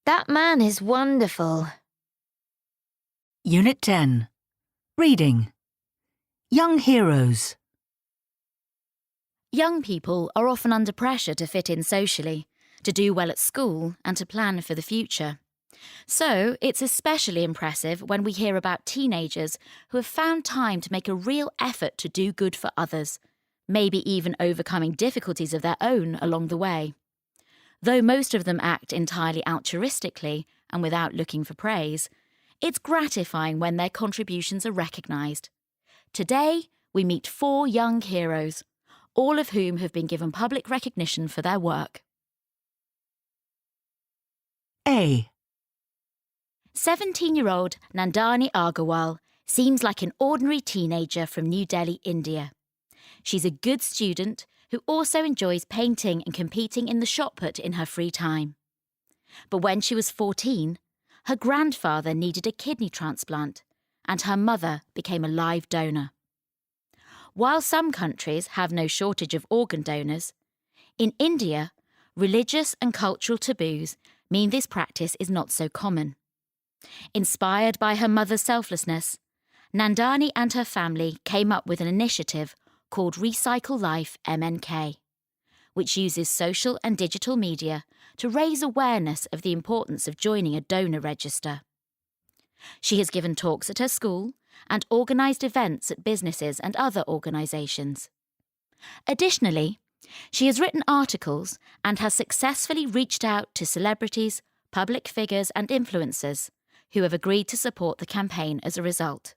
That man is wonderful.
Unit 10. Reading. Young Heroes.
Young people are often under pressure to fit in socially, to do well at school and to plan for the future. So it's especially impressive when we hear about teenagers who have found time to make a real effort to do good for others, maybe even overcoming difficulties of their own along the way. Though most of them act entirely altruistically and without looking for praise, it's gratifying when their contributions are recognised. Today, we meet 4 young heroes, all of whom have been given public recognition for their work.
A.
17-year-old Nandani Agarwal seems like an ordinary teenager from New Delhi, India. She's a good student who also enjoys painting and competing in the shot put in her free time. But when she was 14, her grandfather needed a kidney transplant, and her mother became a live donor. While some countries have no shortage of organ donors, in India, religious and cultural taboos mean this practice is not so common. Inspired by her mother's selflessness, Nandani and her family came up with an initiative called Recycle Life MNK, which uses social and digital media to raise awareness of the importance of joining a donor register. She has given talks at her school and organised events at businesses and other organisations. Additionally, she has written articles and has successfully reached out to celebrities, public figures and influencers who have agreed to support the campaign as a result.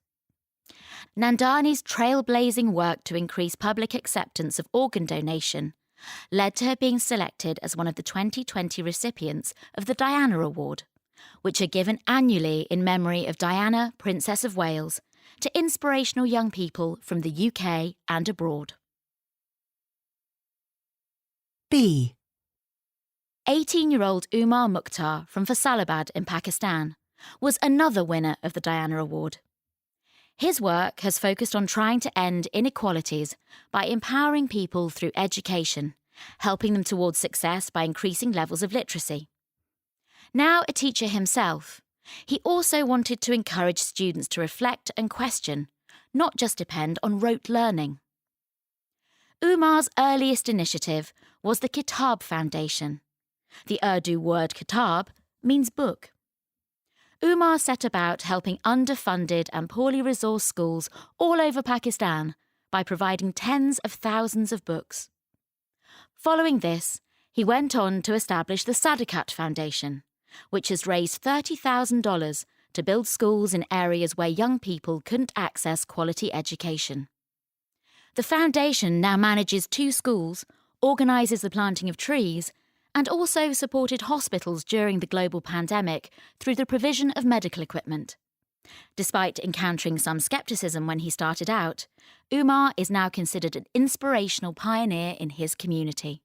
Nandani's trailblazing work to increase public acceptance of organ donation led to her being selected as one of the 2020 recipients of the Diana Award, which are given annually in memory of Diana, Princess of Wales, to inspirational young people from the UK and abroad.
B.
18-year-old Umar Mukhtar from Faisalabad in Pakistan was another winner of the Diana Award. His work has focused on trying to end inequalities by empowering people through education, helping them towards success by increasing levels of literacy. Now a teacher himself, he also wanted to encourage students to reflect and question, not just depend on rote learning. Umar's earliest initiative was the Kitab Foundation. The Urdu word kitab means book. Umar set about helping underfunded and poorly resourced schools all over Pakistan by providing tens of thousands of books. Following this, he went on to establish the Sadakat Foundation, which has raised $30,000 to build schools in areas where young people couldn't access quality education. The foundation now manages 2 schools, organises the planting of trees, and also supported hospitals during the global pandemic through the provision of medical equipment. Despite encountering some scepticism when he started out, Umar is now considered an inspirational pioneer in his community.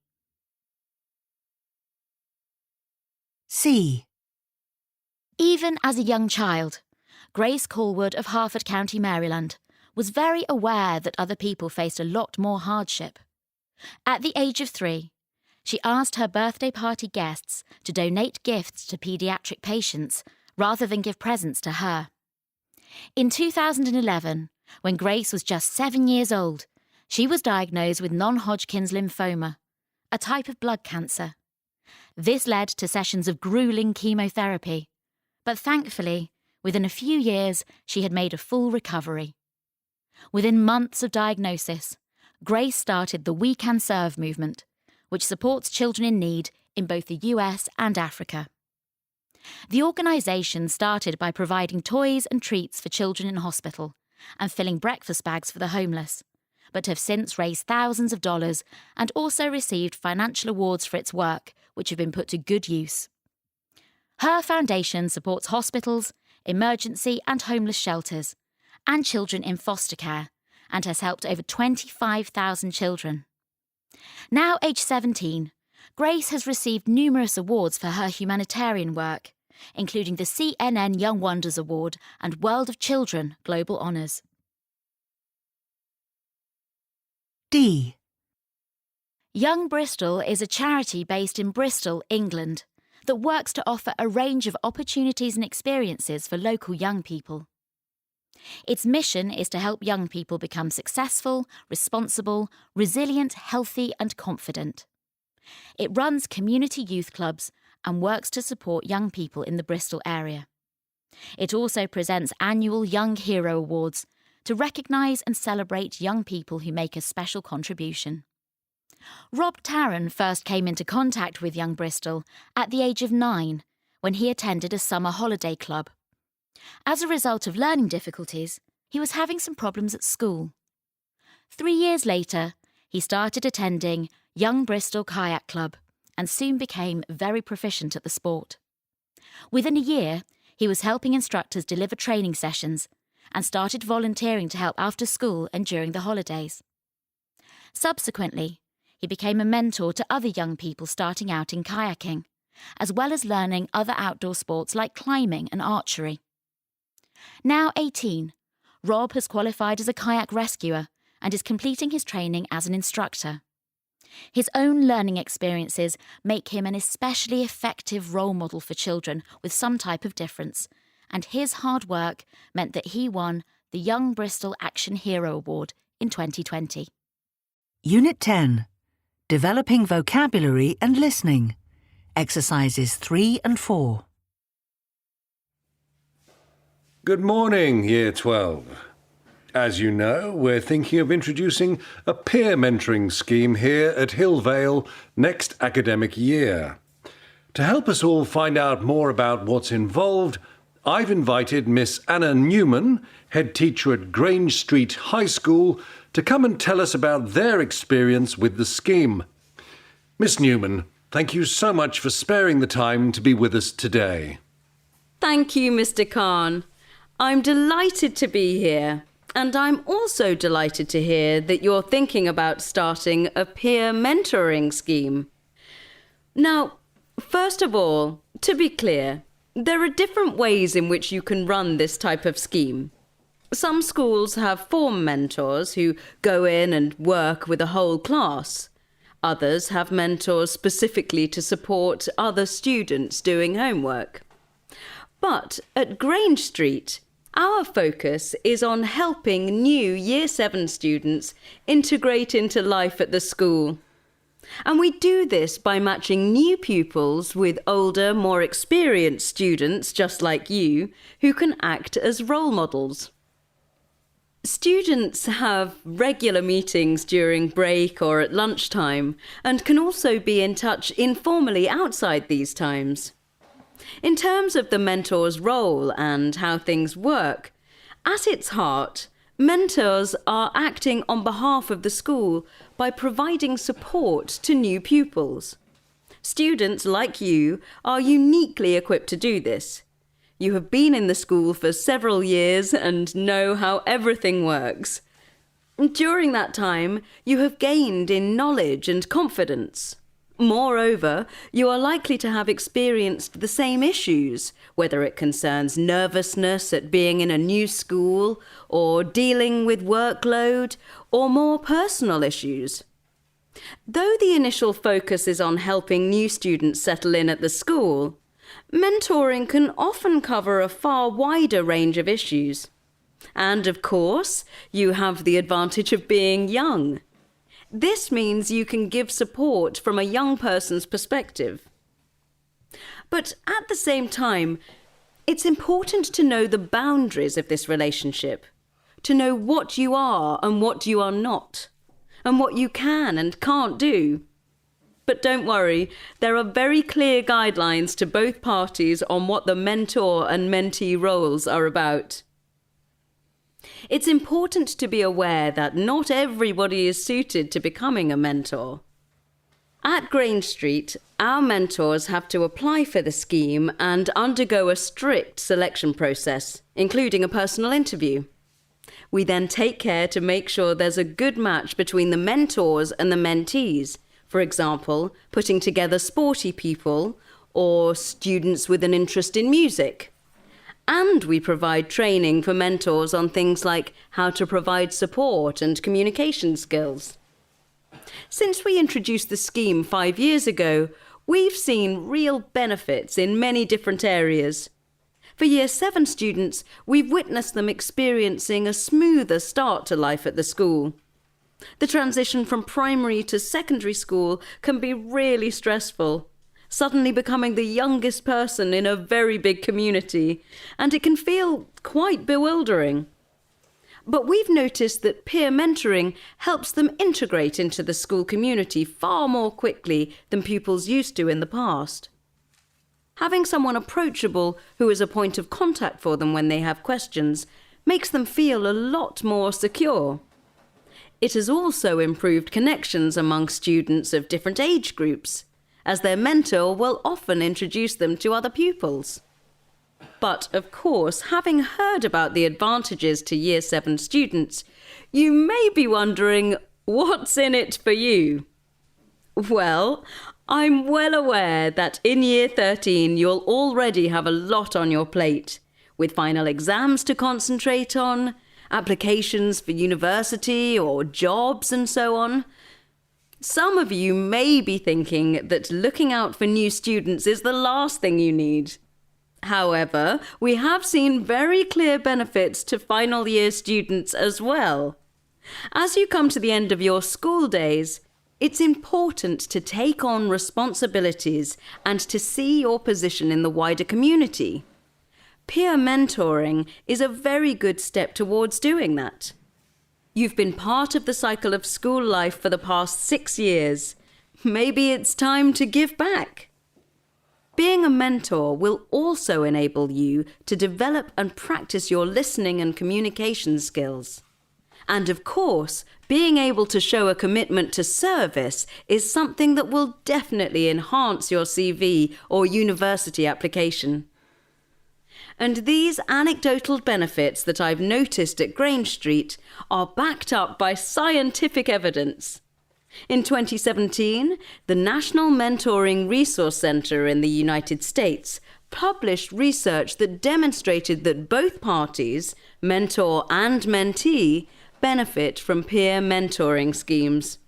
C.
Even as a young child, Grace Callwood of Harford County, Maryland, was very aware that other people faced a lot more hardship. At the age of 3, she asked her birthday party guests to donate gifts to paediatric patients rather than give presents to her. In 2011, when Grace was just 7 years old, she was diagnosed with non-Hodgkin's lymphoma, a type of blood cancer. This led to sessions of grueling chemotherapy, but thankfully, within a few years, she had made a full recovery. Within months of diagnosis, Grace started the We Can Serve movement, which supports children in need in both the US and Africa. The organisation started by providing toys and treats for children in hospital and filling breakfast bags for the homeless, but have since raised thousands of dollars and also received financial awards for its work, which have been put to good use. Her foundation supports hospitals, emergency and homeless shelters, and children in foster care, and has helped over 25,000 children. Now aged 17, Grace has received numerous awards for her humanitarian work, including the CNN Young Wonders Award and World of Children Global Honours.
D.
Young Bristol is a charity based in Bristol, England, that works to offer a range of opportunities and experiences for local young people. Its mission is to help young people become successful, responsible, resilient, healthy and confident. It runs community youth clubs and works to support young people in the Bristol area. It also presents annual Young Hero Awards to recognise and celebrate young people who make a special contribution. Rob Tarrant first came into contact with Young Bristol at the age of 9 when he attended a summer holiday club. As a result of learning difficulties, he was having some problems at school. 3 years later, he started attending Young Bristol Kayak Club and soon became very proficient at the sport. Within a year, he was helping instructors deliver training sessions and started volunteering to help after school and during the holidays. Subsequently, he became a mentor to other young people starting out in kayaking, as well as learning other outdoor sports like climbing and archery. Now 18, Rob has qualified as a kayak rescuer and is completing his training as an instructor. His own learning experiences make him an especially effective role model for children with some type of difference, and his hard work meant that he won the Young Bristol Action Hero Award in 2020.
Unit 10. Developing vocabulary and listening. Exercises 3 and 4.
Good morning, Year 12. As you know, we're thinking of introducing a peer mentoring scheme here at Hillvale next academic year. To help us all find out more about what's involved, I've invited Miss Anna Newman, head teacher at Grange Street High School, to come and tell us about their experience with the scheme. Miss Newman, thank you so much for sparing the time to be with us today.
Thank you, Mr. Khan. I'm delighted to be here. And I'm also delighted to hear that you're thinking about starting a peer mentoring scheme. Now, first of all, to be clear, there are different ways in which you can run this type of scheme. Some schools have form mentors who go in and work with a whole class. Others have mentors specifically to support other students doing homework. But at Grange Street, our focus is on helping new Year 7 students integrate into life at the school. And we do this by matching new pupils with older, more experienced students, just like you, who can act as role models. Students have regular meetings during break or at lunchtime and can also be in touch informally outside these times. In terms of the mentor's role and how things work, at its heart, mentors are acting on behalf of the school by providing support to new pupils. Students like you are uniquely equipped to do this. You have been in the school for several years and know how everything works. During that time, you have gained in knowledge and confidence. Moreover, you are likely to have experienced the same issues, whether it concerns nervousness at being in a new school, or dealing with workload, or more personal issues. Though the initial focus is on helping new students settle in at the school, mentoring can often cover a far wider range of issues. And of course, you have the advantage of being young. This means you can give support from a young person's perspective. But at the same time, it's important to know the boundaries of this relationship, to know what you are and what you are not, and what you can and can't do. But don't worry, there are very clear guidelines to both parties on what the mentor and mentee roles are about. It's important to be aware that not everybody is suited to becoming a mentor. At Grange Street, our mentors have to apply for the scheme and undergo a strict selection process, including a personal interview. We then take care to make sure there's a good match between the mentors and the mentees, for example, putting together sporty people or students with an interest in music. And we provide training for mentors on things like how to provide support and communication skills. Since we introduced the scheme 5 years ago, we've seen real benefits in many different areas. For Year 7 students, we've witnessed them experiencing a smoother start to life at the school. The transition from primary to secondary school can be really stressful, suddenly becoming the youngest person in a very big community, and it can feel quite bewildering. But we've noticed that peer mentoring helps them integrate into the school community far more quickly than pupils used to in the past. Having someone approachable who is a point of contact for them when they have questions makes them feel a lot more secure. It has also improved connections among students of different age groups, as their mentor will often introduce them to other pupils. But, of course, having heard about the advantages to Year 7 students, you may be wondering, what's in it for you? Well, I'm well aware that in Year 13 you'll already have a lot on your plate, with final exams to concentrate on, applications for university or jobs and so on. Some of you may be thinking that looking out for new students is the last thing you need. However, we have seen very clear benefits to final year students as well. As you come to the end of your school days, it's important to take on responsibilities and to see your position in the wider community. Peer mentoring is a very good step towards doing that. You've been part of the cycle of school life for the past 6 years. Maybe it's time to give back. Being a mentor will also enable you to develop and practice your listening and communication skills. And of course, being able to show a commitment to service is something that will definitely enhance your CV or university application. And these anecdotal benefits that I've noticed at Grange Street are backed up by scientific evidence. In 2017, the National Mentoring Resource Centre in the United States published research that demonstrated that both parties, mentor and mentee, benefit from peer mentoring schemes.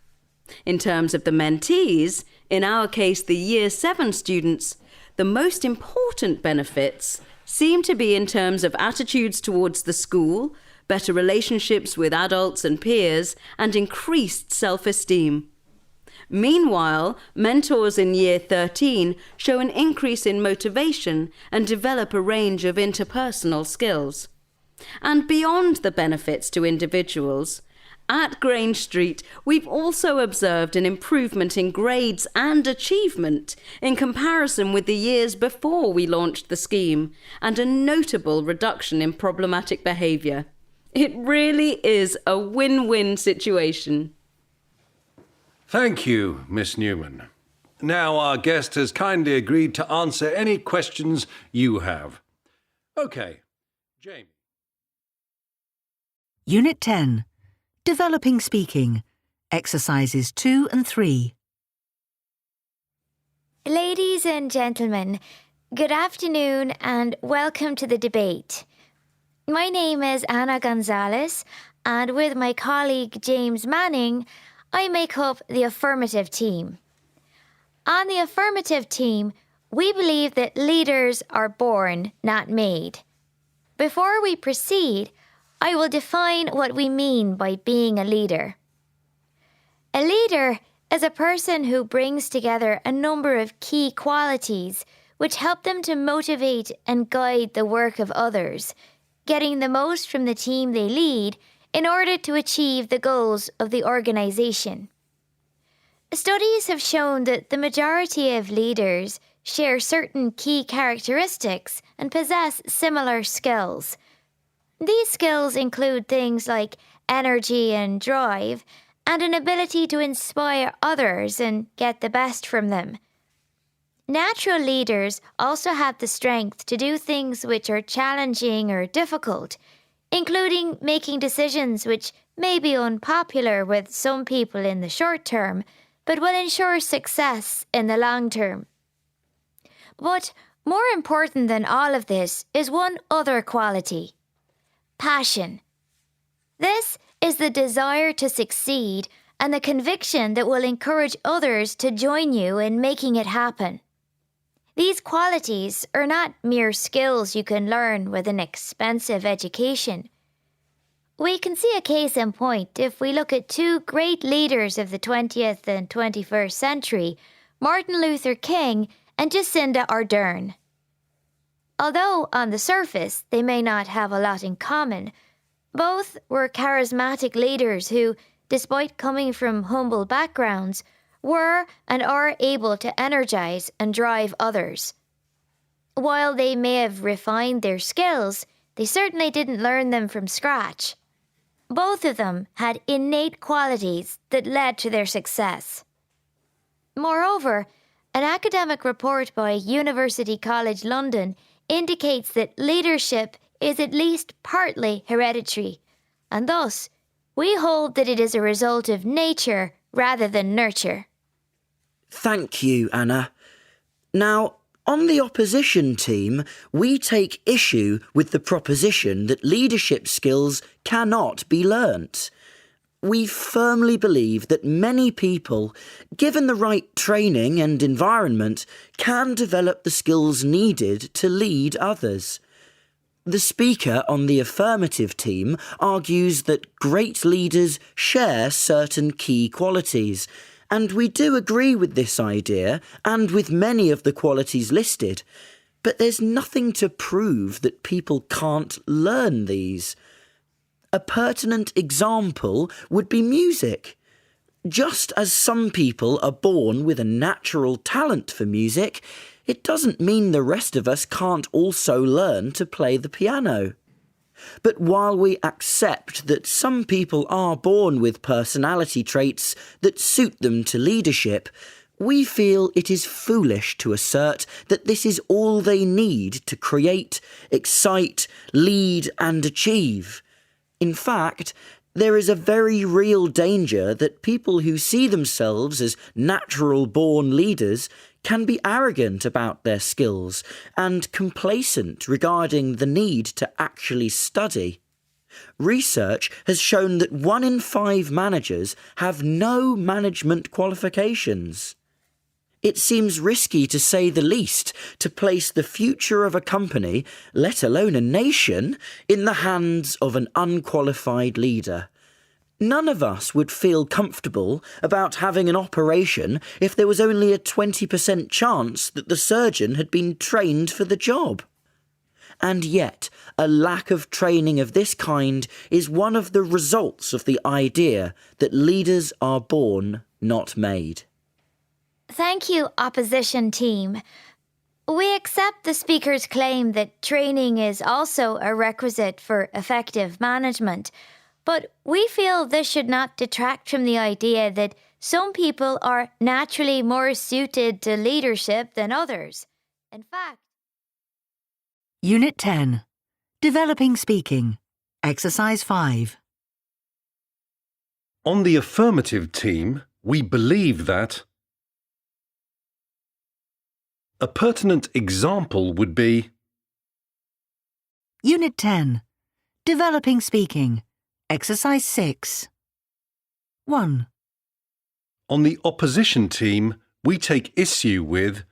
In terms of the mentees, in our case the Year 7 students, the most important benefits seem to be in terms of attitudes towards the school, better relationships with adults and peers, and increased self-esteem. Meanwhile, mentors in Year 13 show an increase in motivation and develop a range of interpersonal skills. And beyond the benefits to individuals, At Grange Street, we've also observed an improvement in grades and achievement in comparison with the years before we launched the scheme, and a notable reduction in problematic behaviour. It really is a win-win situation.
Thank you, Miss Newman. Now our guest has kindly agreed to answer any questions you have. OK, Jamie.
Unit 10. Developing Speaking. Exercises 2 and 3.
Ladies and gentlemen, good afternoon and welcome to the debate. My name is Anna Gonzalez, and with my colleague James Manning, I make up the affirmative team. On the affirmative team, we believe that leaders are born, not made. Before we proceed, I will define what we mean by being a leader. A leader is a person who brings together a number of key qualities which help them to motivate and guide the work of others, getting the most from the team they lead in order to achieve the goals of the organisation. Studies have shown that the majority of leaders share certain key characteristics and possess similar skills. These skills include things like energy and drive, and an ability to inspire others and get the best from them. Natural leaders also have the strength to do things which are challenging or difficult, including making decisions which may be unpopular with some people in the short term, but will ensure success in the long term. But more important than all of this is one other quality: passion. This is the desire to succeed and the conviction that will encourage others to join you in making it happen. These qualities are not mere skills you can learn with an expensive education. We can see a case in point if we look at two great leaders of the 20th and 21st century, Martin Luther King and Jacinda Ardern. Although on the surface they may not have a lot in common, both were charismatic leaders who, despite coming from humble backgrounds, were and are able to energize and drive others. While they may have refined their skills, they certainly didn't learn them from scratch. Both of them had innate qualities that led to their success. Moreover, an academic report by University College London indicates that leadership is at least partly hereditary, and thus we hold that it is a result of nature rather than nurture.
Thank you, Anna. Now, on the opposition team, we take issue with the proposition that leadership skills cannot be learnt. We firmly believe that many people, given the right training and environment, can develop the skills needed to lead others. The speaker on the affirmative team argues that great leaders share certain key qualities, and we do agree with this idea and with many of the qualities listed, but there's nothing to prove that people can't learn these. A pertinent example would be music. Just as some people are born with a natural talent for music, it doesn't mean the rest of us can't also learn to play the piano. But while we accept that some people are born with personality traits that suit them to leadership, we feel it is foolish to assert that this is all they need to create, excite, lead and achieve. In fact, there is a very real danger that people who see themselves as natural-born leaders can be arrogant about their skills and complacent regarding the need to actually study. Research has shown that 1 in 5 managers have no management qualifications. It seems risky, to say the least, to place the future of a company, let alone a nation, in the hands of an unqualified leader. None of us would feel comfortable about having an operation if there was only a 20% chance that the surgeon had been trained for the job. And yet, a lack of training of this kind is one of the results of the idea that leaders are born, not made.
Thank you, opposition team. We accept the speaker's claim that training is also a requisite for effective management, but we feel this should not detract from the idea that some people are naturally more suited to leadership than others. In fact,
Unit 10. Developing Speaking. Exercise 5.
On the affirmative team, we believe that a pertinent example would be
Unit 10. Developing Speaking. Exercise 6. 1,
on the opposition team, we take issue with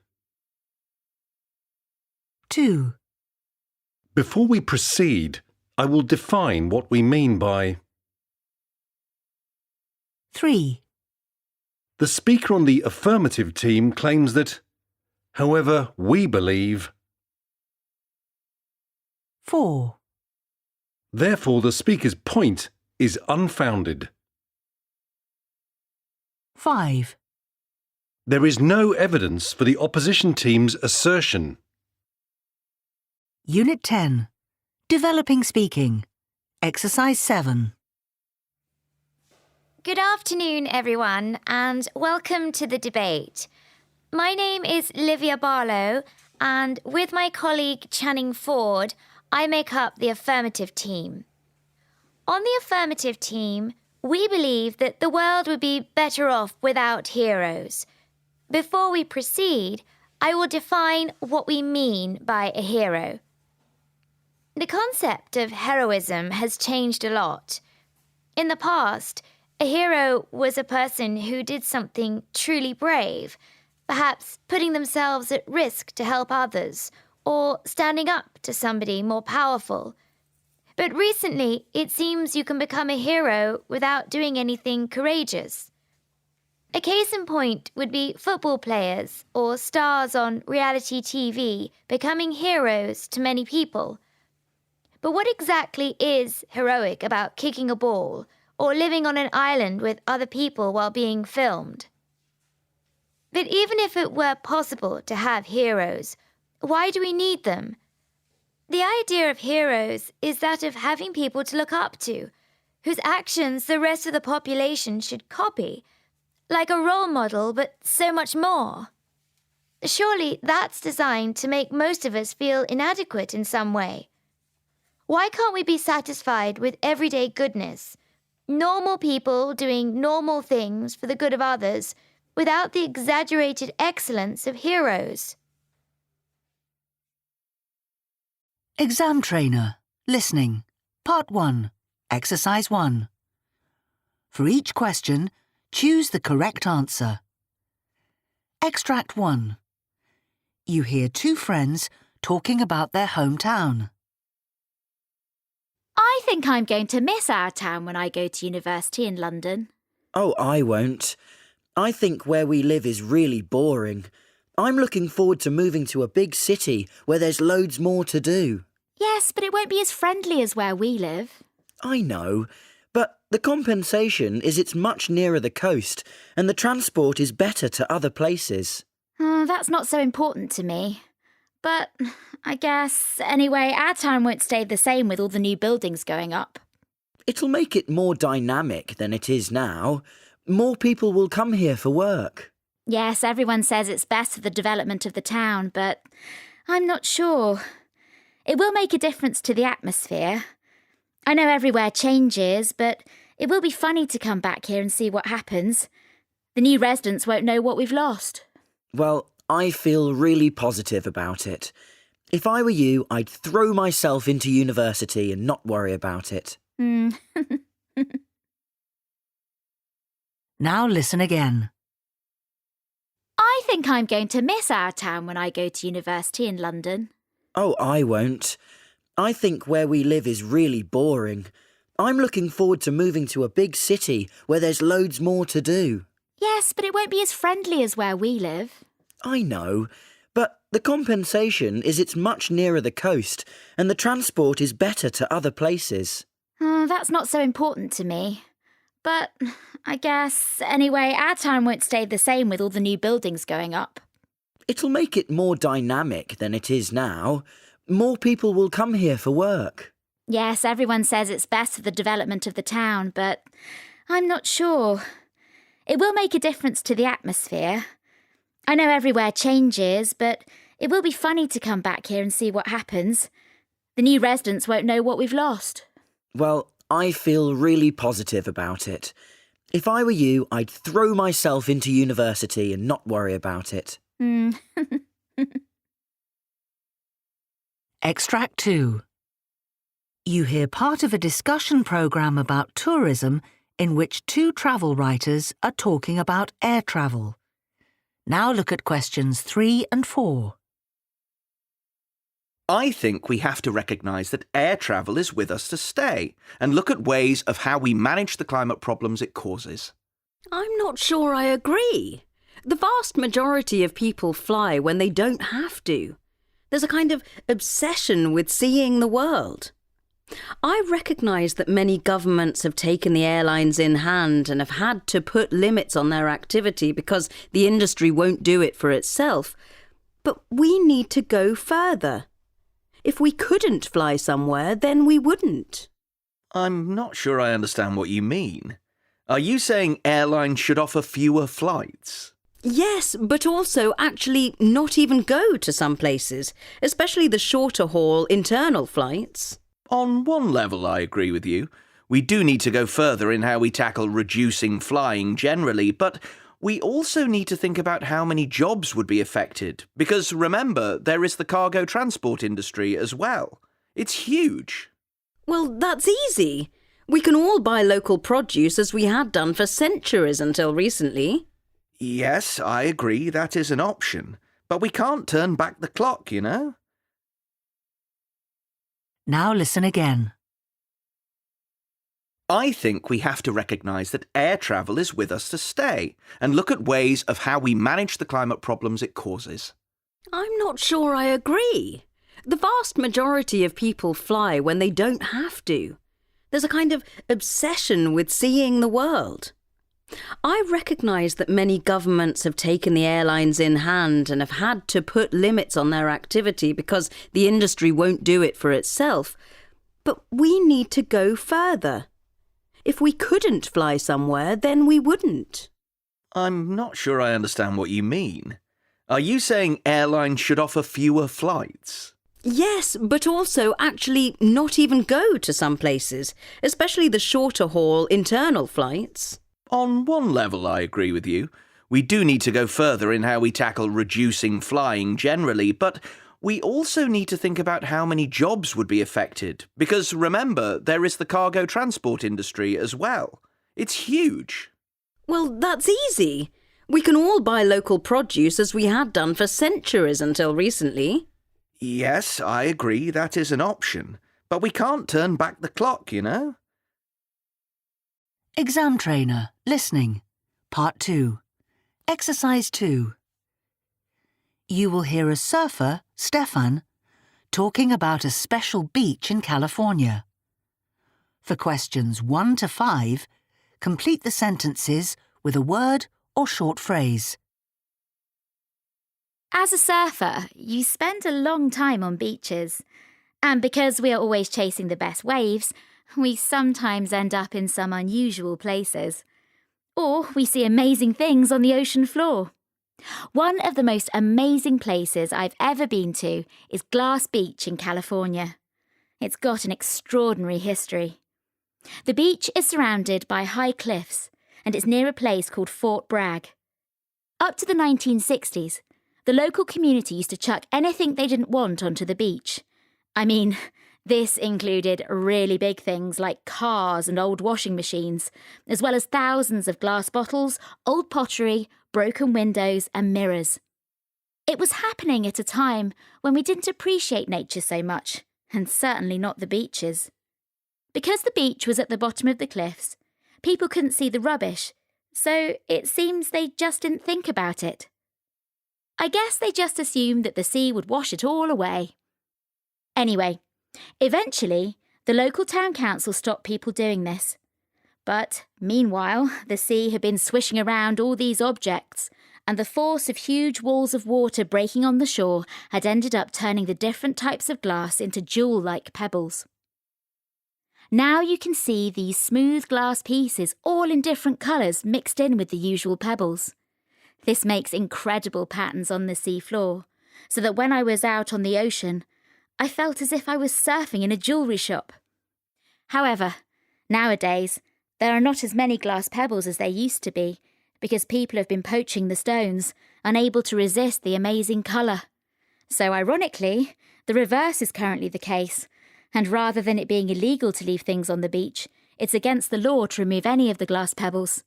2,
before we proceed, I will define what we mean by
3,
the speaker on the affirmative team claims that, however, we believe,
4,
therefore the speaker's point is unfounded.
5,
There is no evidence for the opposition team's assertion.
Unit 10. Developing Speaking. Exercise 7.
good afternoon, everyone, and welcome to the debate. My name is Livia Barlow, and with my colleague Channing Ford, I make up the affirmative team. On the affirmative team, we believe that the world would be better off without heroes. Before we proceed, I will define what we mean by a hero. The concept of heroism has changed a lot. In the past, a hero was a person who did something truly brave, perhaps putting themselves at risk to help others, or standing up to somebody more powerful. But recently, it seems you can become a hero without doing anything courageous. A case in point would be football players or stars on reality TV becoming heroes to many people. But what exactly is heroic about kicking a ball or living on an island with other people while being filmed? But even if it were possible to have heroes, why do we need them? The idea of heroes is that of having people to look up to, whose actions the rest of the population should copy, like a role model, but so much more. Surely that's designed to make most of us feel inadequate in some way. Why can't we be satisfied with everyday goodness, normal people doing normal things for the good of others, without the exaggerated excellence of heroes?
Exam Trainer. Listening. Part 1. Exercise 1. For each question, choose the correct answer. Extract 1. You hear two friends talking about their hometown.
I think I'm going to miss our town when I go to university in London.
Oh, I won't. I think where we live is really boring. I'm looking forward to moving to a big city where there's loads more to do.
Yes, but it won't be as friendly as where we live.
I know, but the compensation is it's much nearer the coast and the transport is better to other places.
That's not so important to me. But I guess, anyway, our town won't stay the same with all the new buildings going up.
It'll make it more dynamic than it is now. More people will come here for work.
Yes, everyone says it's best for the development of the town, but I'm not sure. It will make a difference to the atmosphere. I know everywhere changes, but it will be funny to come back here and see what happens. The new residents won't know what we've lost.
Well, I feel really positive about it. If I were you, I'd throw myself into university and not worry about it.
Now listen again.
I think I'm going to miss our town when I go to university in London.
Oh, I won't. I think where we live is really boring. I'm looking forward to moving to a big city where there's loads more to do.
Yes, but it won't be as friendly as where we live.
I know, but The compensation is it's much nearer the coast and the transport is better to other places.
That's not so important to me. But I guess, anyway, our town won't stay the same with all the new buildings going up.
It'll make it more dynamic than it is now. More people will come here for work.
Yes, everyone says it's best for the development of the town, but I'm not sure. It will make a difference to the atmosphere. I know everywhere changes, but it will be funny to come back here and see what happens. The new residents won't know what we've lost.
Well, I feel really positive about it. If I were you, I'd throw myself into university and not worry about it.
Extract 2. You hear part of a discussion programme about tourism in which two travel writers are talking about air travel. Now look at questions 3 and 4.
I think we have to recognise that air travel is with us to stay and look at ways of how we manage the climate problems it causes.
I'm not sure I agree. The vast majority of people fly when they don't have to. There's a kind of obsession with seeing the world. I recognise that many governments have taken the airlines in hand and have had to put limits on their activity because the industry won't do it for itself. But we need to go further. If we couldn't fly somewhere, then we wouldn't.
I'm not sure I understand what you mean. Are you saying airlines should offer fewer flights?
Yes, but also actually not even go to some places, especially the shorter haul internal flights.
On one level, I agree with you. We do need to go further in how we tackle reducing flying generally, but we also need to think about how many jobs would be affected, because remember, there is the cargo transport industry as well. It's huge.
Well, that's easy. We can all buy local produce as we had done for centuries until recently.
Yes, I agree, that is an option. But we can't turn back the clock, you know?
Now listen again.
I think we have to recognise that air travel is with us to stay and look at ways of how we manage the climate problems it causes.
I'm not sure I agree. The vast majority of people fly when they don't have to. There's a kind of obsession with seeing the world. I recognise that many governments have taken the airlines in hand and have had to put limits on their activity because the industry won't do it for itself. But we need to go further. If we couldn't fly somewhere, then we wouldn't.
I'm not sure I understand what you mean. Are you saying airlines should offer fewer flights?
Yes, but also actually not even go to some places, especially the shorter haul internal flights.
On one level, I agree with you. We do need to go further in how we tackle reducing flying generally, but we also need to think about how many jobs would be affected, because remember, there is the cargo transport industry as well. It's huge.
Well, that's easy. We can all buy local produce as we had done for centuries until recently.
Yes, I agree, that is an option. But we can't turn back the clock, you know?
Exam Trainer, Listening, Part 2. Exercise 2. You will hear a surfer, Stefan, talking about a special beach in California. For questions 1 to 5, complete the sentences with a word or short phrase.
As a surfer, you spend a long time on beaches. And because we are always chasing the best waves, we sometimes end up in some unusual places. Or we see amazing things on the ocean floor. One of the most amazing places I've ever been to is Glass Beach in California. It's got an extraordinary history. The beach is surrounded by high cliffs, and it's near a place called Fort Bragg. Up to the 1960s, the local community used to chuck anything they didn't want onto the beach. I mean, this included really big things like cars and old washing machines, as well as thousands of glass bottles, old pottery, broken windows and mirrors. It was happening at a time when we didn't appreciate nature so much, and certainly not the beaches. Because the beach was at the bottom of the cliffs, people couldn't see the rubbish, so it seems they just didn't think about it. I guess they just assumed that the sea would wash it all away. Anyway, eventually, the local town council stopped people doing this. But, meanwhile, the sea had been swishing around all these objects, and the force of huge walls of water breaking on the shore had ended up turning the different types of glass into jewel-like pebbles. Now you can see these smooth glass pieces all in different colours mixed in with the usual pebbles. This makes incredible patterns on the sea floor, so that when I was out on the ocean, I felt as if I was surfing in a jewellery shop. However, nowadays, there are not as many glass pebbles as there used to be, because people have been poaching the stones, unable to resist the amazing colour. So ironically, the reverse is currently the case, and rather than it being illegal to leave things on the beach, it's against the law to remove any of the glass pebbles.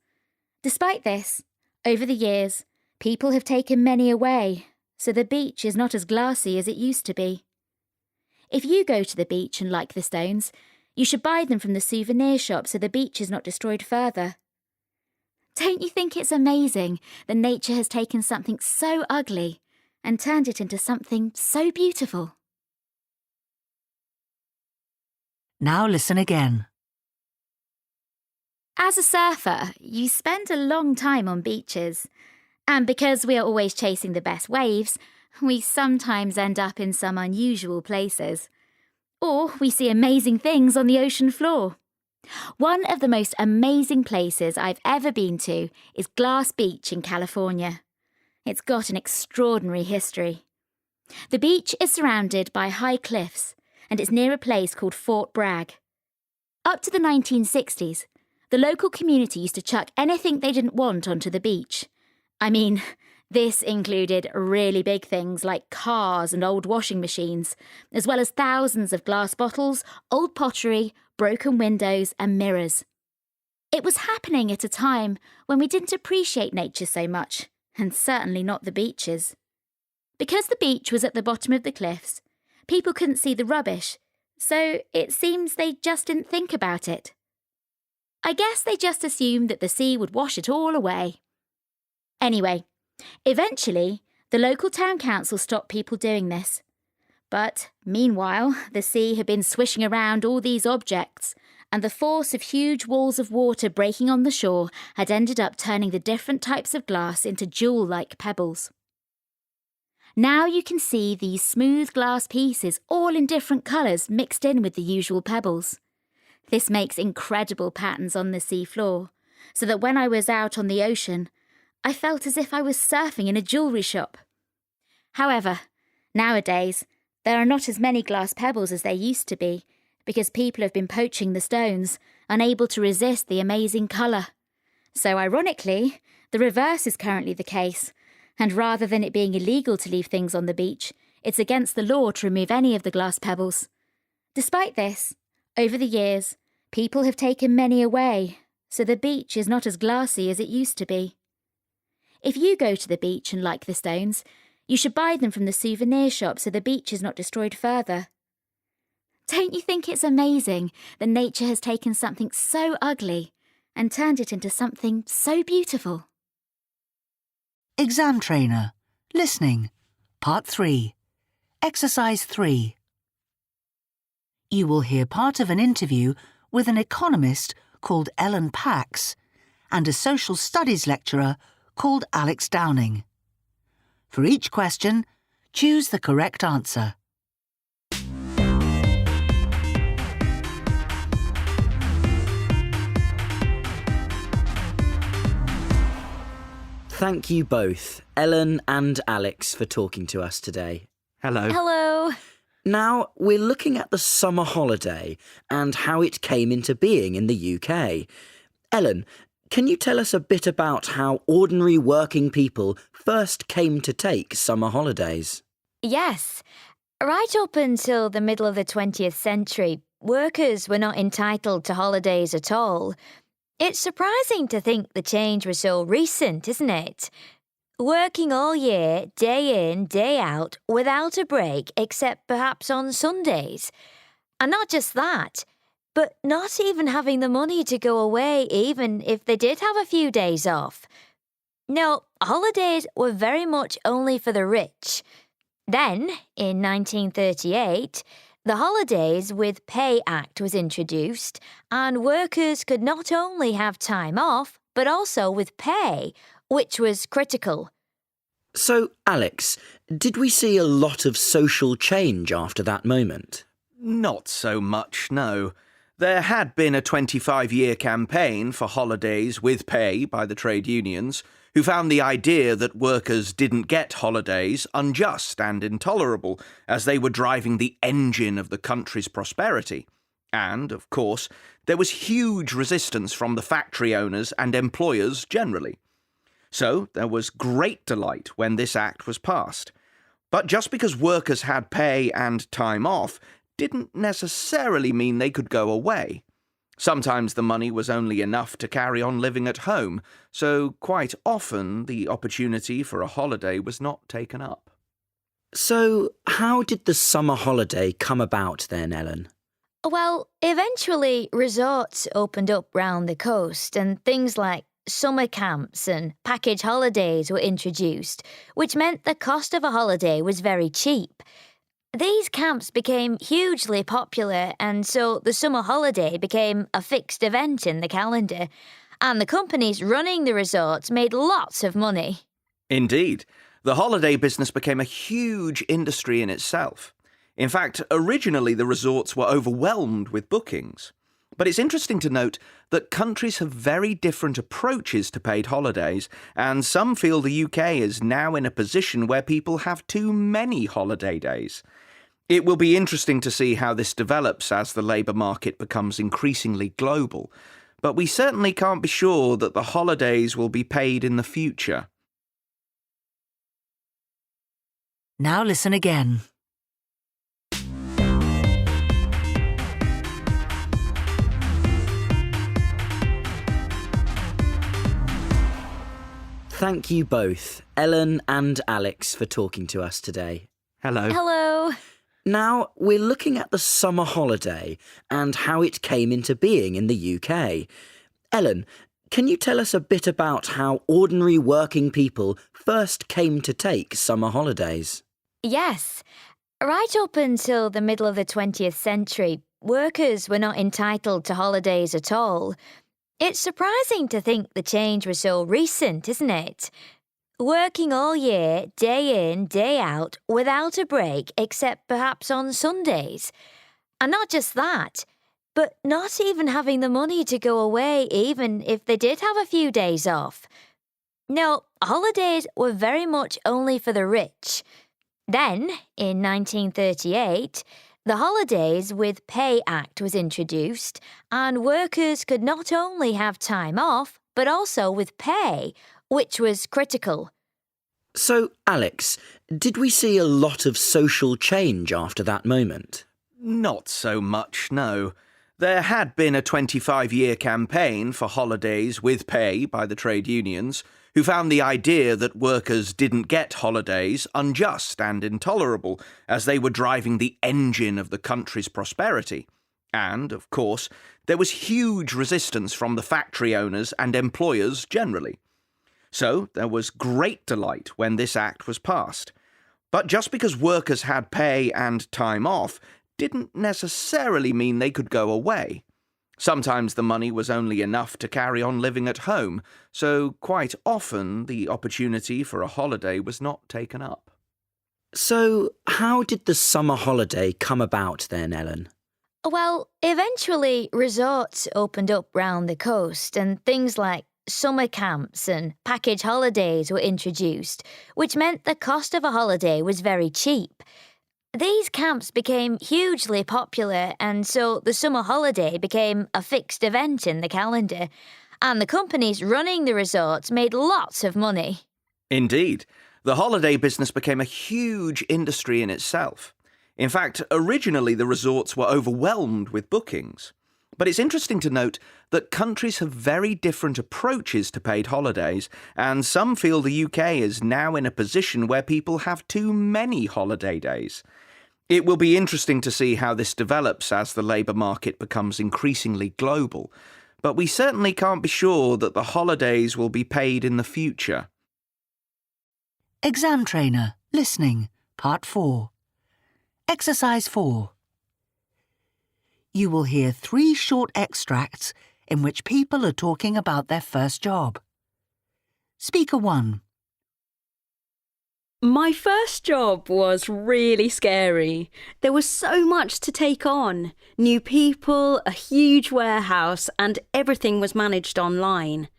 Despite this, over the years, people have taken many away, so the beach is not as glassy as it used to be. If you go to the beach and like the stones, you should buy them from the souvenir shop so the beach is not destroyed further. Don't you think it's amazing that nature has taken something so ugly and turned it into something so beautiful?
Now listen again.
As a surfer, you spend a long time on beaches. And because we are always chasing the best waves, we sometimes end up in some unusual places. Or we see amazing things on the ocean floor. One of the most amazing places I've ever been to is Glass Beach in California. It's got an extraordinary history. The beach is surrounded by high cliffs, and it's near a place called Fort Bragg. Up to the 1960s, the local community used to chuck anything they didn't want onto the beach. I mean, this included really big things like cars and old washing machines, as well as thousands of glass bottles, old pottery, broken windows and mirrors. It was happening at a time when we didn't appreciate nature so much, and certainly not the beaches. Because the beach was at the bottom of the cliffs, people couldn't see the rubbish, so it seems they just didn't think about it. I guess they just assumed that the sea would wash it all away. Anyway, eventually, the local town council stopped people doing this. But, meanwhile, the sea had been swishing around all these objects, and the force of huge walls of water breaking on the shore had ended up turning the different types of glass into jewel-like pebbles. Now you can see these smooth glass pieces all in different colours mixed in with the usual pebbles. This makes incredible patterns on the sea floor, so that when I was out on the ocean, I felt as if I was surfing in a jewellery shop. However, nowadays, there are not as many glass pebbles as there used to be, because people have been poaching the stones, unable to resist the amazing colour. So ironically, the reverse is currently the case, and rather than it being illegal to leave things on the beach, it's against the law to remove any of the glass pebbles. Despite this, over the years, people have taken many away, so the beach is not as glassy as it used to be. If you go to the beach and like the stones, you should buy them from the souvenir shop so the beach is not destroyed further. Don't you think it's amazing that nature has taken something so ugly and turned it into something so beautiful?
Exam Trainer. Listening. Part 3. Exercise 3. You will hear part of an interview with an economist called Ellen Pax and a social studies lecturer called Alex Downing. For each question, choose the correct answer.
Thank you both, Ellen and Alex, for talking to us today.
Hello.
Hello.
Now, we're looking at the summer holiday and how it came into being in the UK. Ellen, can you tell us a bit about how ordinary working people first came to take summer holidays?
Yes. Right up until the middle of the 20th century, workers were not entitled to holidays at all. It's surprising to think the change was so recent, isn't it? Working all year, day in, day out, without a break, except perhaps on Sundays. And not just that, but not even having the money to go away even if they did have a few days off. No, holidays were very much only for the rich. Then, in 1938, the Holidays with Pay Act was introduced, and workers could not only have time off, but also with pay, which was critical.
So, Alex, did we see a lot of social change after that moment?
Not so much, no. There had been a 25-year campaign for holidays with pay by the trade unions, who found the idea that workers didn't get holidays unjust and intolerable, as they were driving the engine of the country's prosperity. And, of course, there was huge resistance from the factory owners and employers generally. So there was great delight when this act was passed. But just because workers had pay and time off didn't necessarily mean they could go away. Sometimes the money was only enough to carry on living at home, so quite often the opportunity for a holiday was not taken up.
So, how did the summer holiday come about then, Ellen?
Well, eventually resorts opened up round the coast and things like summer camps and package holidays were introduced, which meant the cost of a holiday was very cheap. These camps became hugely popular, and so the summer holiday became a fixed event in the calendar, and the companies running the resorts made lots of money.
Indeed, the holiday business became a huge industry in itself. In fact, originally the resorts were overwhelmed with bookings. But it's interesting to note that countries have very different approaches to paid holidays, and some feel the UK is now in a position where people have too many holiday days. It will be interesting to see how this develops as the labour market becomes increasingly global, but we certainly can't be sure that the holidays will be paid in the future.
Now listen again.
Thank you both, Ellen and Alex, for talking to us today.
Hello.
Hello.
Now, we're looking at the summer holiday and how it came into being in the UK. Ellen, can you tell us a bit about how ordinary working people first came to take summer holidays?
Yes. Right up until the middle of the 20th century, workers were not entitled to holidays at all. It's surprising to think the change was so recent, isn't it? Working all year, day in, day out, without a break, except perhaps on Sundays. And not just that, but not even having the money to go away even if they did have a few days off. No, holidays were very much only for the rich. Then, in 1938, the Holidays with Pay Act was introduced, and workers could not only have time off, but also with pay, which was critical.
So, Alex, did we see a lot of social change after that moment?
Not so much, no. There had been a 25-year campaign for holidays with pay by the trade unions, who found the idea that workers didn't get holidays unjust and intolerable, as they were driving the engine of the country's prosperity. And, of course, there was huge resistance from the factory owners and employers generally. So there was great delight when this act was passed. But just because workers had pay and time off didn't necessarily mean they could go away. Sometimes the money was only enough to carry on living at home, so quite often the opportunity for a holiday was not taken up.
So, how did the summer holiday come about then, Ellen?
Well, eventually resorts opened up round the coast and things like summer camps and package holidays were introduced, which meant the cost of a holiday was very cheap. These camps became hugely popular, and so the summer holiday became a fixed event in the calendar, and the companies running the resorts made lots of money.
Indeed, the holiday business became a huge industry in itself. In fact, originally the resorts were overwhelmed with bookings. But it's interesting to note that countries have very different approaches to paid holidays, and some feel the UK is now in a position where people have too many holiday days. It will be interesting to see how this develops as the labour market becomes increasingly global, but we certainly can't be sure that the holidays will be paid in the future.
Exam Trainer, Listening, Part 4. Exercise 4. You will hear 3 short extracts in which people are talking about their first job. Speaker 1.
My first job was really scary. There was so much to take on. New people, a huge warehouse, and everything was managed online.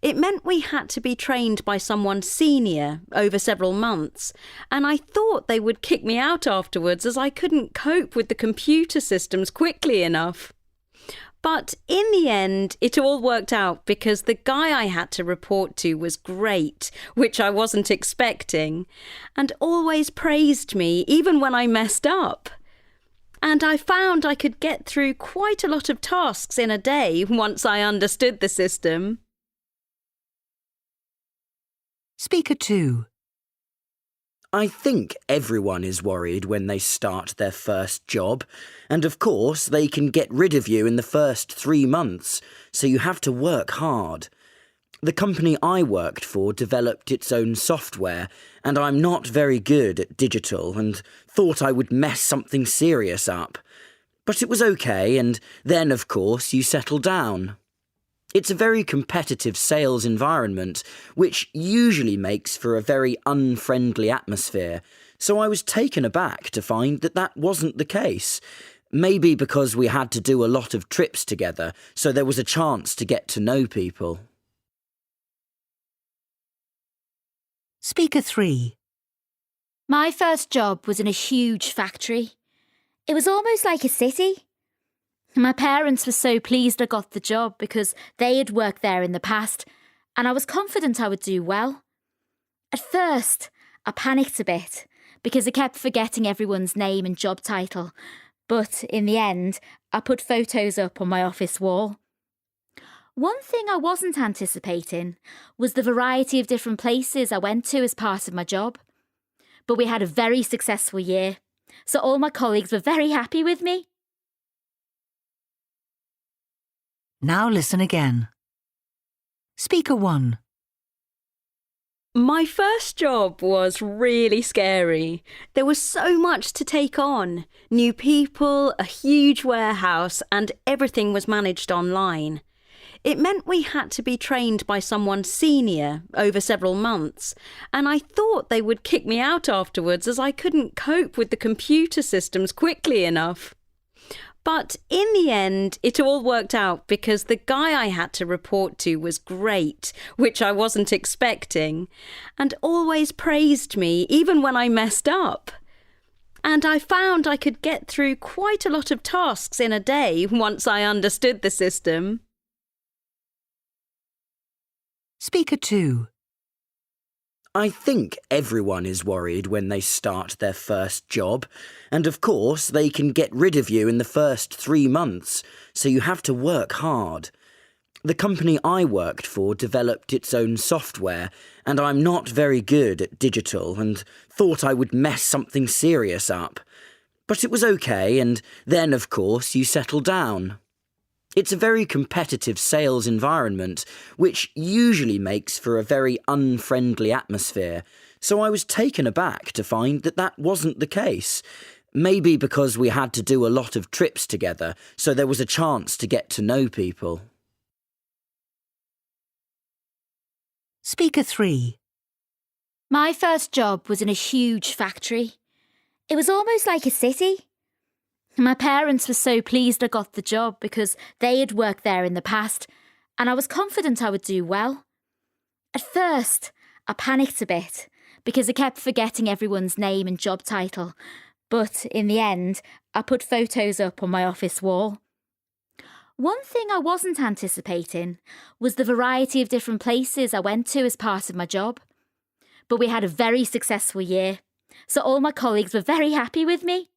It meant we had to be trained by someone senior over several months, and I thought they would kick me out afterwards as I couldn't cope with the computer systems quickly enough. But in the end, it all worked out because the guy I had to report to was great, which I wasn't expecting, and always praised me even when I messed up. And I found I could get through quite a lot of tasks in a day once I understood the system.
Speaker 2.
I think everyone is worried when they start their first job, and of course they can get rid of you in the first 3 months, so you have to work hard. The company I worked for developed its own software, and I'm not very good at digital and thought I would mess something serious up. But it was okay, and then of course you settle down. It's a very competitive sales environment, which usually makes for a very unfriendly atmosphere, so I was taken aback to find that that wasn't the case. Maybe because we had to do a lot of trips together, so there was a chance to get to know people.
Speaker 3.
My first job was in a huge factory. It was almost like a city. My parents were so pleased I got the job because they had worked there in the past, and I was confident I would do well. At first, I panicked a bit because I kept forgetting everyone's name and job title, but in the end, I put photos up on my office wall. One thing I wasn't anticipating was the variety of different places I went to as part of my job. But we had a very successful year, so all my colleagues were very happy with me.
Now listen again. Speaker 1.
My first job was really scary. There was so much to take on. New people, a huge warehouse, and everything was managed online. It meant we had to be trained by someone senior over several months, and I thought they would kick me out afterwards as I couldn't cope with the computer systems quickly enough. But in the end, it all worked out because the guy I had to report to was great, which I wasn't expecting, and always praised me even when I messed up. And I found I could get through quite a lot of tasks in a day once I understood the system.
Speaker 2.
I think everyone is worried when they start their first job, and of course they can get rid of you in the first 3 months, so you have to work hard. The company I worked for developed its own software, and I'm not very good at digital and thought I would mess something serious up. But it was okay, and then of course you settle down. It's a very competitive sales environment, which usually makes for a very unfriendly atmosphere, so I was taken aback to find that that wasn't the case. Maybe because we had to do a lot of trips together, so there was a chance to get to know people.
Speaker 3.
My first job was in a huge factory. It was almost like a city. My parents were so pleased I got the job because they had worked there in the past, and I was confident I would do well. At first, I panicked a bit because I kept forgetting everyone's name and job title, but in the end, I put photos up on my office wall. One thing I wasn't anticipating was the variety of different places I went to as part of my job. But we had a very successful year, so all my colleagues were very happy with me.